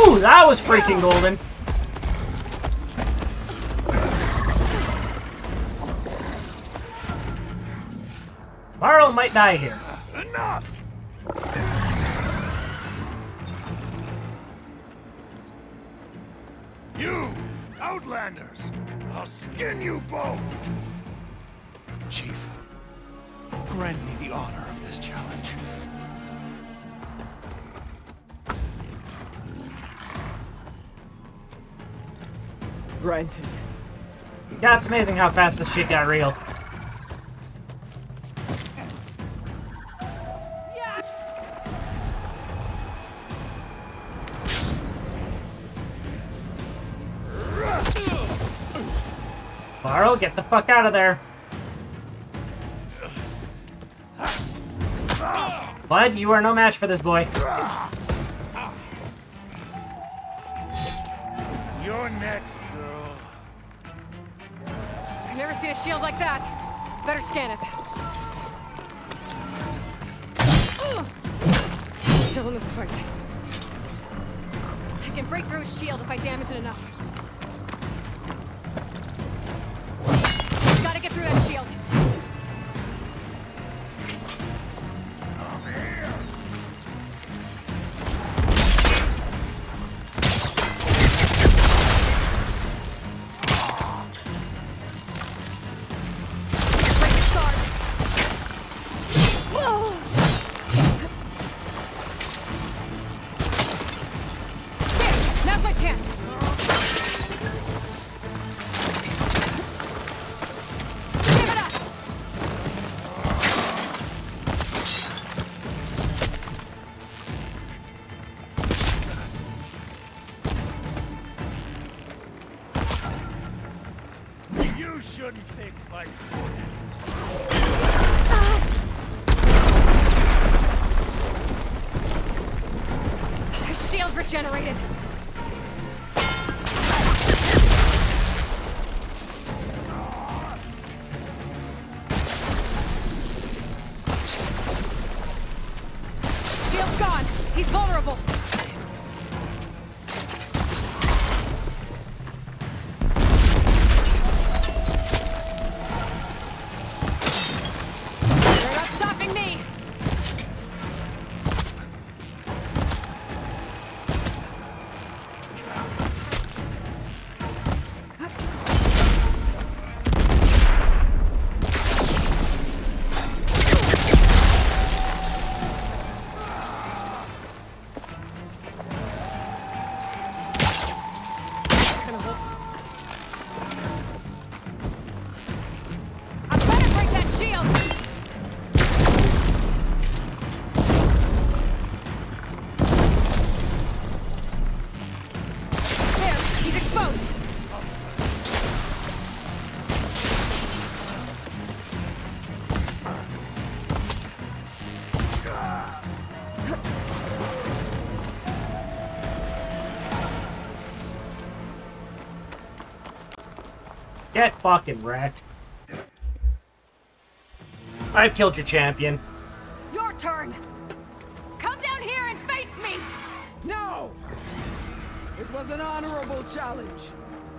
Ooh, that was freaking golden. Varl might die here. Enough! You, Outlanders! I'll skin you both! Chief, grant me the honor of this challenge. Granted. Yeah, it's amazing how fast this shit got real. Varl, get the fuck out of there. Bud, you are no match for this boy. You're next, girl. I've never seen a shield like that. Better scan it. Still in this fight. I can break through his shield if I damage it enough. Gotta get through that shield. You shouldn't pick fights. His shield's regenerated. Shield's gone. He's vulnerable. They're not stopping me. I better break that shield. There, he's exposed. Get fucking wrecked. I've killed your champion. Your turn. Come down here and face me. No! It was an honorable challenge.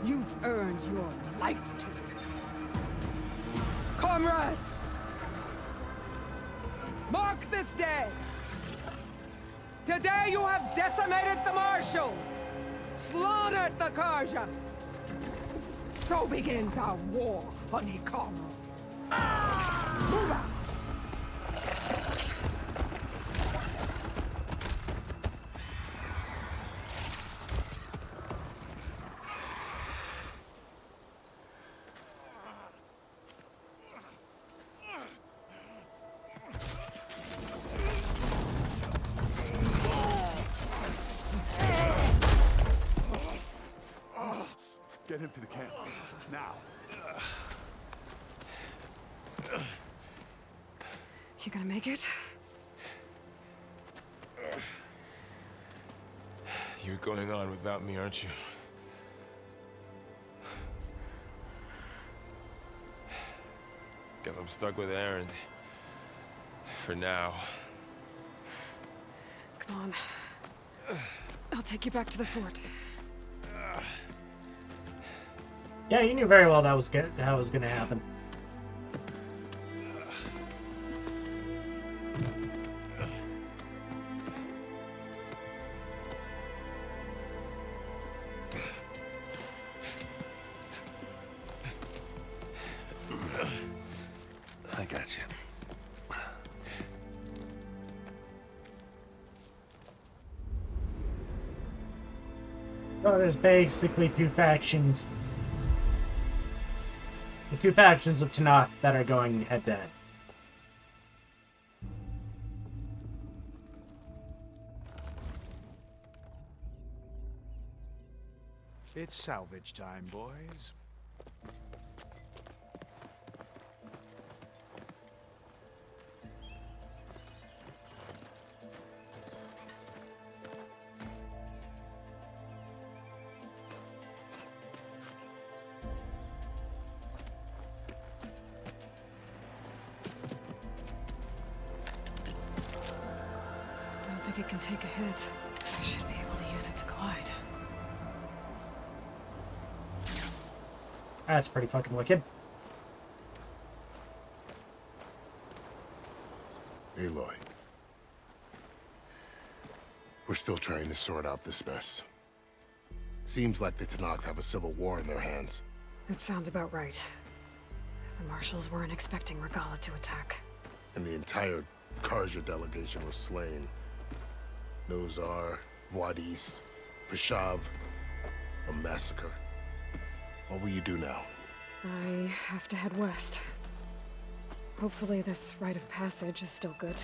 You've earned your life to it. Comrades! Mark this day! Today you have decimated the Marshals! Slaughtered the Karja! So begins our war on Ikara. Move out! Get him to the camp. Now. You gonna make it? You're going on without me, aren't you? Guess I'm stuck with Aaron. For now. Come on. I'll take you back to the fort. Yeah, you knew very well that was how it was gonna happen. I got you. So there's basically two factions. The two factions of Tenakth that are going head to head. It's salvage time, boys. Don't think it can take a hit. I should be able to use it to glide. That's pretty fucking wicked. Aloy. We're still trying to sort out this mess. Seems like the Tenakth have a civil war in their hands. That sounds about right. The marshals weren't expecting Regalla to attack. And the entire Carja delegation was slain. Nozar, Wadis, Fashav. A massacre. What will you do now? I have to head west. Hopefully this rite of passage is still good.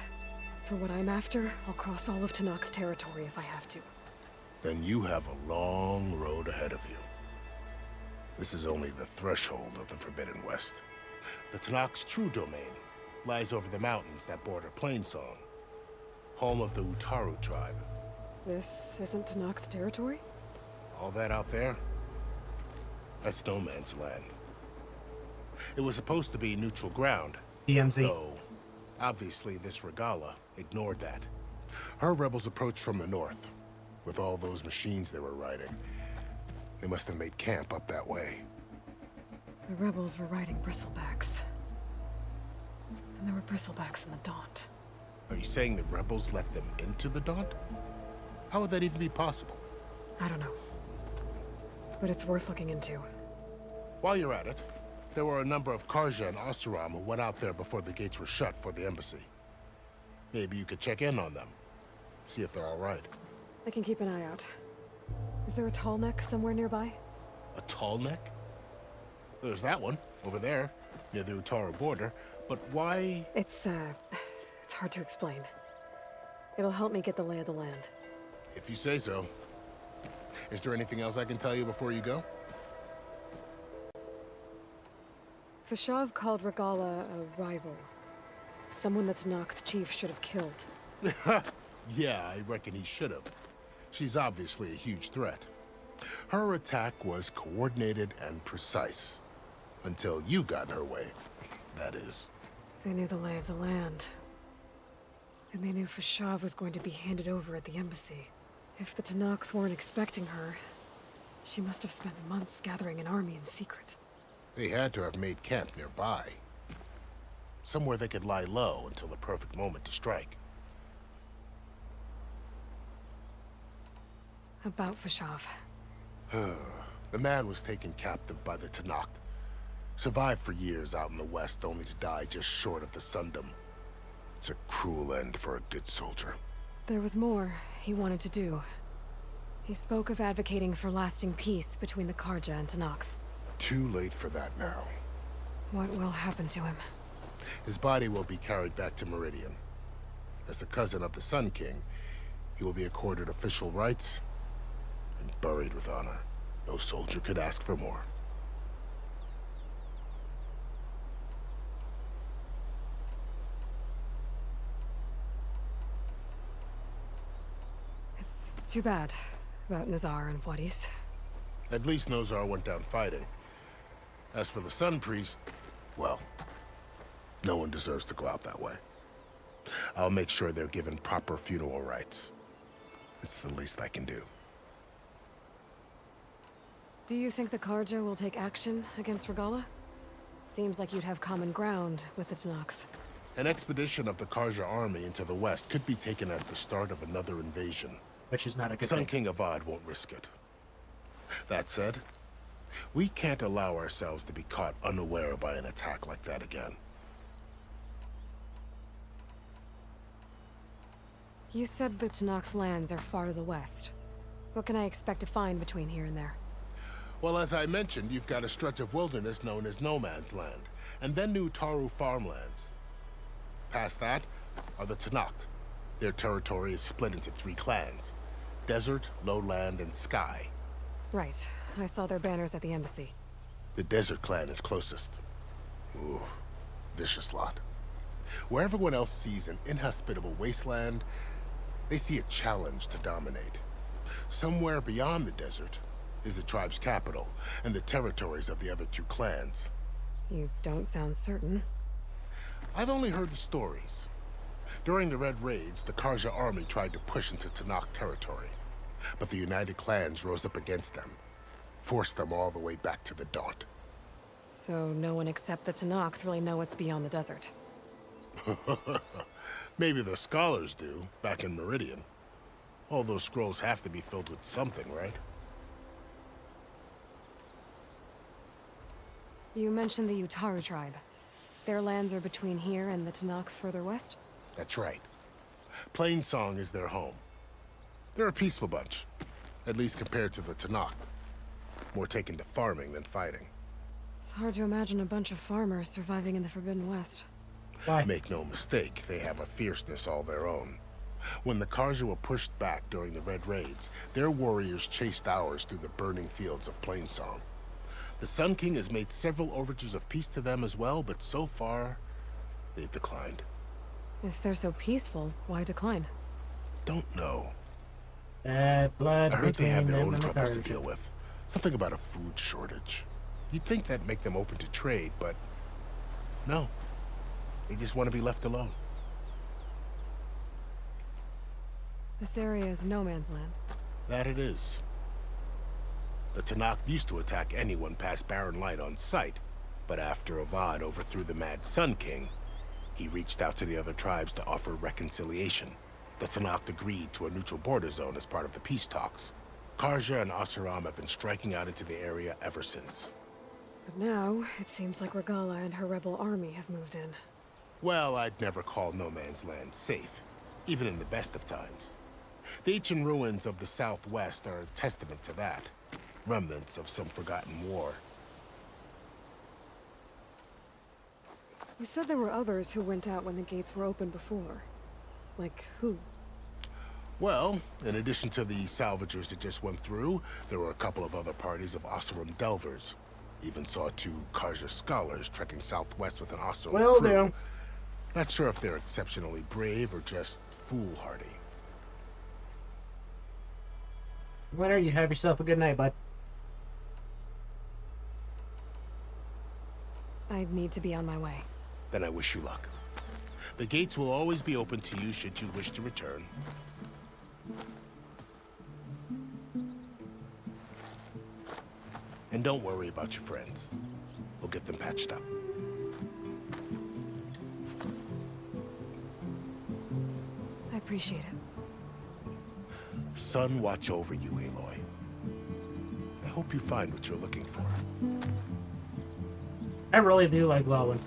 For what I'm after, I'll cross all of Tenakth territory if I have to. Then you have a long road ahead of you. This is only the threshold of the Forbidden West. The Tenakth's true domain lies over the mountains that border Plainsong, home of the Utaru tribe. This isn't Tenakth territory? All that out there? That's no man's land. It was supposed to be neutral ground. DMZ. Though, obviously this Regalla ignored that. Her rebels approached from the north, with all those machines they were riding. They must have made camp up that way. The rebels were riding bristlebacks. And there were bristlebacks in the Daunt. Are you saying the rebels let them into the Daunt? How would that even be possible? I don't know. But it's worth looking into. While you're at it, there were a number of Carja and Oseram who went out there before the gates were shut for the embassy. Maybe you could check in on them. See if they're all right. I can keep an eye out. Is there a tall neck somewhere nearby? A tall neck? There's that one, over there, near the Utaru border. But why? It's hard to explain. It'll help me get the lay of the land. If you say so. Is there anything else I can tell you before you go? Fashav called Regalla a rival. Someone that Tenakth chief should have killed. Yeah, I reckon he should have. She's obviously a huge threat. Her attack was coordinated and precise. Until you got in her way, that is. They knew the lay of the land. And they knew Fashav was going to be handed over at the embassy. If the Tenakth weren't expecting her, she must have spent months gathering an army in secret. They had to have made camp nearby. Somewhere they could lie low until the perfect moment to strike. About Fashav. The man was taken captive by the Tenakth. Survived for years out in the west, only to die just short of the Sundom. It's a cruel end for a good soldier. There was more he wanted to do. He spoke of advocating for lasting peace between the Carja and Tenakth. Too late for that now. What will happen to him? His body will be carried back to Meridian. As the cousin of the Sun King, he will be accorded official rights and buried with honor. No soldier could ask for more. It's too bad about Nozar and Wadis. At least Nozar went down fighting. As for the Sun Priest, well, no one deserves to go out that way. I'll make sure they're given proper funeral rites. It's the least I can do. Do you think the Carja will take action against Regalla? Seems like you'd have common ground with the Tenakth. An expedition of the Carja army into the west could be taken as the start of another invasion. Which is not a good Sun thing. King Avad won't risk it. That said, we can't allow ourselves to be caught unaware by an attack like that again. You said the Tenakth lands are far to the west. What can I expect to find between here and there? Well, as I mentioned, you've got a stretch of wilderness known as No Man's Land, and then New Taru farmlands. Past that are the Tenakth. Their territory is split into 3 clans: Desert, Lowland, and Sky. Right. I saw their banners at the embassy. The Desert clan is closest. Ooh, vicious lot. Where everyone else sees an inhospitable wasteland, they see a challenge to dominate. Somewhere beyond the desert is the tribe's capital and the territories of the other 2 clans. You don't sound certain. I've only heard the stories. During the Red Raids, the Carja army tried to push into Tenakth territory, but the United Clans rose up against them, forced them all the way back to the Daunt. So no one except the Tenakth really know what's beyond the desert. Maybe the scholars do, back in Meridian. All those scrolls have to be filled with something, right? You mentioned the Utaru tribe. Their lands are between here and the Tenakth further west? That's right. Plainsong is their home. They're a peaceful bunch, at least compared to the Tenakth. More taken to farming than fighting. It's hard to imagine a bunch of farmers surviving in the Forbidden West. Why? Make no mistake, they have a fierceness all their own. When the Carja were pushed back during the Red Raids, their warriors chased ours through the burning fields of Plainsong. The Sun King has made several overtures of peace to them as well, but so far, they've declined. If they're so peaceful, why decline? Don't know. Bad blood I heard they have their between own them and the troubles to Carja. deal with. Something about a food shortage. You'd think that'd make them open to trade, but no. They just want to be left alone. This area is no man's land. That it is. The Tenakth used to attack anyone past Barren Light on sight, but after Avad overthrew the Mad Sun King, he reached out to the other tribes to offer reconciliation. The Tenakth agreed to a neutral border zone as part of the peace talks. Carja and Oseram have been striking out into the area ever since. But now, it seems like Regalla and her rebel army have moved in. Well, I'd never call No Man's Land safe, even in the best of times. The ancient ruins of the Southwest are a testament to that. Remnants of some forgotten war. You said there were others who went out when the gates were open before. Like who? Well, in addition to the salvagers that just went through, there were a couple of other parties of Oseram Delvers. Even saw 2 Carja scholars trekking southwest with an Oseram Will crew. do. Not sure if they're exceptionally brave or just foolhardy. Winner, you have yourself a good night, bud. I'd need to be on my way. Then I wish you luck. The gates will always be open to you should you wish to return. And don't worry about your friends. We'll get them patched up. I appreciate it. Sun watch over you, Aloy. I hope you find what you're looking for. I really do like Lowen.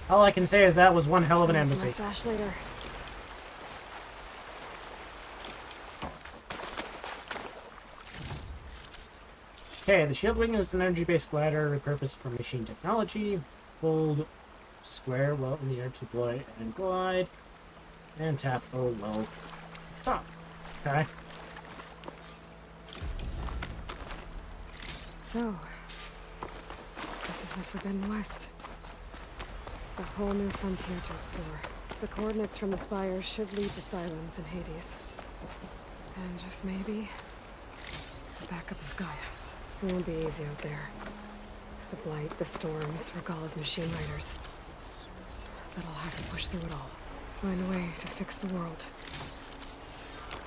All I can say is that was one hell of an I'll see embassy. my stash later. Okay, the shield wing is an energy-based glider repurposed for machine technology. Hold square while in the air to deploy and glide. And tap O while top. Okay. So, this is the Forbidden West. A whole new frontier to explore. The coordinates from the spires should lead to Silence and Hades. And just maybe, the backup of Gaia. It won't be easy out there. The Blight, the Storms, Regalla's machine riders. But I'll have to push through it all. Find a way to fix the world.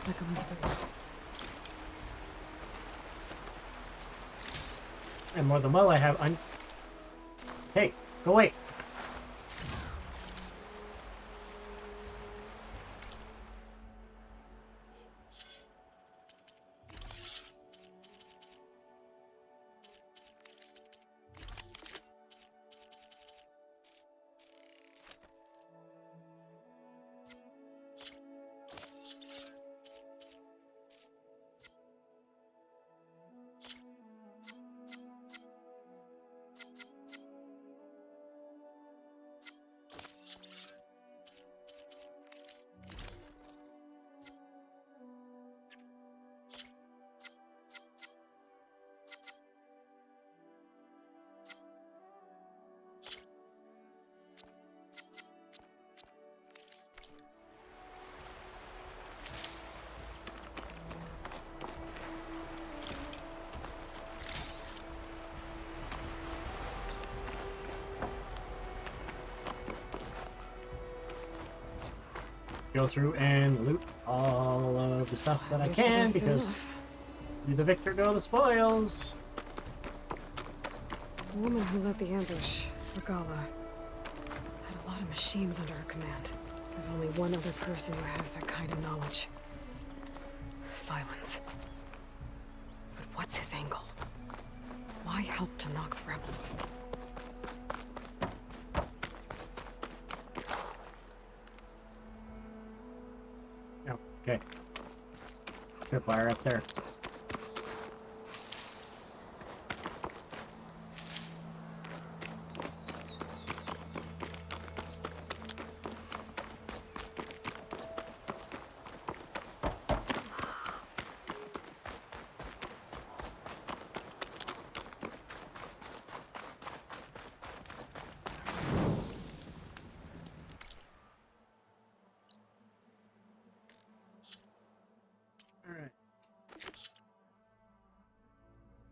Like Elizabeth did. And more than well, I have Hey, go away. Go through and loot all of the stuff that I can, because through the victor go the spoils. The woman who led the ambush, Regalla, had a lot of machines under her command. There's only one other person who has that kind of knowledge. Silence. But what's his angle? Why help to knock the rebels? Okay. Tripwire up there.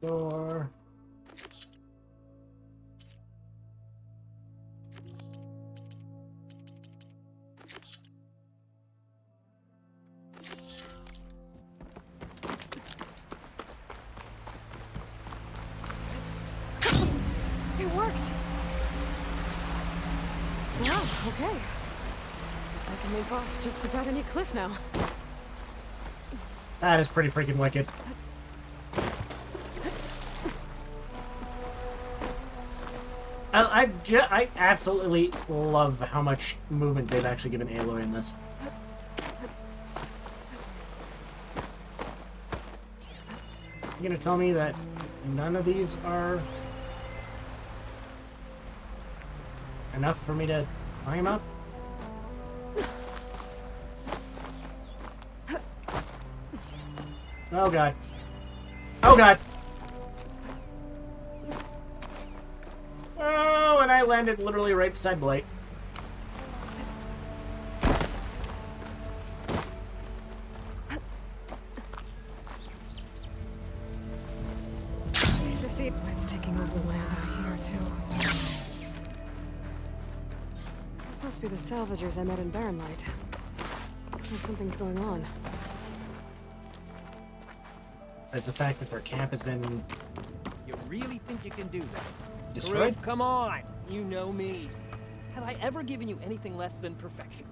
Door. It worked! Wow, okay. Guess I can make off just about any cliff now. That is pretty freaking wicked. I absolutely love how much movement they've actually given Aloy in this. You gonna tell me that none of these are enough for me to climb up? Oh god. Oh god! Oh, and I landed literally right beside Blight. The sea Blight's taking over the land out here, too. This must be the salvagers I met in Barrenlight. Looks like something's going on. As the fact that their camp has been You really think you can do that? destroyed? Karuf, come on! You know me. Had I ever given you anything less than perfection?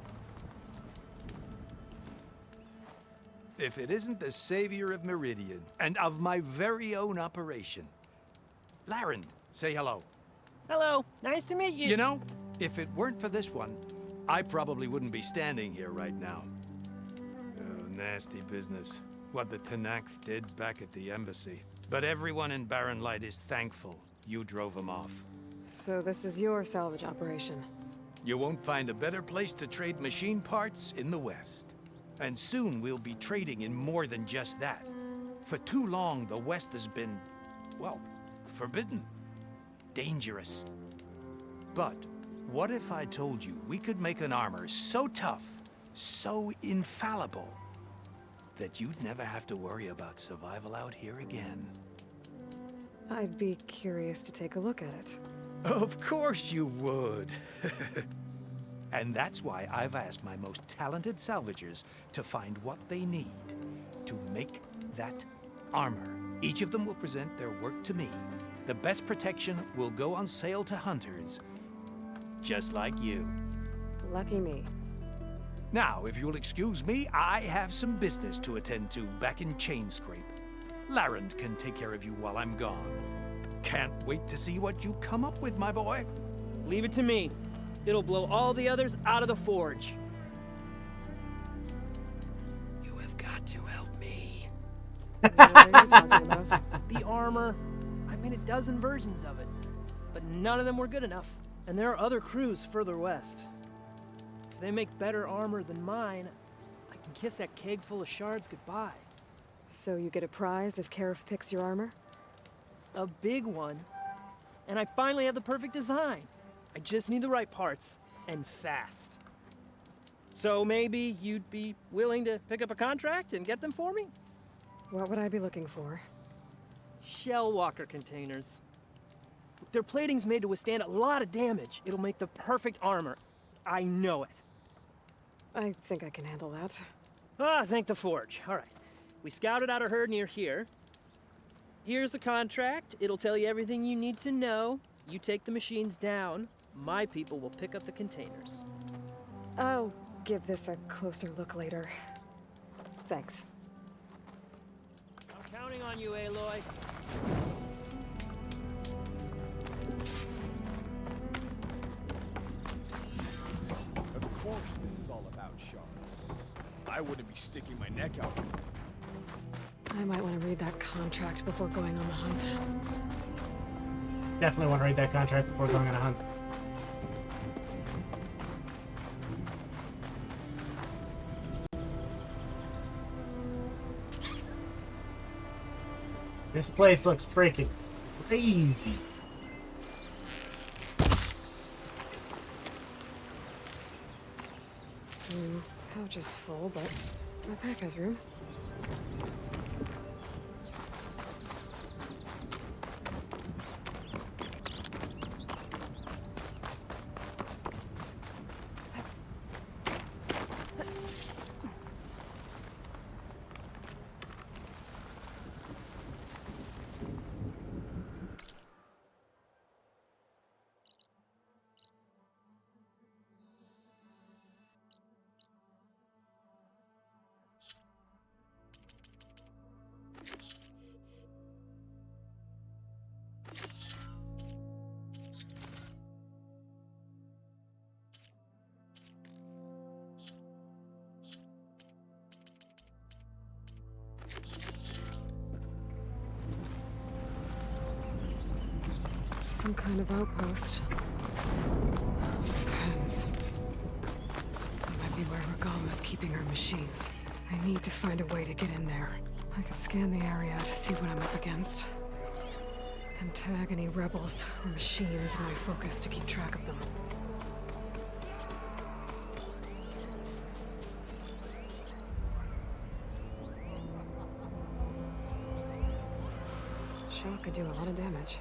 If it isn't the savior of Meridian, and of my very own operation. Laren, say hello. Hello, nice to meet you. You know, if it weren't for this one, I probably wouldn't be standing here right now. Oh, nasty business. What the Tenakth did back at the embassy. But everyone in Barrenlight is thankful you drove them off. So this is your salvage operation. You won't find a better place to trade machine parts in the West. And soon we'll be trading in more than just that. For too long, the West has been, well, forbidden. Dangerous. But what if I told you we could make an armor so tough, so infallible, that you'd never have to worry about survival out here again? I'd be curious to take a look at it. Of course you would. And that's why I've asked my most talented salvagers to find what they need to make that armor. Each of them will present their work to me. The best protection will go on sale to hunters, just like you. Lucky me. Now, if you'll excuse me, I have some business to attend to back in Chainscrape. Larend can take care of you while I'm gone. Can't wait to see what you come up with, my boy. Leave it to me. It'll blow all the others out of the forge. You have got to help me. What are you talking about? The armor. I made a dozen versions of it, but none of them were good enough. And there are other crews further west. If they make better armor than mine, I can kiss that keg full of shards goodbye. So you get a prize if Karif picks your armor? A big one. And I finally have the perfect design. I just need the right parts, and fast. So maybe you'd be willing to pick up a contract and get them for me? What would I be looking for? Shell walker containers. Their plating's made to withstand a lot of damage. It'll make the perfect armor. I know it. I think I can handle that. Ah, thank the forge. All right. We scouted out a herd near here. Here's the contract. It'll tell you everything you need to know. You take the machines down. My people will pick up the containers. I'll give this a closer look later. Thanks. I'm counting on you, Aloy. Of course this is all about shards. I wouldn't be sticking my neck out. I might want to read that contract before going on the hunt. Definitely want to read that contract before going on a hunt. This place looks freaking crazy. Pouch is full, but my pack has room. Some kind of outpost. Depends. That might be where Regala's keeping her machines. I need to find a way to get in there. I can scan the area to see what I'm up against. And tag any rebels or machines in my focus to keep track of them. Shock could do a lot of damage.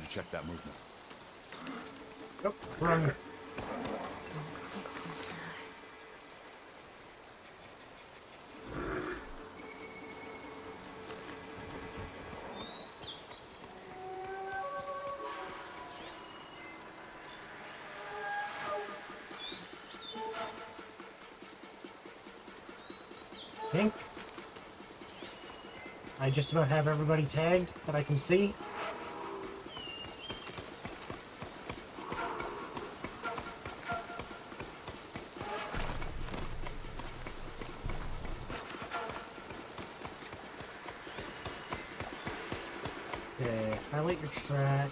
Check that movement. Nope, wrong. Don't come closer. I think I just about have everybody tagged that I can see. Highlight your track.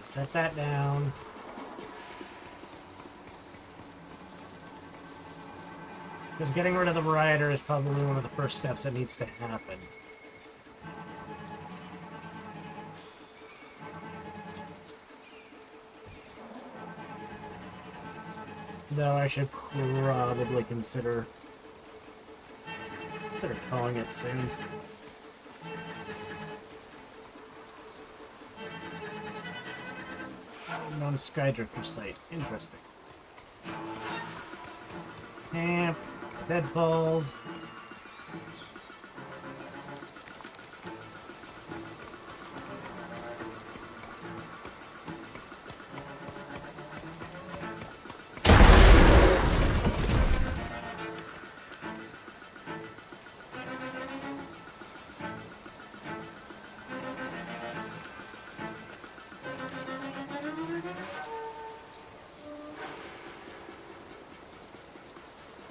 Set that down. Because getting rid of the Rioter is probably one of the first steps that needs to happen. Though I should probably consider calling it soon. Unknown Skydrifter site. Interesting. Camp. Deadfalls.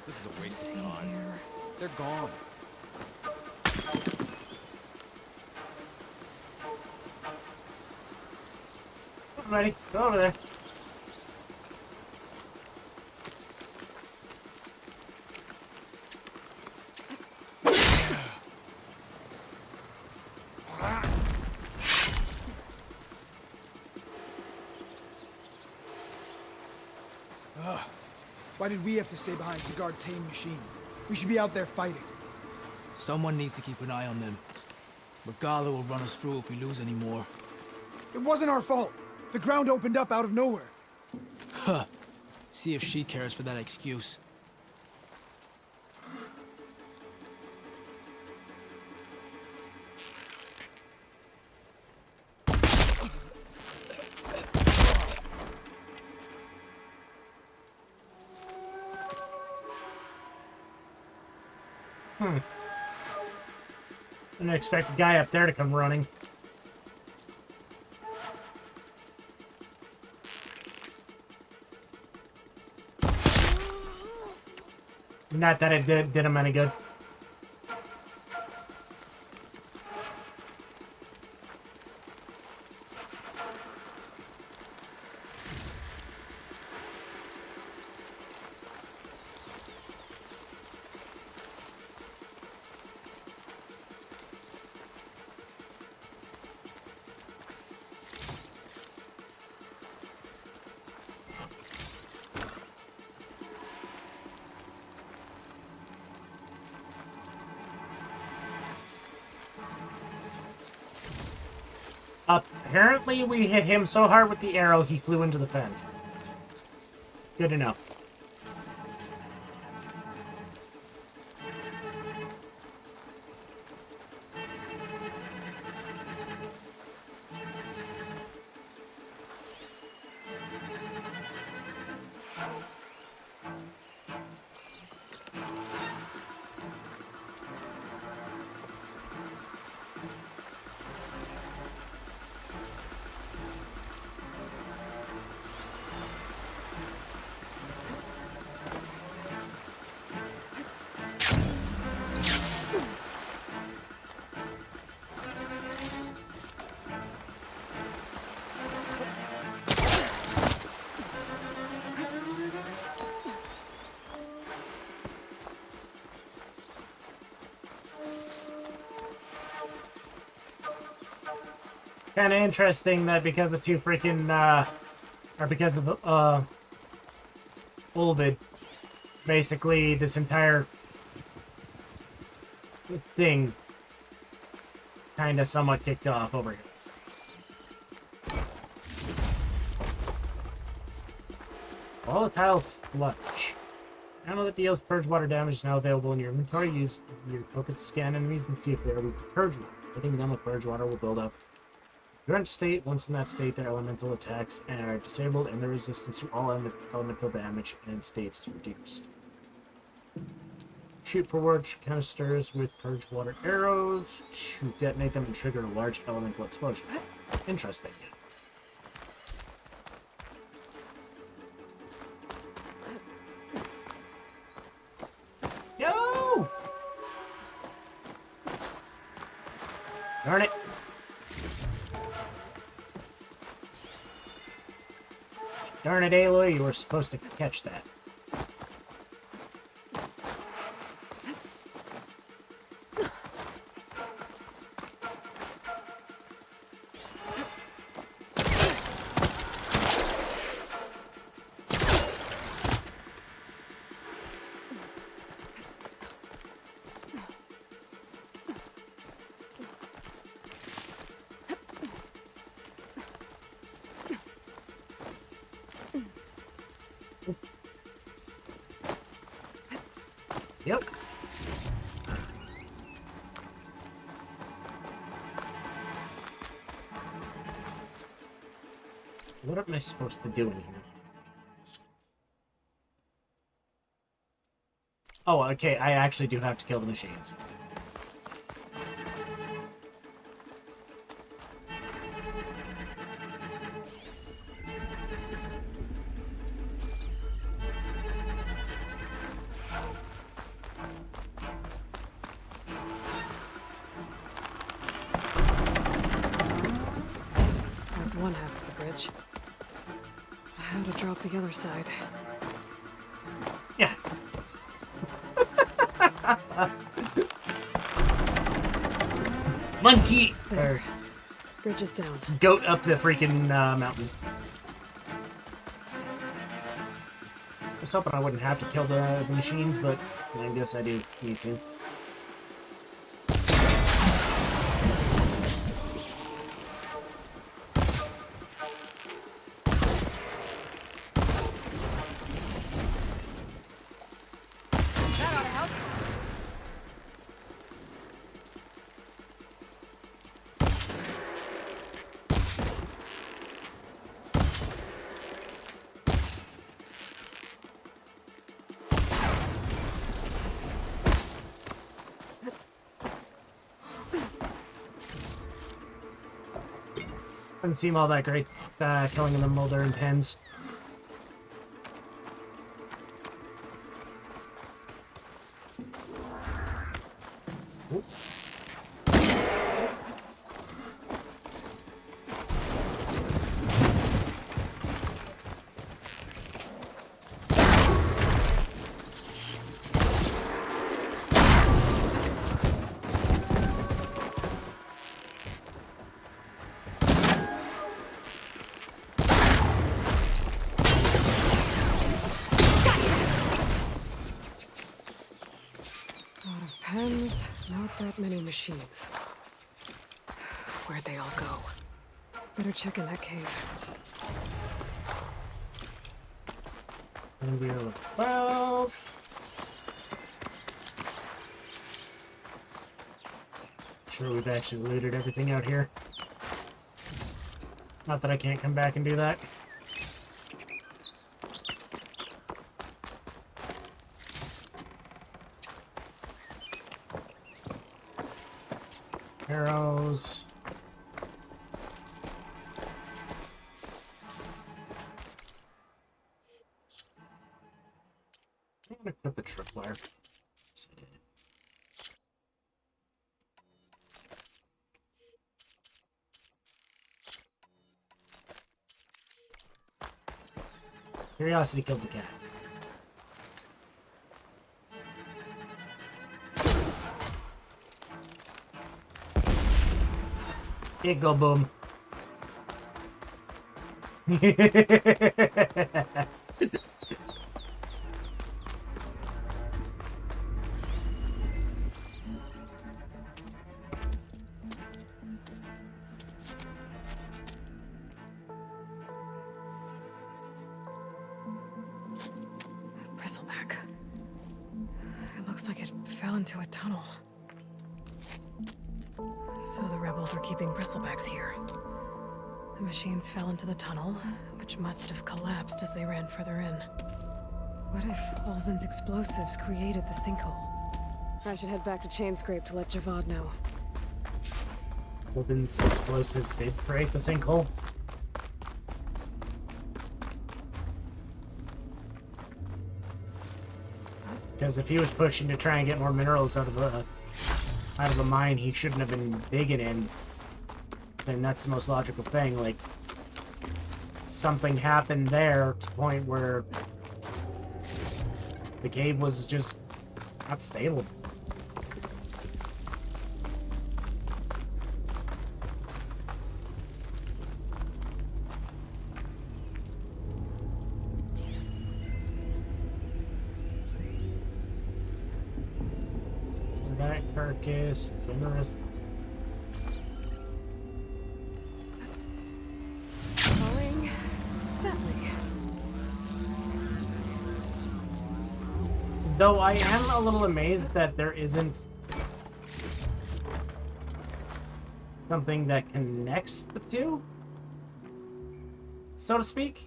This is a waste of time. They're gone. Ready? Go over there. Why did we have to stay behind to guard tame machines? We should be out there fighting. Someone needs to keep an eye on them. Regala will run us through if we lose any more. It wasn't our fault. The ground opened up out of nowhere. Huh. See if she cares for that excuse. Didn't expect a guy up there to come running. Not that it did him any good. Apparently, we hit him so hard with the arrow, he flew into the fence. Good to know. Kind of interesting that because of two freaking, or because of, Ulvid, basically this entire thing kind of somewhat kicked off over here. Volatile sludge. Now that deals purge water damage is now available in your inventory. Use your focus to scan enemies and see if they are weak to purge water. Hitting them with purge water will build up drenched state. Once in that state, their elemental attacks are disabled and their resistance to all elemental damage and states is reduced. Shoot forward canisters with purge water arrows to detonate them and trigger a large elemental explosion. Interesting. Darn it. Darn it, Aloy, you were supposed to catch that. Yep. What am I supposed to do in here? Oh, okay, I actually do have to kill the machines. That's one half of the bridge. How to drop the other side? Yeah. Monkey! There. Bridge is down. Goat up the freaking mountain. I was hoping I wouldn't have to kill the machines, but I guess I do need to. That ought to help. Doesn't seem all that great killing in the molder and pens. Oop. A lot of pens, not that many machines. Where'd they all go? Better check in that cave. And we're level 12. Sure we've actually looted everything out here. Not that I can't come back and do that. Arrows. I'm gonna equip the tripwire. Curiosity killed the cat. It go boom. Bristleback. It looks like it fell into a tunnel. So the rebels were keeping bristlebacks here. The machines fell into the tunnel, which must have collapsed as they ran further in. What if Ulvin's explosives created the sinkhole? I should head back to Chainscrape to let Javad know. Ulvin's explosives did create the sinkhole. Because if he was pushing to try and get more minerals out of the out of a mine he shouldn't have been digging in, then that's the most logical thing. Like, something happened there to the point where the cave was just not stable. So that carcass, generous. Going that way. Though I am a little amazed that there isn't something that connects the two, so to speak.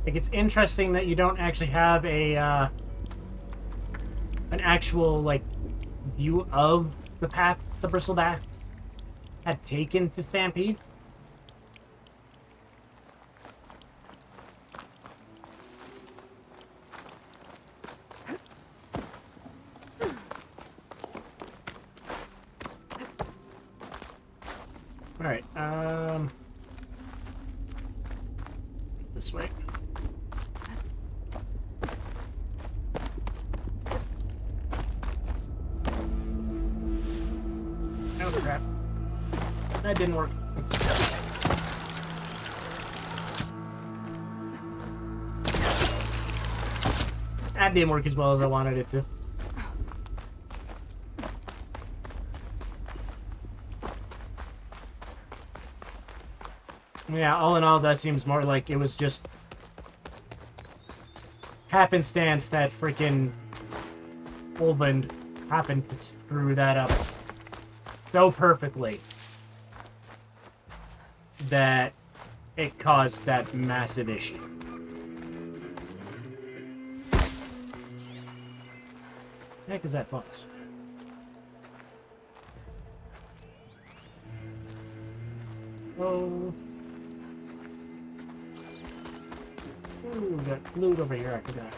Like, it's interesting that you don't actually have a an actual like view of the path the Bristlebats had taken to Stampede. All right, this way. Oh crap. That didn't work. That didn't work as well as I wanted it to. Yeah, all in all, that seems more like it was just happenstance that freaking Ulvund happened to screw that up so perfectly that it caused that massive issue. The heck is that fox? Oh. Ooh, got loot over here, I forgot.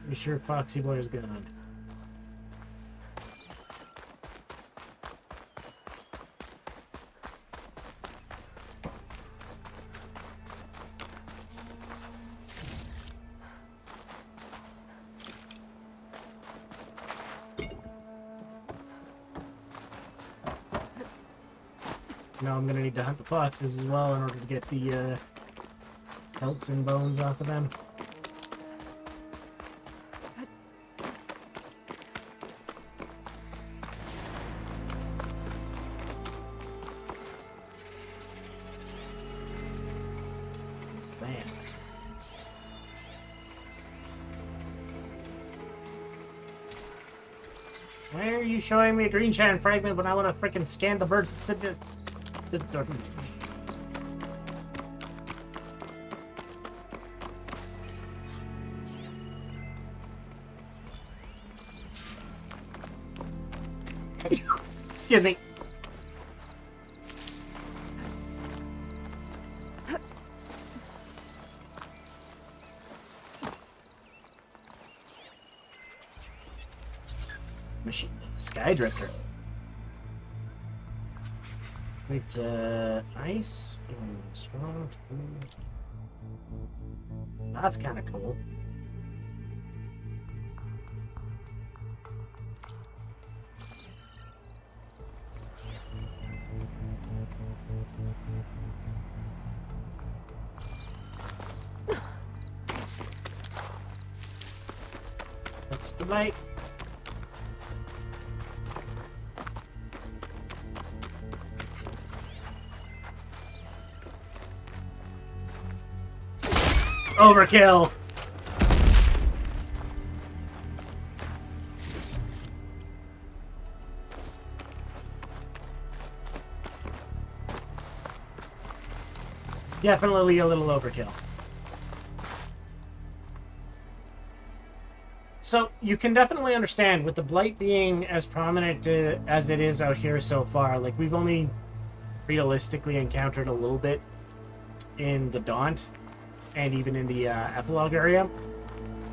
Pretty sure Foxy Boy is gone. Now I'm gonna need to hunt the foxes as well in order to get the pelts and bones off of them. What's that? Why are you showing me a green shine fragment when I want to freaking scan the birds that sit there? Excuse me. Machine Skydrifter. Wait, ice and strong tool. That's kind of cool. That's the light. Overkill. Definitely a little overkill. So, you can definitely understand, with the Blight being as prominent as it is out here so far, like, we've only realistically encountered a little bit in the Daunt, and even in the Epilogue area.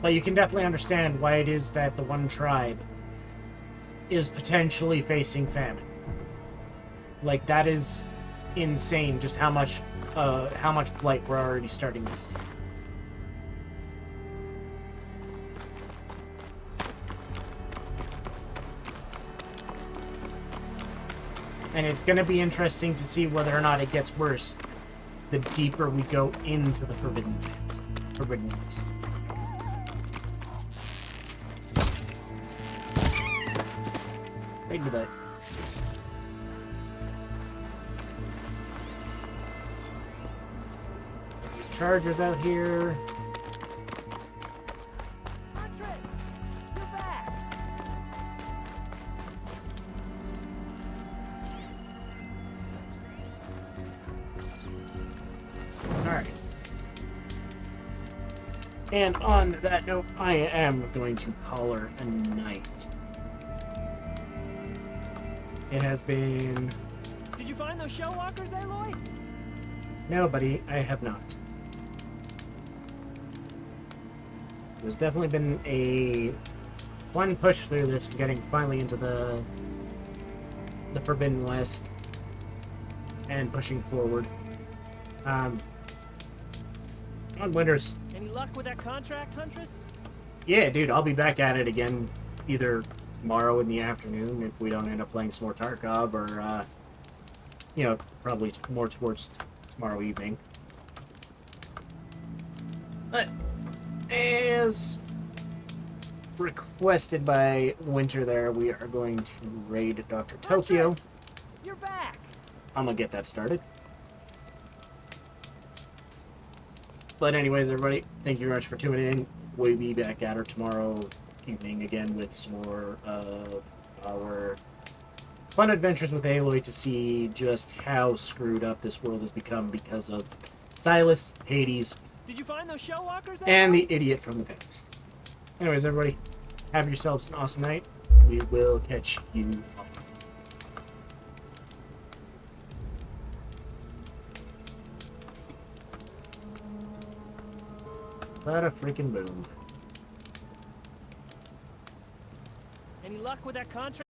But you can definitely understand why it is that the one tribe is potentially facing famine. Like, that is insane, just how much Blight we're already starting to see. And it's going to be interesting to see whether or not it gets worse the deeper we go into the Forbidden Lands. Forbidden West. Right into that. Chargers out here. And on that note, I am going to call her a night. It has been... Did you find those shell walkers there, Lloyd? No, buddy, I have not. There's definitely been one push through this, getting finally into the Forbidden West and pushing forward. On Winters. Any luck with that contract, Huntress? Yeah, dude, I'll be back at it again either tomorrow in the afternoon if we don't end up playing some more Tarkov, or, you know, probably more towards tomorrow evening. But, as requested by Winter there, we are going to raid Dr. Tokyo. You're back! I'm gonna get that started. But anyways, everybody, thank you very much for tuning in. We'll be back at her tomorrow evening again with some more of our fun adventures with Aloy to see just how screwed up this world has become because of Silas, Hades, Did you find those shell walkers there? and the idiot from the past. Anyways, everybody, have yourselves an awesome night. We will catch you all. Bada freaking boom. Any luck with that contract?